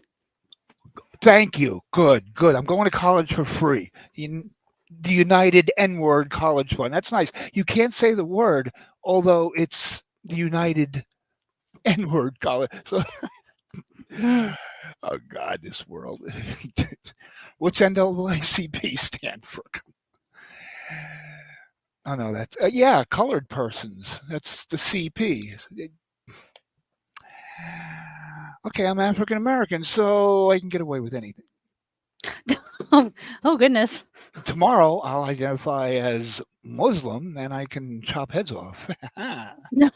Thank you. Good, good. I'm going to college for free. The United N word college fund. That's nice. You can't say the word, although it's the United N word college. So, Mm. oh God, this world. What's NAACP stand for? Oh no, that's yeah, colored persons. That's the CP. Okay, I'm African American, so I can get away with anything. Oh goodness. Tomorrow, I'll identify as Muslim, and I can chop heads off. No.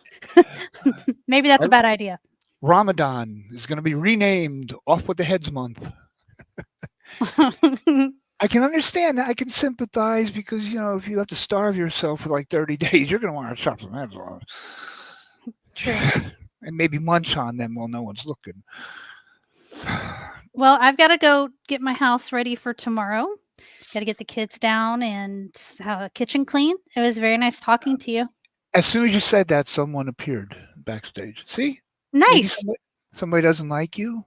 Maybe that's a bad idea. Ramadan is going to be renamed Off with the Heads Month. I can understand that. I can sympathize because, if you have to starve yourself for like 30 days, you're going to want to chop some heads off. True. And maybe munch on them while no one's looking. Well, I've got to go get my house ready for tomorrow. Got to get the kids down and have a kitchen clean. It was very nice talking to you. As soon as you said that, someone appeared backstage. See? Maybe Nice. somebody doesn't like you.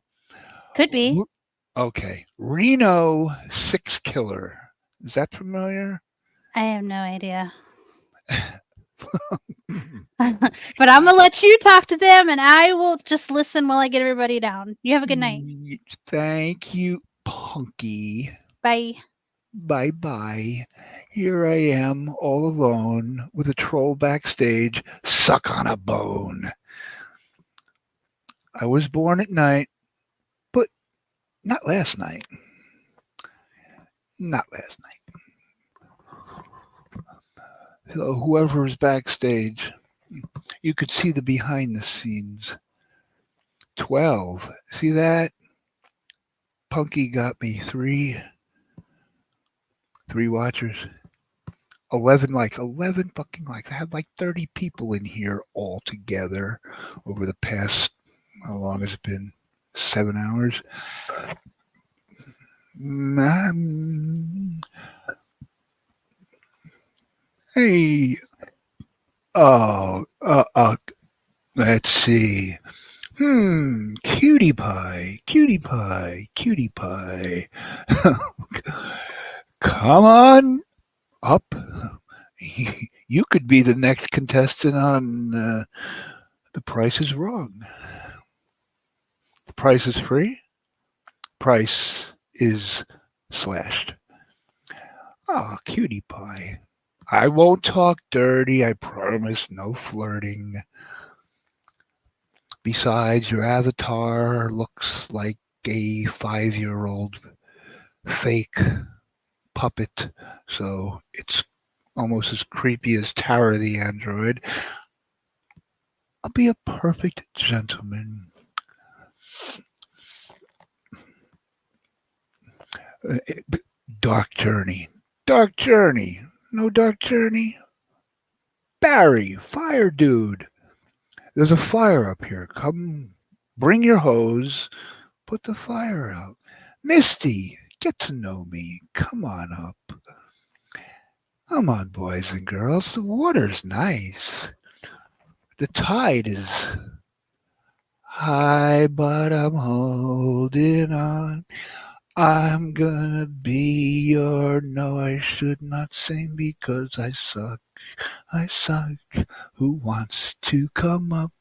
Could be. Okay. Reno Six Killer. Is that familiar? I have no idea. But I'm going to let you talk to them and I will just listen while I get everybody down. You have a good night. Thank you, Punky. Bye. Bye bye. Here I am, all alone, with a troll backstage. Suck on a bone. I was born at night, but not last night. Not last night. So whoever was backstage, you could see the behind the scenes. 12. See that? Punky got me three watchers. 11 fucking likes. I had like 30 people in here all together over the past, how long has it been? 7 hours. Hey, oh, let's see. Cutie pie, cutie pie, cutie pie. Come on up. You could be the next contestant on The Price is Wrong. The price is free. Price is slashed. Oh, cutie pie. I won't talk dirty. I promise. No flirting. Besides, your avatar looks like a 5-year-old fake puppet, so it's almost as creepy as Tara the android. I'll be a perfect gentleman. Dark Journey. Dark Journey. No Dark Journey. Barry, fire dude. There's a fire up here. Come, bring your hose. Put the fire out. Misty, get to know me. Come on up. Come on, boys and girls. The water's nice. The tide is high, but I'm holding on. I'm gonna be your no, I should not sing because I suck. I suck. Who wants to come up?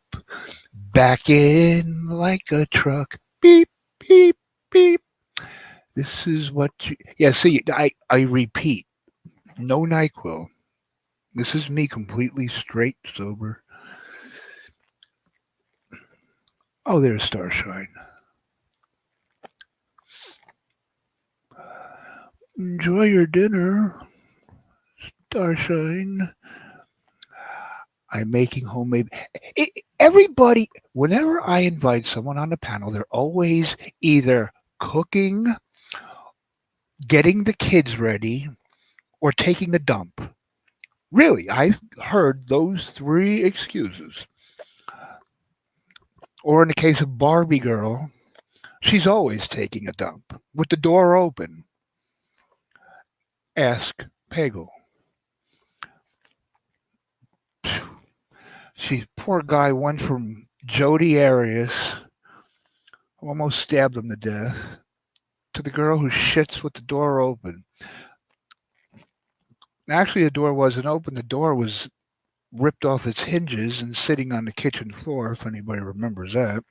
Back in like a truck. Beep, beep, beep. This is what you. Yeah, see, I repeat, no NyQuil. This is me completely straight, sober. Oh, there's Starshine. Enjoy your dinner, Starshine. I'm making homemade. Everybody, whenever I invite someone on the panel, they're always either cooking, getting the kids ready, or taking a dump. Really, I've heard those three excuses. Or in the case of Barbie Girl, she's always taking a dump with the door open. Ask Peggle. She poor guy went from Jody Arias, who almost stabbed him to death, to the girl who shits with the door open. Actually, the door wasn't open. The door was ripped off its hinges and sitting on the kitchen floor, if anybody remembers that.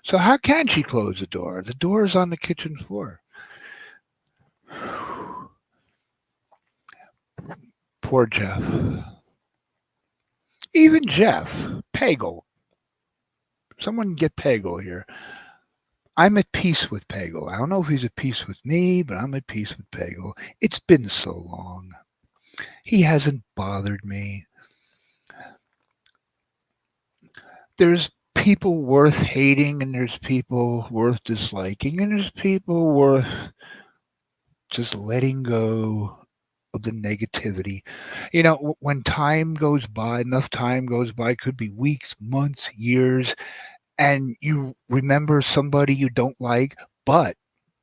So how can she close the door? The door is on the kitchen floor. Poor Jeff. Even Jeff, Pagel. Someone get Pagel here. I'm at peace with Pagel. I don't know if he's at peace with me, but I'm at peace with Pagel. It's been so long. He hasn't bothered me. There's people worth hating, and there's people worth disliking, and there's people worth just letting go of the negativity. When time goes by, enough time goes by, could be weeks, months, years, and you remember somebody you don't like, but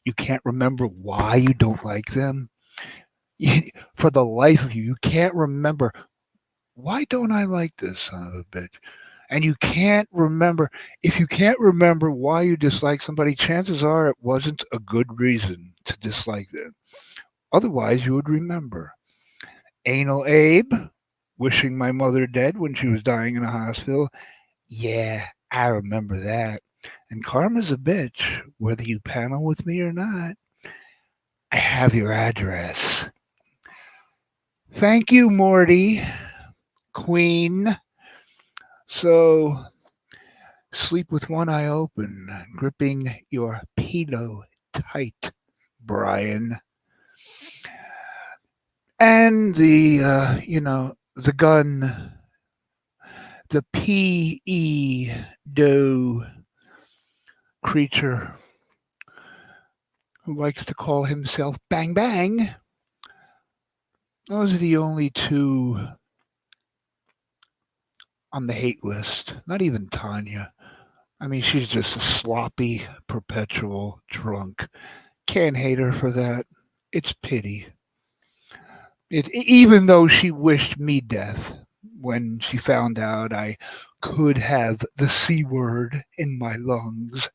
you can't remember why you don't like them. For the life of you, you can't remember, why don't I like this son of a bitch? And you can't remember, if you can't remember why you dislike somebody, chances are it wasn't a good reason to dislike them. Otherwise, you would remember. Anal Abe, wishing my mother dead when she was dying in a hospital. Yeah, I remember that. And karma's a bitch, whether you panel with me or not. I have your address. Thank you, Morty, Queen. So, sleep with one eye open, gripping your pillow tight, Brian. And the gun, the PE doe creature who likes to call himself Bang Bang. Those are the only two on the hate list. Not even Tanya. I mean, she's just a sloppy, perpetual drunk. Can't hate her for that. It's pity. Even though she wished me death when she found out I could have the C word in my lungs.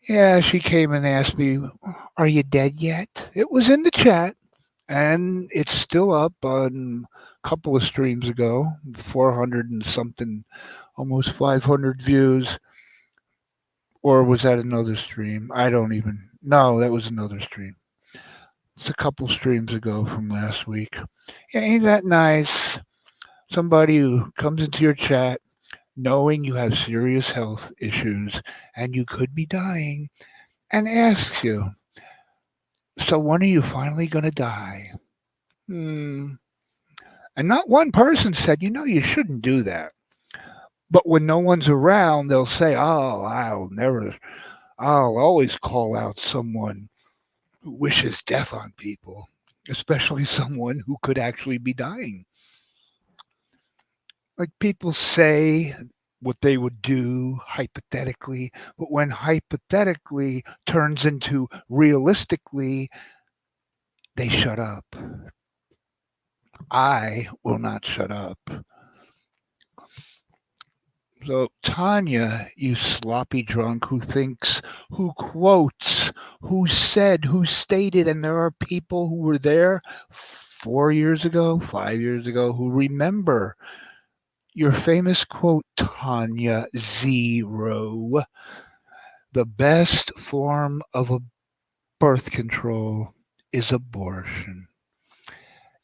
Yeah, she came and asked me, "Are you dead yet?" It was in the chat, and it's still up on a couple of streams ago, 400 and something, almost 500 views. Or was that another stream? I don't even. No, that was another stream. It's a couple streams ago from last week. Yeah, ain't that nice? Somebody who comes into your chat knowing you have serious health issues and you could be dying and asks you, "So when are you finally going to die?" Hmm. And not one person said, "You shouldn't do that." But when no one's around, they'll say, "Oh, I'll always call out someone who wishes death on people, especially someone who could actually be dying." Like people say what they would do hypothetically, but when hypothetically turns into realistically, they shut up. I will not shut up. So, Tanya, you sloppy drunk who thinks, who quotes, who said, who stated, and there are people who were there 4 years ago, 5 years ago, who remember Your famous quote, Tanya Zero, the best form of a birth control is abortion.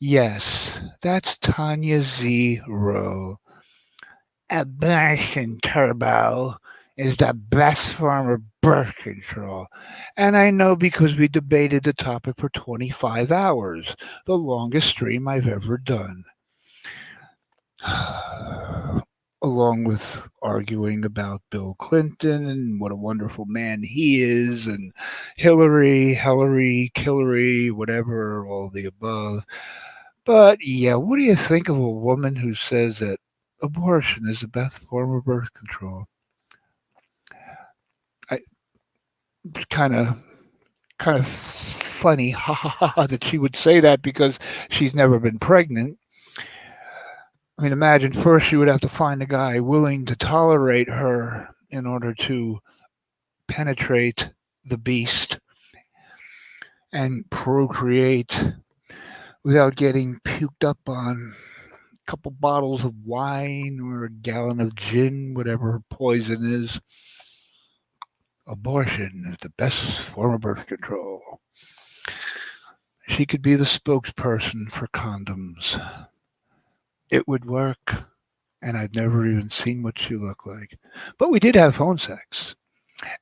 Yes, that's Tanya Zero. Abortion turbo is the best form of birth control. And I know because we debated the topic for 25 hours, the longest stream I've ever done. Along with arguing about Bill Clinton and what a wonderful man he is, and Hillary, Hillary, whatever, all the above. But yeah, what do you think of a woman who says that abortion is the best form of birth control? I kind of kind of funny, ha ha ha, ha, that she would say that because she's never been pregnant. I mean, imagine first she would have to find a guy willing to tolerate her in order to penetrate the beast and procreate without getting puked up on a couple bottles of wine or a gallon of gin, whatever her poison is. Abortion is the best form of birth control. She could be the spokesperson for condoms. It would work, and I'd never even seen what she looked like. But we did have phone sex,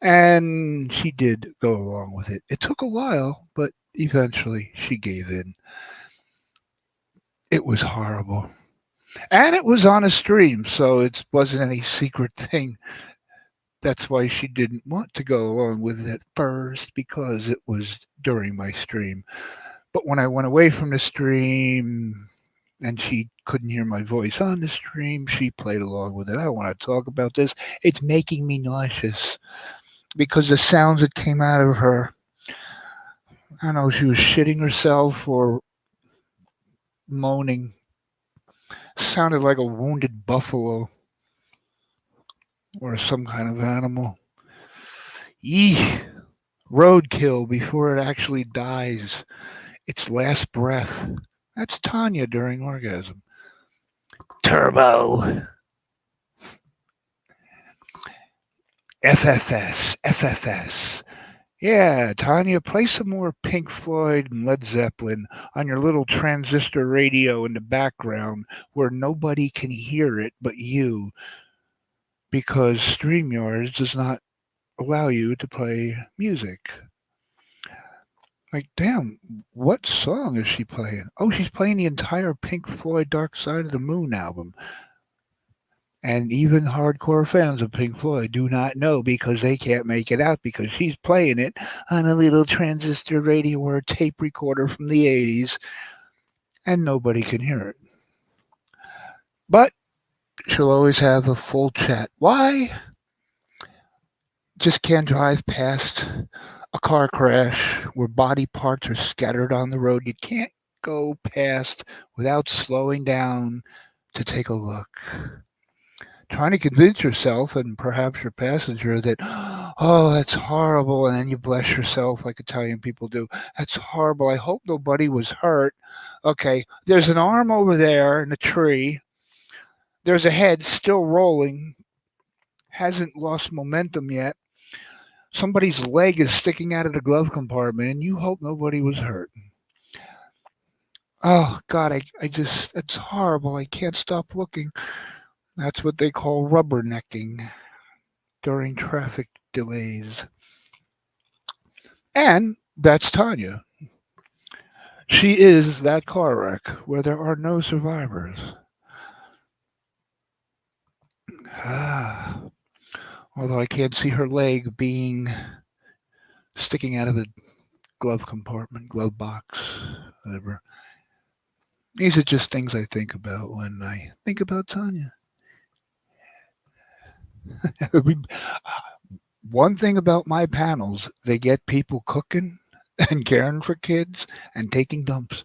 and she did go along with it. It took a while, but eventually she gave in. It was horrible. And it was on a stream, so it wasn't any secret thing. That's why she didn't want to go along with it first, because it was during my stream. But when I went away from the stream and she couldn't hear my voice on the stream, she played along with it. I don't want to talk about this. It's making me nauseous because the sounds that came out of her, I don't know, she was shitting herself or moaning, sounded like a wounded buffalo or some kind of animal. Yee! Roadkill before it actually dies. Its last breath. That's Tanya during orgasm. Turbo. FFS. Yeah, Tanya, play some more Pink Floyd and Led Zeppelin on your little transistor radio in the background where nobody can hear it but you, because StreamYards does not allow you to play music. Like, damn, what song is she playing? Oh, she's playing the entire Pink Floyd Dark Side of the Moon album. And even hardcore fans of Pink Floyd do not know because they can't make it out because she's playing it on a little transistor radio or a tape recorder from the 80s and nobody can hear it. But she'll always have a full chat. Why? Just can't drive past a car crash where body parts are scattered on the road. You can't go past without slowing down to take a look. Trying to convince yourself and perhaps your passenger that, oh, that's horrible. And then you bless yourself like Italian people do. That's horrible. I hope nobody was hurt. Okay, there's an arm over there in a tree. There's a head still rolling, hasn't lost momentum yet. Somebody's leg is sticking out of the glove compartment, and you hope nobody was hurt. Oh, God, I just, it's horrible. I can't stop looking. That's what they call rubbernecking during traffic delays. And that's Tanya. She is that car wreck where there are no survivors. Ah, although I can't see her leg being sticking out of the glove compartment, glove box, whatever. These are just things I think about when I think about Tanya. One thing about my panels, they get people cooking and caring for kids and taking dumps.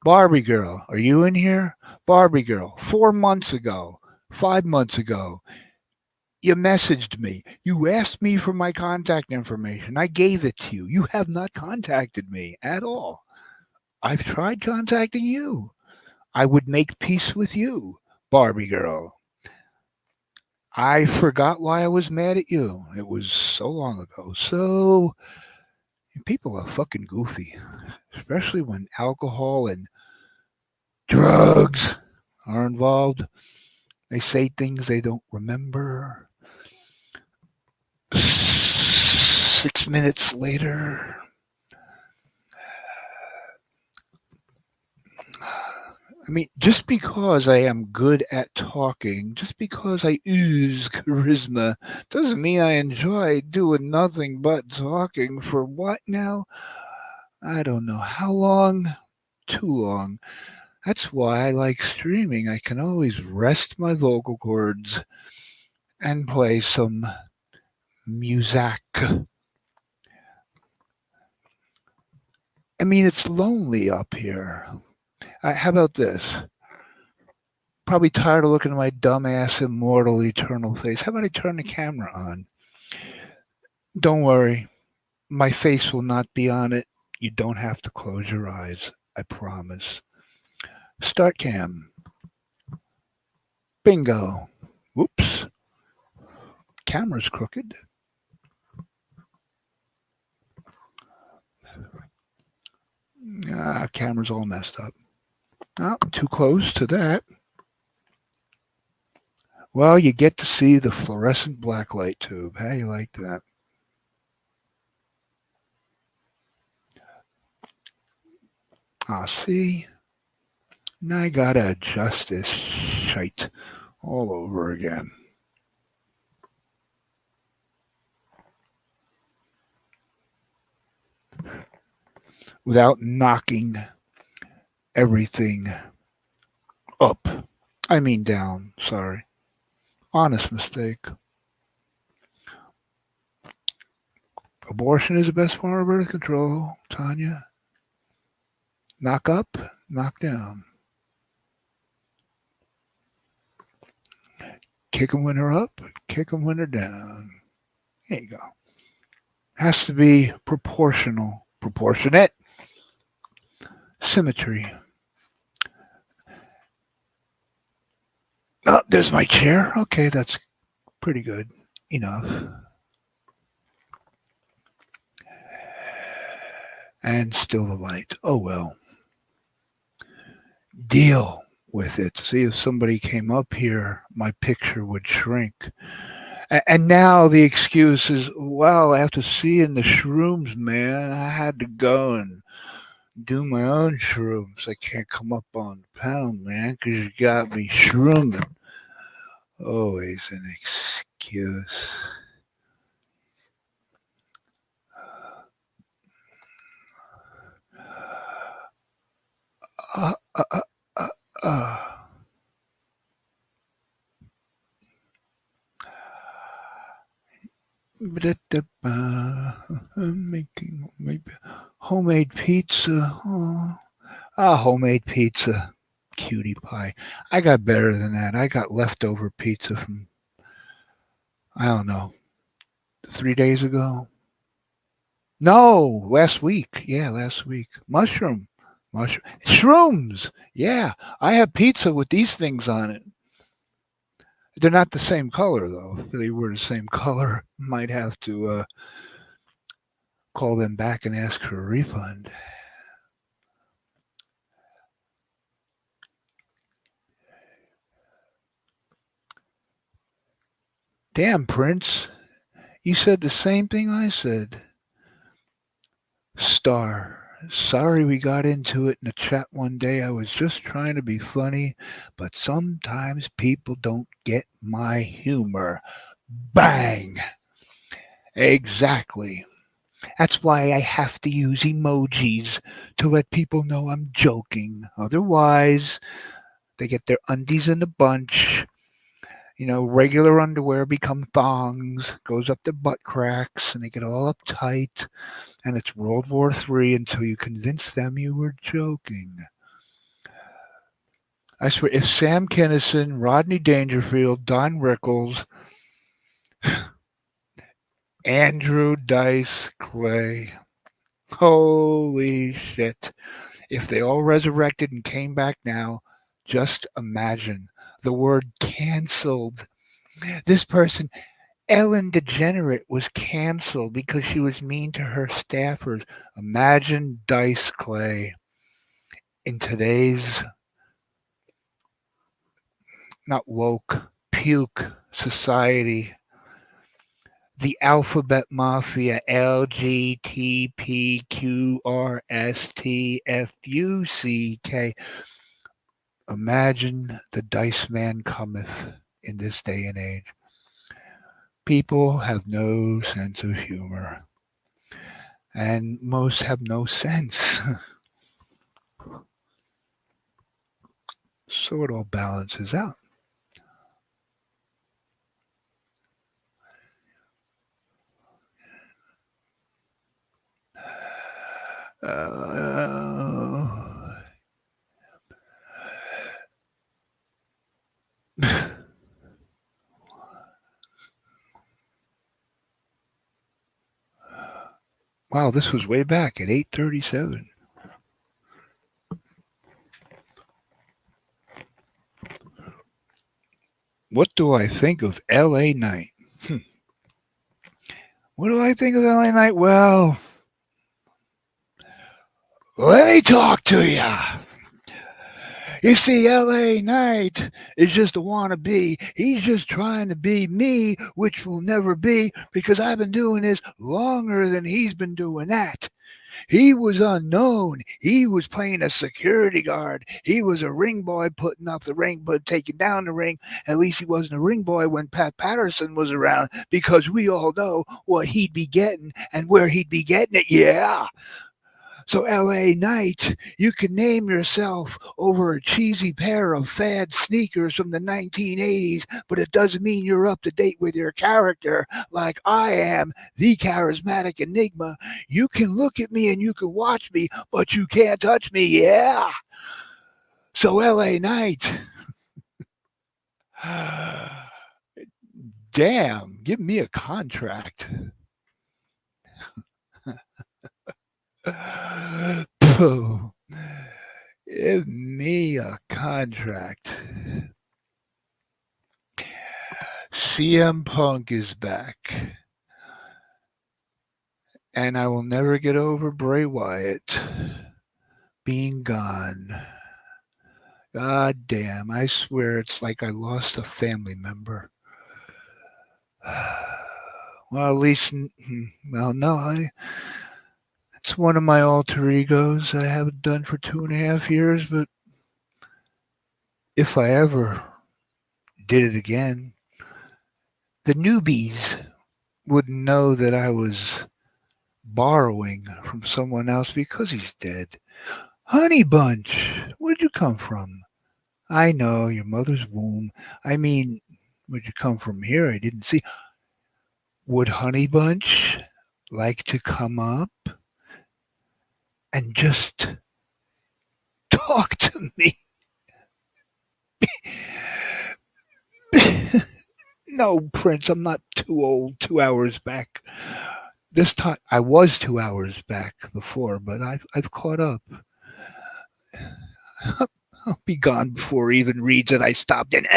Barbie girl, are you in here? Barbie girl, 4 months ago, 5 months ago, you messaged me. You asked me for my contact information. I gave it to you. You have not contacted me at all. I've tried contacting you. I would make peace with you, Barbie girl. I forgot why I was mad at you. It was so long ago. So people are fucking goofy, especially when alcohol and drugs are involved. They say things they don't remember. 6 minutes later, I mean, just because I am good at talking, just because I ooze charisma, doesn't mean I enjoy doing nothing but talking for what now? I don't know how long. Too long. That's why I like streaming. I can always rest my vocal cords and play some music. I mean, it's lonely up here. How about this? Probably tired of looking at my dumbass, immortal, eternal face. How about I turn the camera on? Don't worry, my face will not be on it. You don't have to close your eyes. I promise. Start cam. Bingo. Whoops. Camera's crooked. Camera's all messed up. Oh, too close to that. Well, you get to see the fluorescent blacklight tube. How you like that? See? Now I gotta adjust this shite all over again. Without knocking everything up. I mean down, sorry. Honest mistake. Abortion is the best form of birth control, Tanya. Knock up, knock down. Kick 'em when they're up, kick 'em when they're down. There you go. Has to be proportional, proportionate, symmetry. Oh, there's my chair. Okay, that's pretty good. Enough. And still the light. Oh well. Deal with it. See, if somebody came up here, my picture would shrink. And now the excuse is, well, after seeing the shrooms, man, I had to go and do my own shrooms. I can't come up on the panel, man, because you got me shrooming. Always an excuse. Uh, uh, uh, uh, uh. Making maybe homemade pizza. Oh. Homemade pizza. Cutie pie. I got better than that. I got leftover pizza from, I don't know, 3 days ago. No, last week. Yeah, last week. Mushroom. Shrooms. Yeah, I have pizza with these things on it. They're not the same color, though. If they were the same color, might have to call them back and ask for a refund. Damn, Prince. You said the same thing I said. Star. Sorry we got into it in the chat one day. I was just trying to be funny, but sometimes people don't get my humor. Bang! Exactly. That's why I have to use emojis to let people know I'm joking. Otherwise, they get their undies in a bunch. Regular underwear become thongs, goes up their butt cracks, and they get all uptight. And it's World War III until you convince them you were joking. I swear, if Sam Kinison, Rodney Dangerfield, Don Rickles, Andrew Dice Clay, holy shit, if they all resurrected and came back now, Just imagine the word canceled. This person, Ellen DeGenerate, was canceled because she was mean to her staffers. Imagine Dice Clay in today's not woke, puke society. The alphabet mafia, LGTPQRSTFUCK. Imagine the dice man cometh in this day and age. People have no sense of humor, and most have no sense. So it all balances out. Uh, wow, this was way back at 8:37. What do I think of LA Night? What do I think of LA Night? Well, let me talk to you. You see, LA Knight is just a wannabe. He's just trying to be me, which will never be because I've been doing this longer than he's been doing that. He was unknown. He was playing a security guard. He was a ring boy putting up the ring, but taking down the ring. At least he wasn't a ring boy when Pat Patterson was around because we all know what he'd be getting and where he'd be getting it. Yeah. So, LA Knight, you can name yourself over a cheesy pair of fad sneakers from the 1980s, but it doesn't mean you're up to date with your character like I am, the charismatic enigma. You can look at me and you can watch me, but you can't touch me. Yeah. So, LA Knight, damn, give me a contract. Give me a contract. CM Punk is back, and I will never get over Bray Wyatt being gone. God damn, I swear it's like I lost a family member. Well, at least, well, no, it's one of my alter egos I haven't done for 2.5 years, but if I ever did it again, the newbies wouldn't know that I was borrowing from someone else because he's dead. Honey Bunch, where'd you come from? I know, your mother's womb. I mean, where'd you come from here? I didn't see. Would Honey Bunch like to come up and just talk to me? No, Prince, I'm not too old. 2 hours back. This time, I was 2 hours back before, but I've caught up. I'll be gone before he even reads that I stopped in.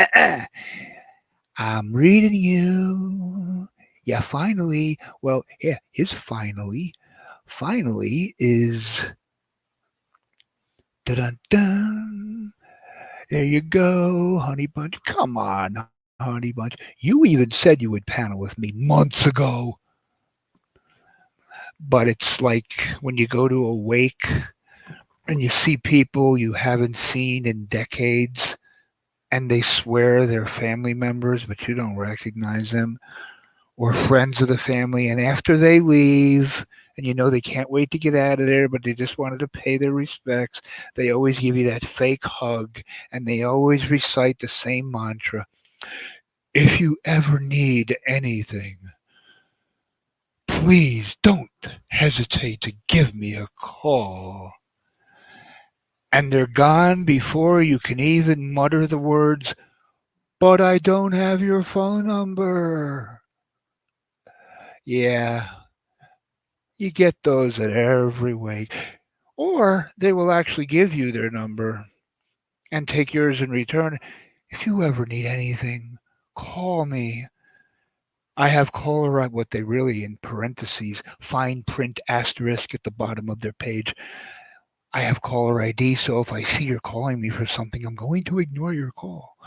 I'm reading you. Yeah, finally. Well, yeah, his finally is dun dun. There you go, Honey Bunch. Come on, Honey Bunch. You even said you would panel with me months ago. But it's like when you go to a wake and you see people you haven't seen in decades and they swear they're family members, but you don't recognize them, or friends of the family. And after they leave, and you know they can't wait to get out of there, but they just wanted to pay their respects, they always give you that fake hug and they always recite the same mantra: if you ever need anything, please don't hesitate to give me a call. And they're gone before you can even mutter the words, but I don't have your phone number. Yeah, you get those at every wake. Or they will actually give you their number and take yours in return. If you ever need anything, call me. I have caller ID, what they really in parentheses, fine print asterisk at the bottom of their page. I have caller ID, so if I see you're calling me for something, I'm going to ignore your call.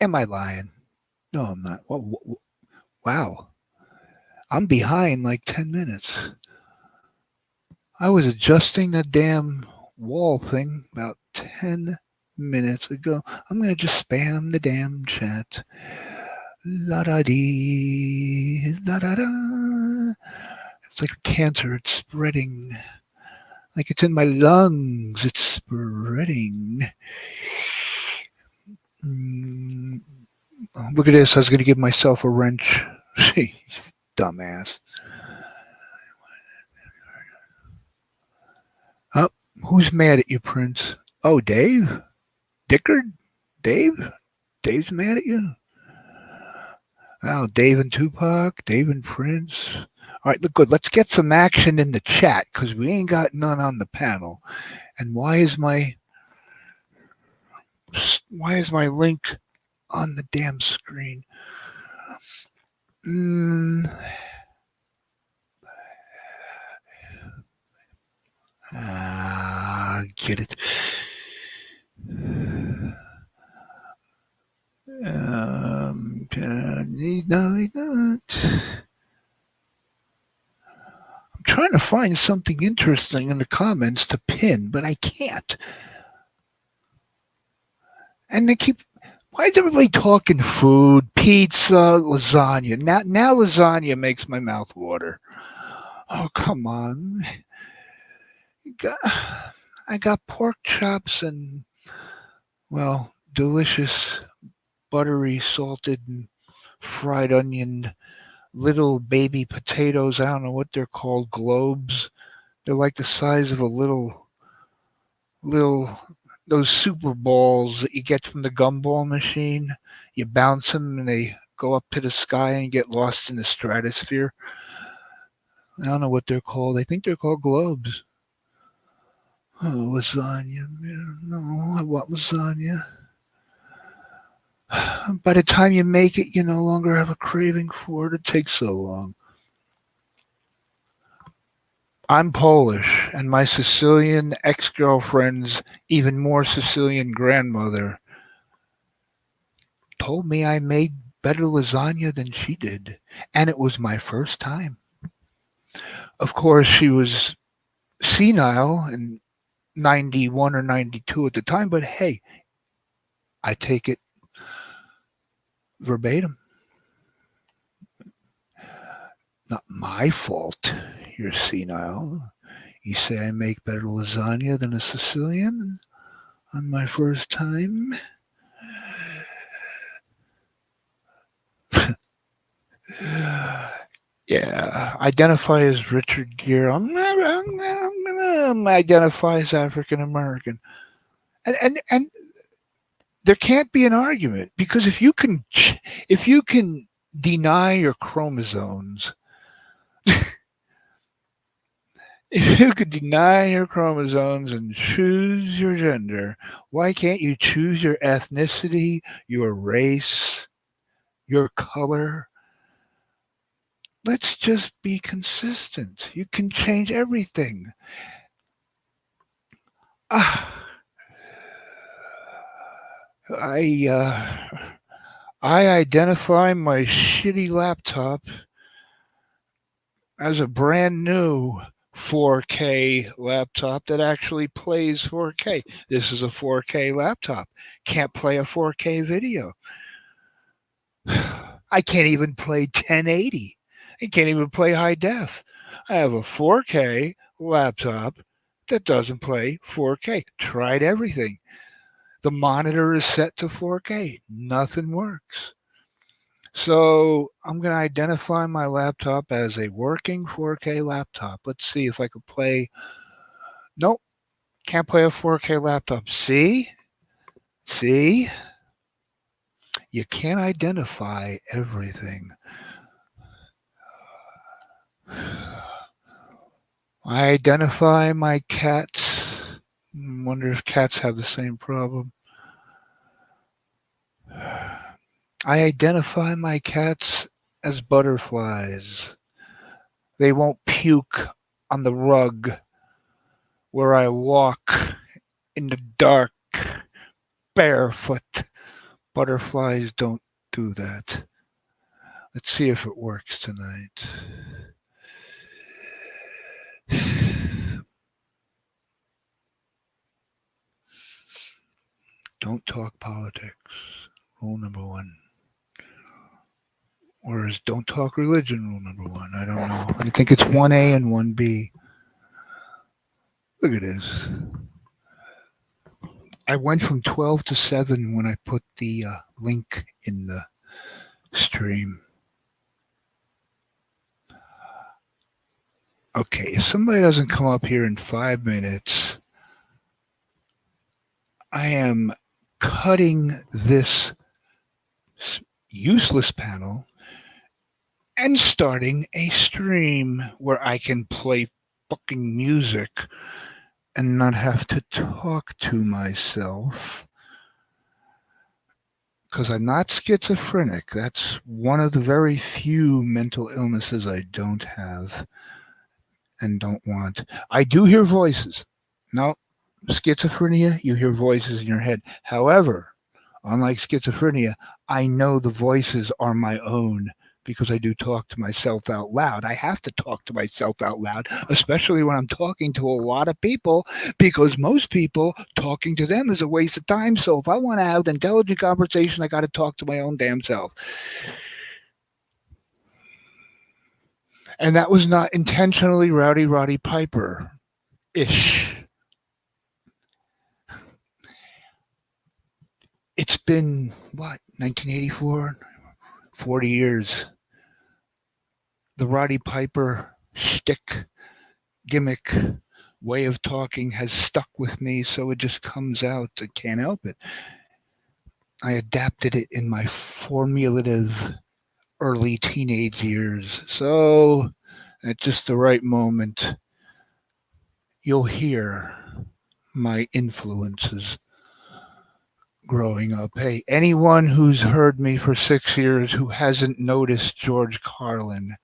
Am I lying? No, I'm not. Wow. I'm behind like 10 minutes. I was adjusting the damn wall thing about 10 minutes ago. I'm going to just spam the damn chat. La da dee, la da da. It's like cancer. It's spreading. Like it's in my lungs. It's spreading. Mm, look at this. I was going to give myself a wrench. Dumbass. Oh, who's mad at you, Prince? Oh, Dave? Dickard? Dave? Dave's mad at you? Oh, Dave and Tupac? Dave and Prince? All right, look good. Let's get some action in the chat because we ain't got none on the panel. And why is my link on the damn screen? Mm, get it. No, I'm trying to find something interesting in the comments to pin, but I can't. And they keep. Why is everybody talking food, pizza, lasagna? Now lasagna makes my mouth water. Oh, come on. Got- I got pork chops and, well, delicious, buttery, salted, and fried onion, little baby potatoes. I don't know what they're called, globes. They're like the size of a little those super balls that you get from the gumball machine. You bounce them and they go up to the sky and get lost in the stratosphere. I don't know what they're called. I think they're called globes. Oh, lasagna. No, I want lasagna. By the time you make it, you no longer have a craving for it. It takes so long. I'm Polish, and my Sicilian ex girlfriend's even more Sicilian grandmother told me I made better lasagna than she did, and it was my first time. Of course, she was senile and 91 or 92 at the time, but hey, I take it verbatim. Not my fault you're senile. You say I make better lasagna than a Sicilian on my first time? Yeah, identify as Richard Gere. I'm identify as African American, and there can't be an argument because if you can deny your chromosomes, if you could deny your chromosomes and choose your gender, why can't you choose your ethnicity, your race, your color? Let's just be consistent. You can change everything. Ah, I I identify my shitty laptop as a brand new 4K laptop that actually plays 4K. This is a 4K laptop. Can't play a 4K video. I can't even play 1080. I can't even play high def. I have a 4K laptop that doesn't play 4K. Tried everything. The monitor is set to 4K. Nothing works. So I'm going to identify my laptop as a working 4K laptop. Let's see if I could play. Nope, can't play a 4K laptop. See? See? You can't identify everything. I identify my cats. Wonder if cats have the same problem. I identify my cats as butterflies. They won't puke on the rug where I walk in the dark barefoot. Butterflies don't do that. Let's see if it works tonight. Don't talk politics. Rule number one. Or is don't talk religion rule number one? I don't know. I think it's 1A and 1B. Look at this. I went from 12 to 7 when I put the link in the stream. Okay, if somebody doesn't come up here in 5 minutes, I am cutting this useless panel and starting a stream where I can play fucking music and not have to talk to myself. Because I'm not schizophrenic. That's one of the very few mental illnesses I don't have and don't want. I do hear voices. No, schizophrenia, you hear voices in your head. However, unlike schizophrenia, I know the voices are my own because I do talk to myself out loud. I have to talk to myself out loud, especially when I'm talking to a lot of people, because most people talking to them is a waste of time. So if I want to have an intelligent conversation, I got to talk to my own damn self. And that was not intentionally Rowdy Roddy Piper ish. It's been, what, 1984? 40 years. The Roddy Piper shtick, gimmick, way of talking has stuck with me, so it just comes out. I can't help it. I adapted it in my formulative early teenage years. So, at just the right moment, you'll hear my influences growing up. Hey, anyone who's heard me for 6 years who hasn't noticed George Carlin,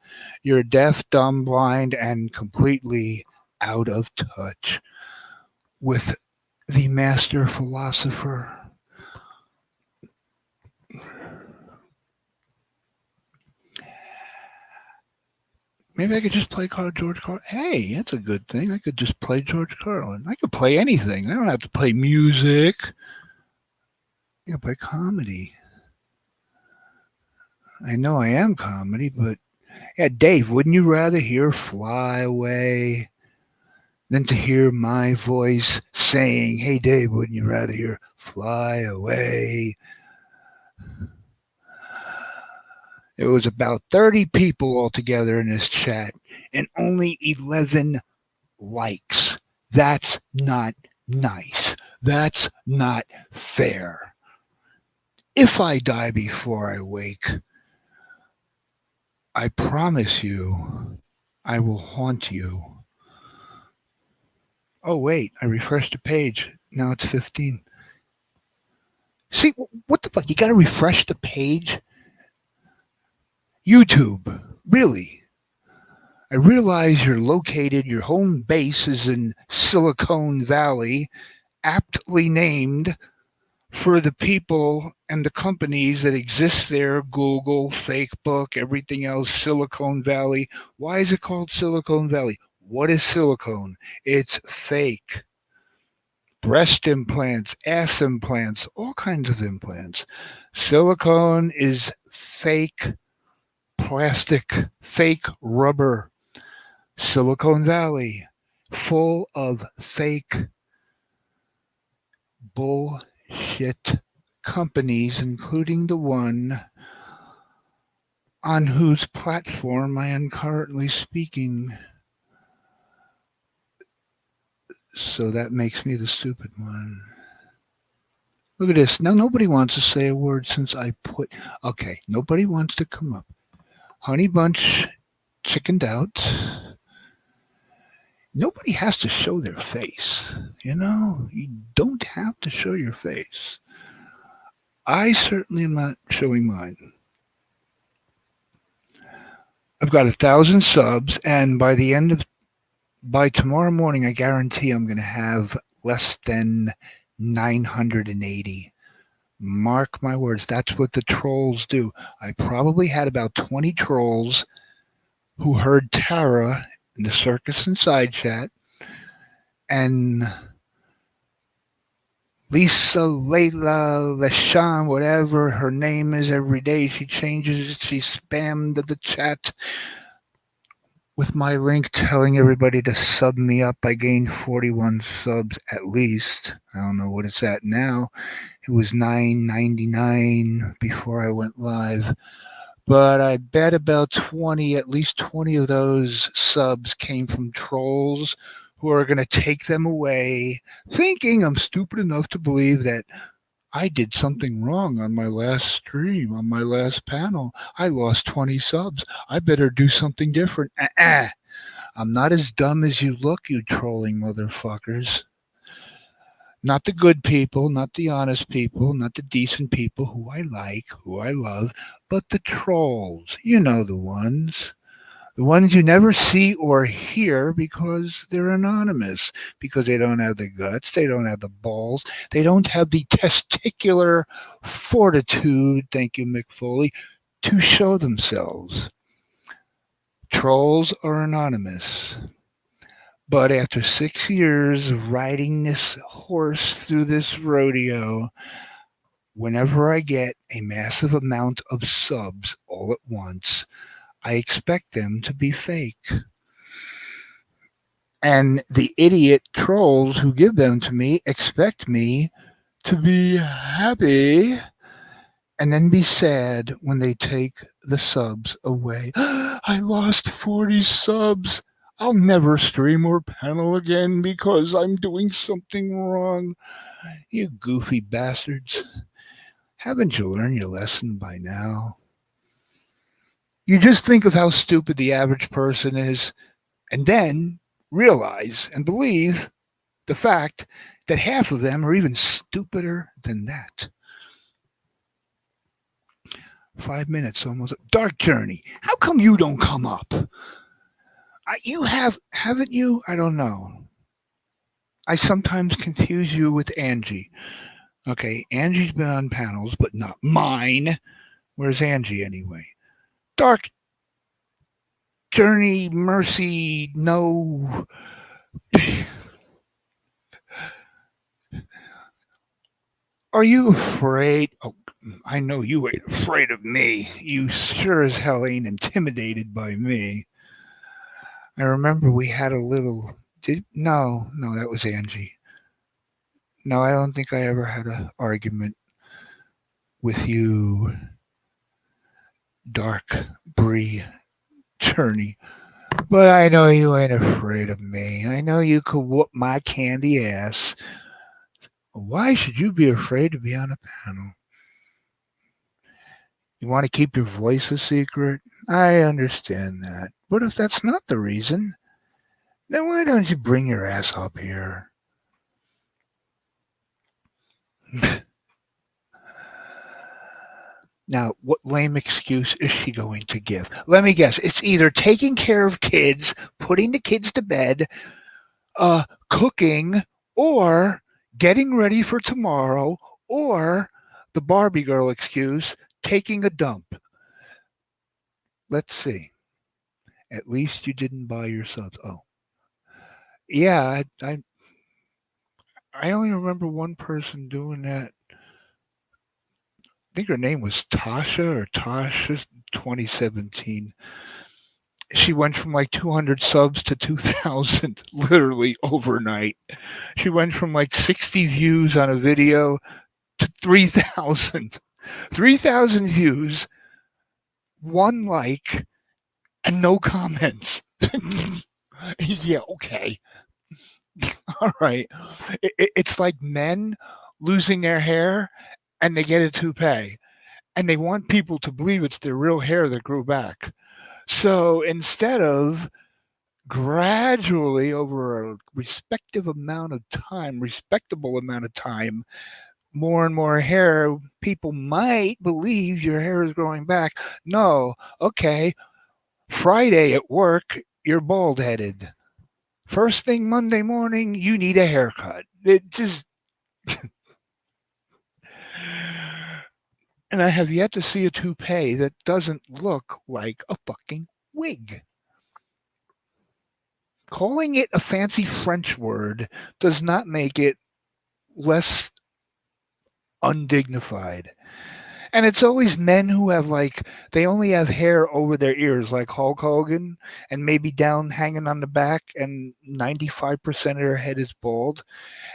you're deaf, dumb, blind, and completely out of touch with the master philosopher. Maybe I could just play George Carlin. Hey, that's a good thing. I could just play George Carlin. I could play anything. I don't have to play music. I can play comedy. I know I am comedy, but yeah, Dave, wouldn't you rather hear Fly Away than to hear my voice saying, hey, Dave, wouldn't you rather hear Fly Away? There was about 30 people altogether in this chat and only 11 likes. That's not nice. That's not fair. If I die before I wake, I promise you I will haunt you. Oh, wait, I refreshed the page. Now it's 15. See, what the fuck? You gotta refresh the page? YouTube, really? I realize you're located, your home base is in Silicon Valley, aptly named for the people and the companies that exist there: Google, Facebook, everything else, Silicon Valley. Why is it called Silicon Valley? What is silicone? It's fake. Breast implants, ass implants, all kinds of implants. Silicone is fake plastic, fake rubber. Silicon Valley, full of fake bullshit companies, including the one on whose platform I am currently speaking. So that makes me the stupid one. Look at this. Now nobody wants to say a word since I put. Okay, nobody wants to come up. Honey Bunch chickened out. Nobody has to show their face. You don't have to show your face. I certainly am not showing mine. I've got 1,000 subs, and by tomorrow morning, I guarantee I'm going to have less than 980. Mark my words, that's what the trolls do. I probably had about 20 trolls who heard Tara in the circus and side chat, and Lisa, Layla, LaShawn, whatever her name is, every day she changes it. She spammed the chat with my link telling everybody to sub me up. I gained 41 subs at least. I don't know what it's at now. It was 9.99 before I went live. But I bet about 20, at least 20 of those subs came from trolls who are going to take them away, thinking I'm stupid enough to believe that I did something wrong on my last stream, on my last panel. I lost 20 subs. I better do something different. I'm not as dumb as you look, you trolling motherfuckers. Not the good people, not the honest people, not the decent people who I like, who I love, but the trolls. You know the ones. The ones you never see or hear because they're anonymous, because they don't have the guts, they don't have the balls, they don't have the testicular fortitude, thank you, Mick Foley, to show themselves. Trolls are anonymous. But after 6 years of riding this horse through this rodeo, whenever I get a massive amount of subs all at once, I expect them to be fake. And the idiot trolls who give them to me expect me to be happy and then be sad when they take the subs away. I lost 40 subs. I'll never stream or panel again because I'm doing something wrong. You goofy bastards. Haven't you learned your lesson by now? You just think of how stupid the average person is and then realize and believe the fact that half of them are even stupider than that. 5 minutes almost. Dark Journey. How come you don't come up? You haven't you? I don't know. I sometimes confuse you with Angie. Okay, Angie's been on panels, but not mine. Where's Angie anyway? Dark Journey, Mercy, no. Are you afraid? Oh, I know you ain't afraid of me. You sure as hell ain't intimidated by me. I remember we had a little. No, that was Angie. No, I don't think I ever had an argument with you, Dark Bree Journey. But I know you ain't afraid of me. I know you could whoop my candy ass. Why should you be afraid to be on a panel? You want to keep your voice a secret? I understand that. But if that's not the reason, then why don't you bring your ass up here? Now, what lame excuse is she going to give? Let me guess. It's either taking care of kids, putting the kids to bed, cooking, or getting ready for tomorrow, or the Barbie girl excuse, taking a dump. Let's see. At least you didn't buy your subs. Oh, yeah. I only remember one person doing that. I think her name was Tasha or Tasha 2017. She went from like 200 subs to 2,000 literally overnight. She went from like 60 views on a video to 3,000. 3,000 views, one like, and no comments. Yeah, okay. All right. It's like men losing their hair and they get a toupee and they want people to believe it's their real hair that grew back. So instead of gradually over a respectable amount of time, more and more hair, people might believe your hair is growing back. No, okay, Friday at work, you're bald headed. First thing Monday morning, you need a haircut. It just, and I have yet to see a toupee that doesn't look like a fucking wig. Calling it a fancy French word does not make it less undignified. And it's always men who have like they only have hair over their ears like Hulk Hogan and maybe down hanging on the back and 95% of their head is bald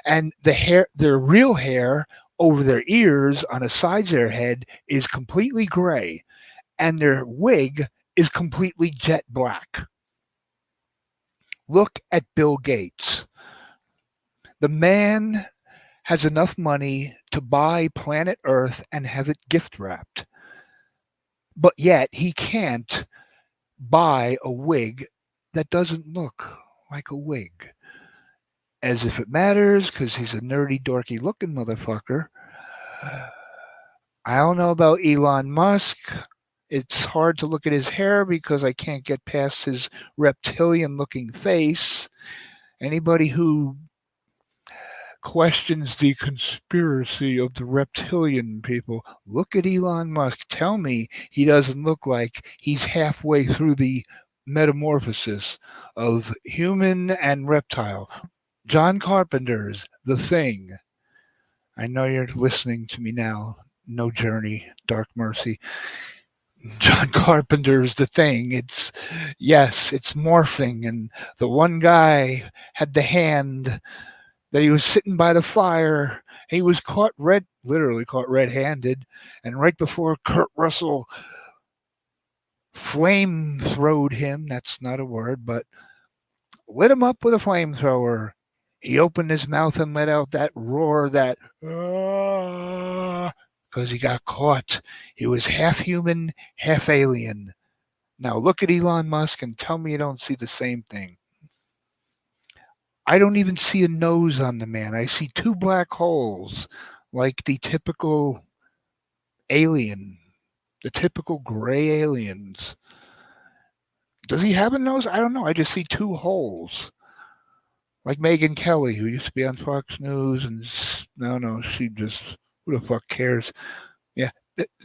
and their real hair over their ears on the sides of their head is completely gray and their wig is completely jet black. Look at Bill Gates. The man has enough money to buy planet Earth and have it gift wrapped. But yet he can't buy a wig that doesn't look like a wig. As if it matters, because he's a nerdy, dorky looking motherfucker. I don't know about Elon Musk. It's hard to look at his hair because I can't get past his reptilian looking face. Anybody who questions the conspiracy of the reptilian people. Look at Elon Musk. Tell me he doesn't look like he's halfway through the metamorphosis of human and reptile. John Carpenter's The Thing. I know you're listening to me now. No Journey, Dark Mercy. John Carpenter's The Thing. Yes, it's morphing, and the one guy had the hand that he was sitting by the fire. He was literally caught red-handed, and right before Kurt Russell flame-throwed him, that's not a word, but lit him up with a flamethrower. He opened his mouth and let out that roar, that because he got caught. He was half human, half alien. Now look at Elon Musk and tell me you don't see the same thing. I don't even see a nose on the man. I see two black holes, like the typical alien, the typical gray aliens. Does he have a nose? I don't know. I just see two holes. Like Megan Kelly, who used to be on Fox News, and no, she just, who the fuck cares? Yeah,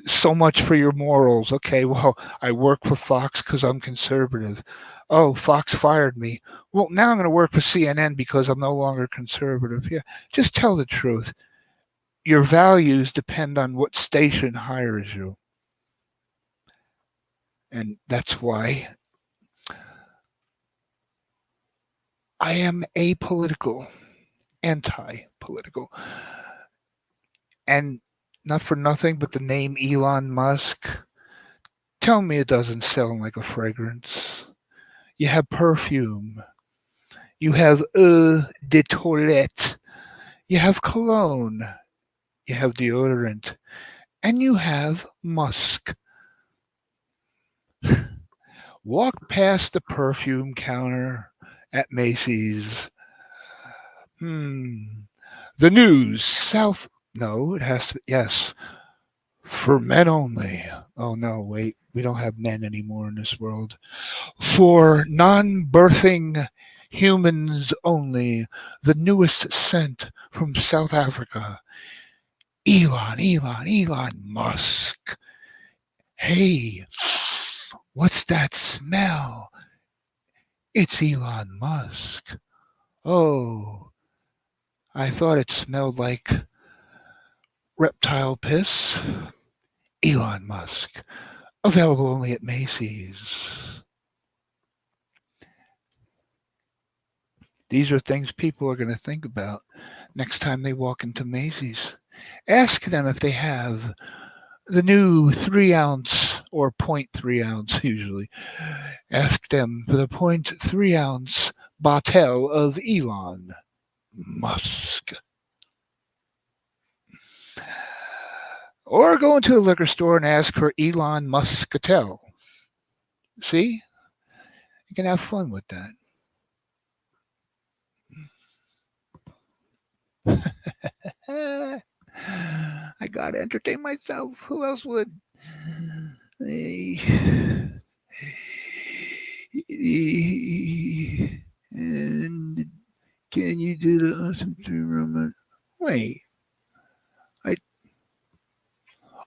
so much for your morals. Okay, well, I work for Fox because I'm conservative. Oh, Fox fired me. Well, now I'm going to work for CNN because I'm no longer conservative. Yeah, just tell the truth. Your values depend on what station hires you. And that's why I am apolitical, anti political. And not for nothing, but the name Elon Musk. Tell me it doesn't sound like a fragrance. You have perfume. You have eau de toilette. You have cologne. You have deodorant. And you have musk. Walk past the perfume counter at Macy's. The news. South. No, it has to. Yes. For men only. Oh, no, wait. We don't have men anymore in this world. For non birthing humans only. The newest scent from South Africa. Elon Musk. Hey, what's that smell? It's Elon Musk. Oh, I thought it smelled like reptile piss. Elon Musk. Available only at Macy's. These are things people are going to think about next time they walk into Macy's. Ask them if they have the new 3 ounce or 0.3 ounce usually. Ask them for the 0.3 ounce bottle of Elon Musk. Or go into a liquor store and ask for Elon Muscatel. See? You can have fun with that. I gotta entertain myself. Who else would? Eh, And can you do the awesome three moment? Wait, I.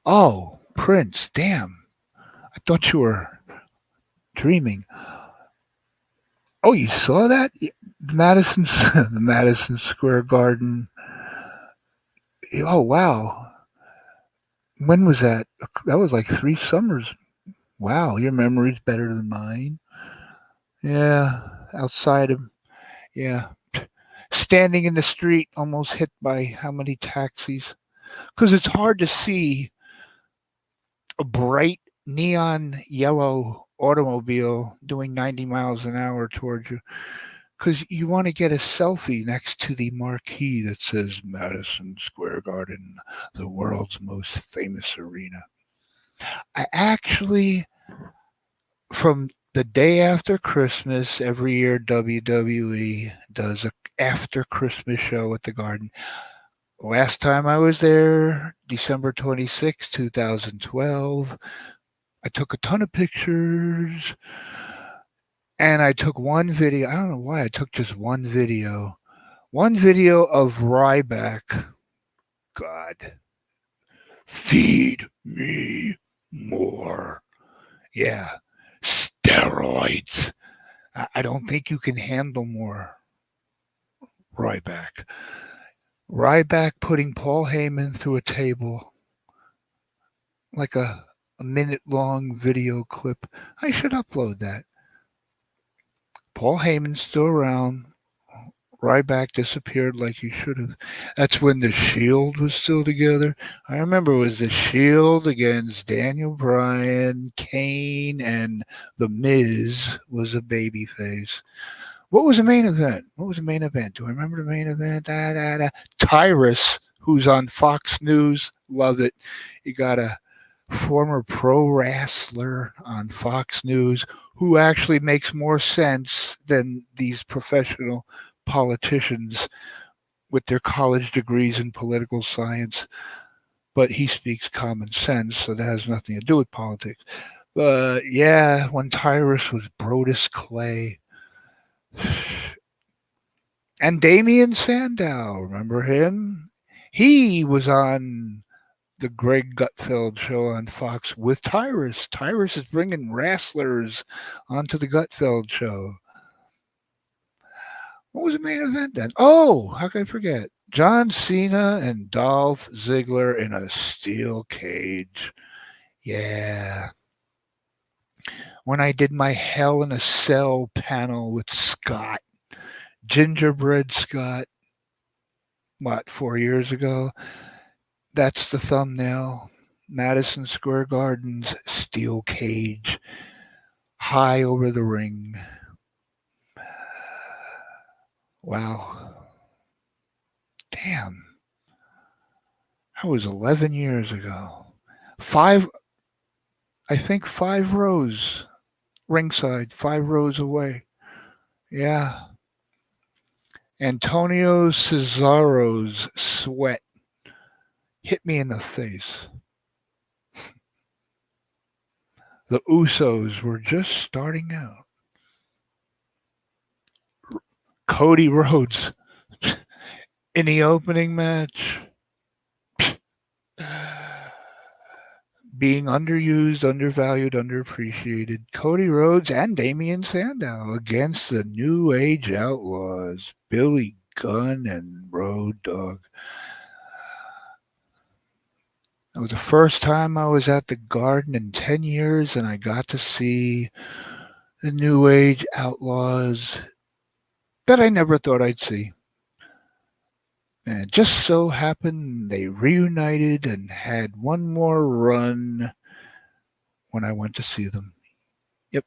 Oh, Prince. Damn, I thought you were dreaming. Oh, you saw that? Madison, the Madison Square Garden. Oh, wow. When was that? That was like 3 summers. Wow, your memory's better than mine. Yeah, outside of, yeah, standing in the street, almost hit by how many taxis? Because it's hard to see a bright neon yellow automobile doing 90 miles an hour towards you. Because you want to get a selfie next to the marquee that says Madison Square Garden, the world's most famous arena. I actually, from the day after Christmas, every year WWE does a after Christmas show at the Garden. Last time I was there, December 26, 2012, I took a ton of pictures and I took one video. I don't know why I took just one video. One video of Ryback. God, feed me more. Yeah, steroids. I don't think you can handle more Ryback. Ryback putting Paul Heyman through a table like a minute long video clip. I should upload that. Paul Heyman's still around. Ryback disappeared like he should have. That's when the Shield was still together. I remember it was the Shield against Daniel Bryan, Kane, and The Miz was a babyface. What was the main event? What was the main event? Do I remember the main event? Da, da, da. Tyrus, who's on Fox News, love it. You got a former pro wrestler on Fox News who actually makes more sense than these professional politicians with their college degrees in political science. But he speaks common sense, so that has nothing to do with politics. But yeah, when Tyrus was Brodus Clay, and Damian Sandow, remember him? He was on the Greg Gutfeld show on Fox with Tyrus. Tyrus is bringing wrestlers onto the Gutfeld show. What was the main event then? Oh, how could I forget? John Cena and Dolph Ziggler in a steel cage. Yeah. When I did my Hell in a Cell panel with Scott, Gingerbread Scott, what, 4 years ago? That's the thumbnail. Madison Square Garden's steel cage, high over the ring. Wow. Damn. That was 11 years ago. Five, I think 5 rows ringside, 5 rows away. Yeah. Antonio Cesaro's sweat hit me in the face. The Usos were just starting out. Cody Rhodes in the opening match. Being underused, undervalued, underappreciated. Cody Rhodes and Damian Sandow against the New Age Outlaws, Billy Gunn and Road Dogg. It was the first time I was at the Garden in 10 years, and I got to see the New Age Outlaws that I never thought I'd see. And it just so happened they reunited and had one more run when I went to see them. Yep.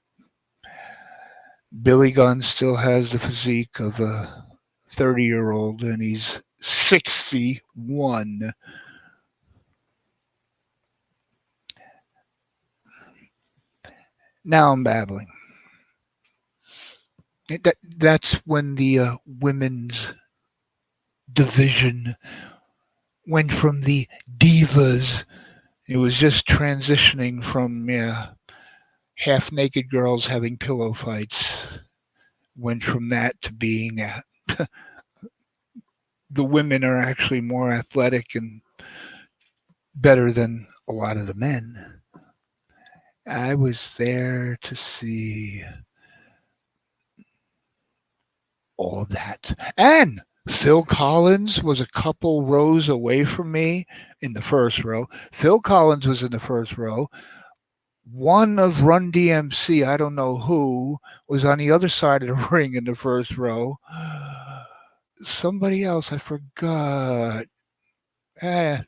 Billy Gunn still has the physique of a 30-year-old, and he's 61. Now I'm babbling. That's when the women's division went from the divas. It was just transitioning from, yeah, half naked girls having pillow fights. Went from that to being the women are actually more athletic and better than a lot of the men. I was there to see all of that. And Phil Collins was a couple rows away from me in the first row. Phil Collins was in the first row. One of Run DMC, I don't know who, was on the other side of the ring in the first row. Somebody else, I forgot. Eh,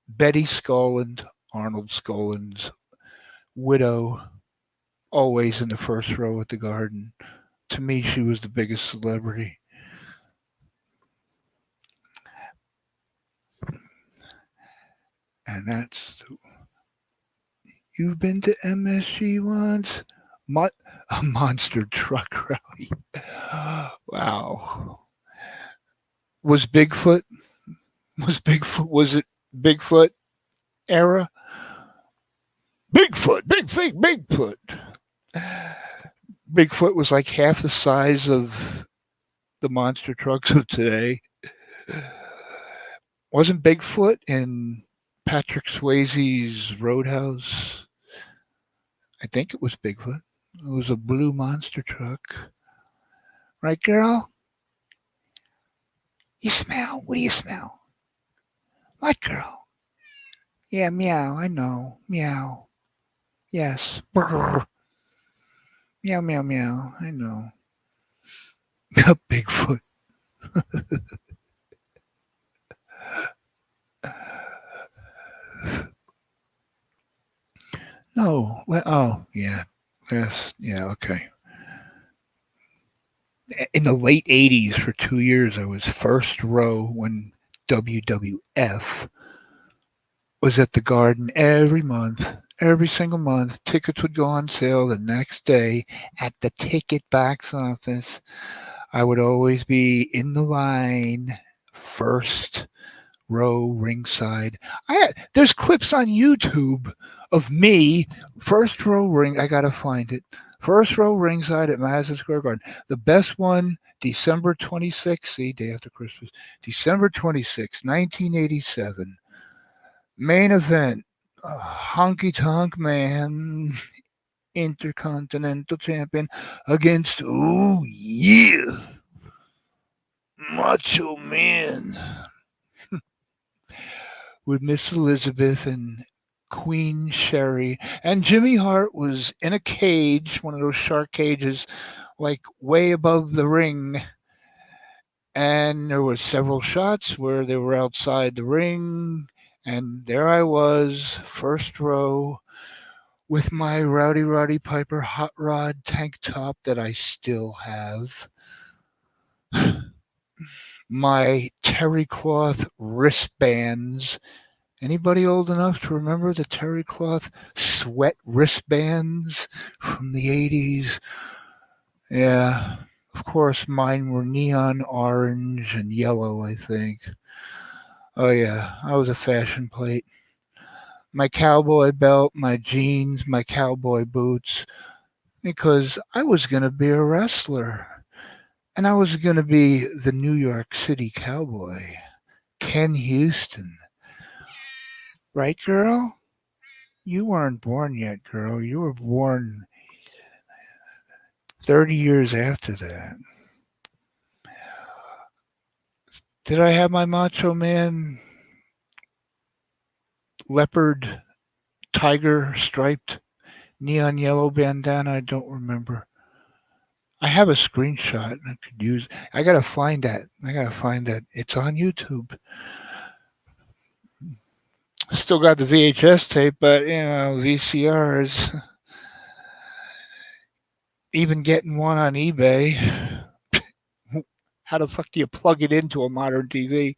Betty Skolland, Arnold Skolland's widow, always in the first row at the Garden. To me, she was the biggest celebrity. And that's, you've been to MSG once? Mo- a monster truck rally. Wow. Was Bigfoot, was it Bigfoot era? Bigfoot, big fake Bigfoot. Bigfoot was like half the size of the monster trucks of today. Wasn't Bigfoot in Patrick Swayze's Roadhouse? I think it was Bigfoot. It was a blue monster truck. Right, girl? You smell? What do you smell? What, girl? Yeah, meow. I know. Meow. Yes. Brr. Meow, meow, meow. I know. Bigfoot. No. Oh, yeah. Yes. Yeah. Okay. In the late 80s, for 2 years, I was first row when WWF was at the Garden every month. Every single month, tickets would go on sale the next day at the ticket box office. I would always be in the line, first row ringside. There's clips on YouTube of me first row ring. I gotta find it. First row ringside at Madison Square Garden. The best one, December 26th. See, day after Christmas. December 26th, 1987. Main event. Honky Tonk Man, Intercontinental Champion against, oh yeah, Macho Man with Miss Elizabeth and Queen Sherry. And Jimmy Hart was in a cage, one of those shark cages, like way above the ring. And there were several shots where they were outside the ring. And there I was, first row, with my Rowdy Roddy Piper hot rod tank top that I still have, my terry cloth wristbands. Anybody old enough to remember the terry cloth sweat wristbands from the 80s? Yeah, of course, mine were neon orange and yellow, I think. Oh, yeah, I was a fashion plate. My cowboy belt, my jeans, my cowboy boots, because I was going to be a wrestler. And I was going to be the New York City cowboy, Ken Houston. Right, girl? You weren't born yet, girl. You were born 30 years after that. Did I have my Macho Man leopard tiger striped neon yellow bandana? I don't remember. I have a screenshot I could use. I gotta find that. I gotta find that. It's on YouTube. Still got the VHS tape, but VCRs. Even getting one on eBay. How the fuck do you plug it into a modern TV?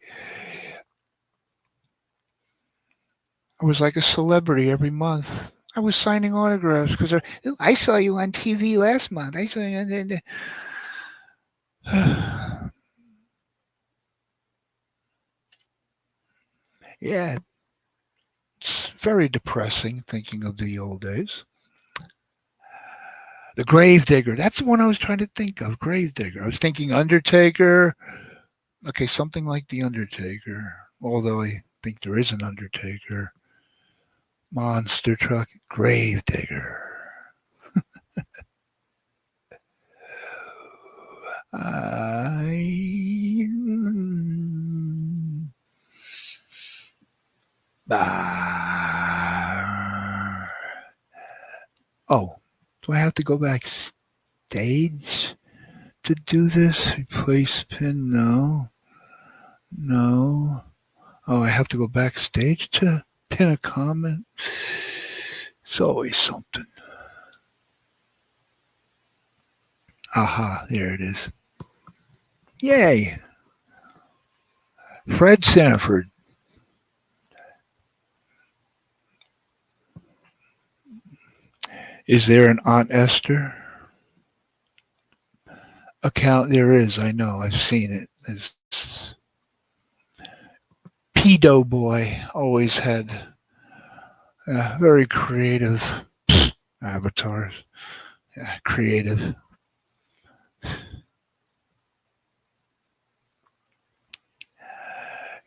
I was like a celebrity every month. I was signing autographs because I saw you on TV last month. I saw you. Yeah, it's very depressing thinking of the old days. The Gravedigger. That's the one I was trying to think of. Gravedigger. I was thinking Undertaker. Okay, something like the Undertaker. Although I think there is an Undertaker. Monster truck. Gravedigger. I. Ah. Oh, do I have to go backstage to do this? Replace pin? No. No. Oh, I have to go backstage to pin a comment? It's always something. Aha, there it is. Yay! Fred Sanford. Is there an Aunt Esther account? There is, I know, I've seen it. It's Pedo Boy always had very creative avatars. Yeah, creative.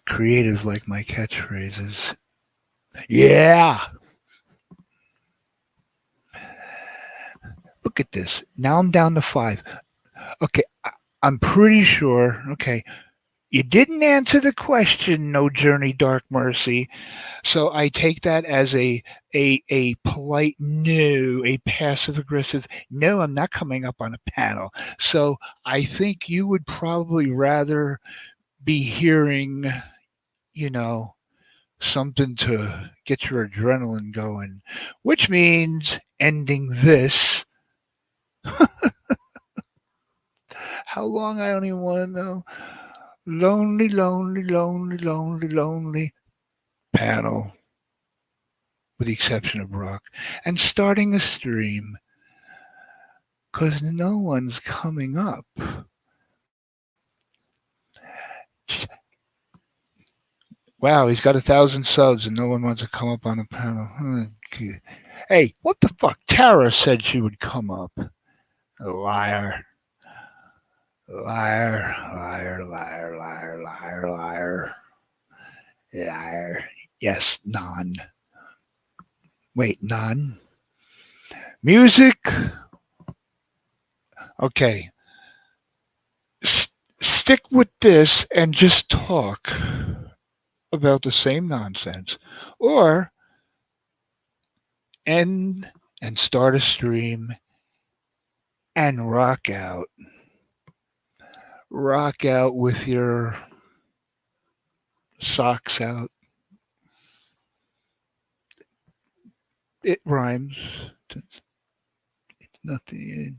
Creative like my catchphrases. Yeah! Look at this. Now I'm down to five. Okay, I'm pretty sure. Okay, you didn't answer the question, No Journey, Dark Mercy. So I take that as a polite no, a passive aggressive no. I'm not coming up on a panel. So I think you would probably rather be hearing, you know, something to get your adrenaline going, which means ending this. How long I don't even want to know. Lonely, lonely, lonely, lonely, lonely panel, with the exception of Brock, and starting a stream because no one's coming up. Wow, he's got 1,000 subs and no one wants to come up on the panel. Hey, what the fuck? Tara said she would come up. Liar. Liar, liar, liar, liar, liar, liar, liar. Yes, non. Wait, non. Music. Okay. Stick with this and just talk about the same nonsense. Or end and start a stream and rock out. Rock out with your socks out. It rhymes. It's nothing.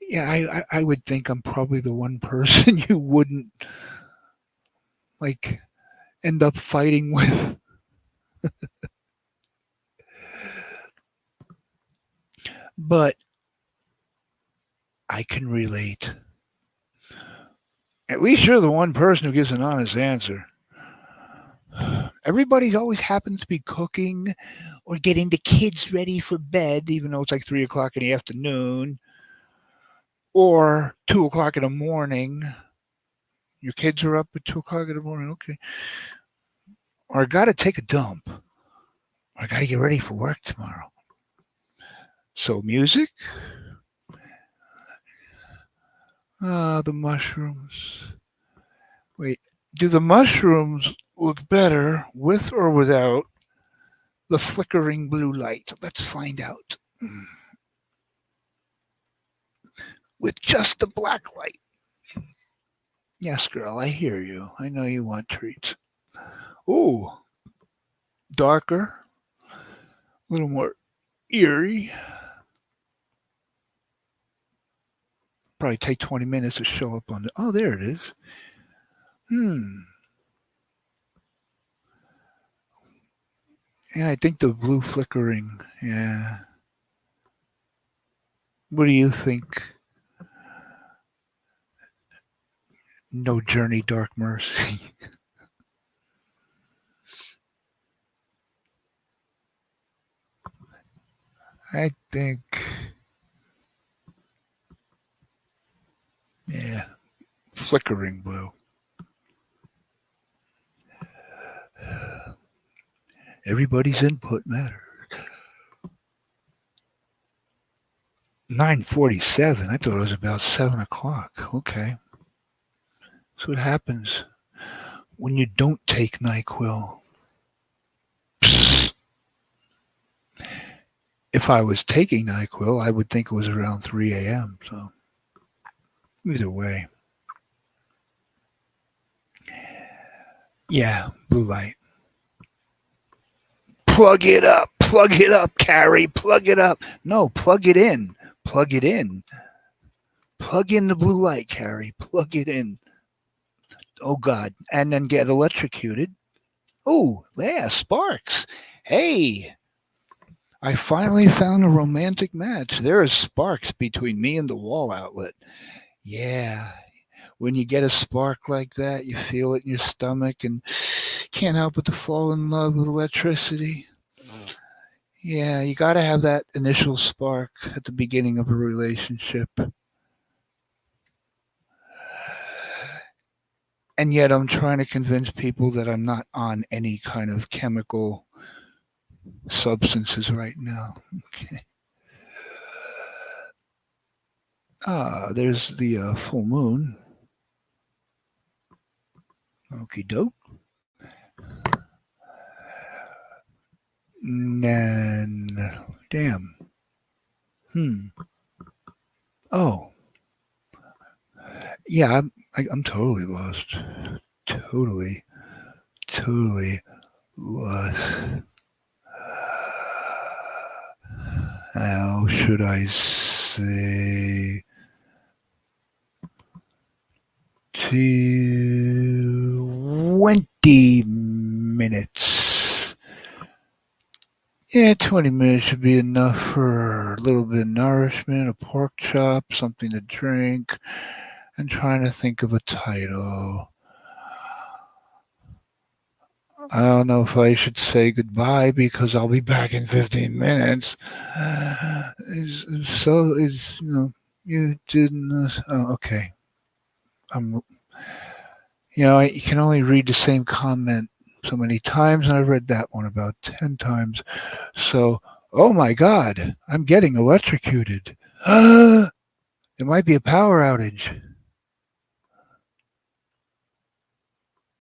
Yeah, I would think I'm probably the one person you wouldn't like end up fighting with. But I can relate. At least you're the one person who gives an honest answer. Everybody always happens to be cooking or getting the kids ready for bed, even though it's like 3 o'clock in the afternoon or 2 o'clock in the morning. Your kids are up at 2 o'clock in the morning. Okay. Or I got to take a dump. Or I got to get ready for work tomorrow. So, music? Ah, the mushrooms. Wait, do the mushrooms look better with or without the flickering blue light? Let's find out. With just the black light. Yes, girl, I hear you. I know you want treats. Ooh, darker, a little more eerie. Probably take 20 minutes to show up on the. Oh, there it is. Hmm. Yeah, I think the blue flickering. Yeah. What do you think? No journey, dark mercy. I think, yeah, flickering blue. Everybody's input matters. 9:47. I thought it was about 7 o'clock. Okay, that's what happens when you don't take Nyquil. If I was taking Nyquil, I would think it was around 3 a.m. So either way, yeah, blue light. Plug it up, Carrie, plug it up. No, plug it in, plug it in, plug in the blue light, Carrie, plug it in. Oh God, and then get electrocuted. Oh, yeah, sparks. Hey, I finally found a romantic match. There is sparks between me and the wall outlet. Yeah, when you get a spark like that, you feel it in your stomach and can't help but to fall in love with electricity. Yeah, you got to have that initial spark at the beginning of a relationship. And yet I'm trying to convince people that I'm not on any kind of chemical substances right now. Okay. There's the full moon. Okie doke. And damn. Hmm. Oh, yeah. I'm totally lost. Totally, totally lost. How should I say? 20 minutes. Yeah, 20 minutes should be enough for a little bit of nourishment, a pork chop, something to drink, and trying to think of a title. I don't know if I should say goodbye because I'll be back in 15 minutes. You didn't. Oh, okay. I'm. You can only read the same comment so many times, and I've read that one about 10 times. So, oh my God, I'm getting electrocuted. There might be a power outage.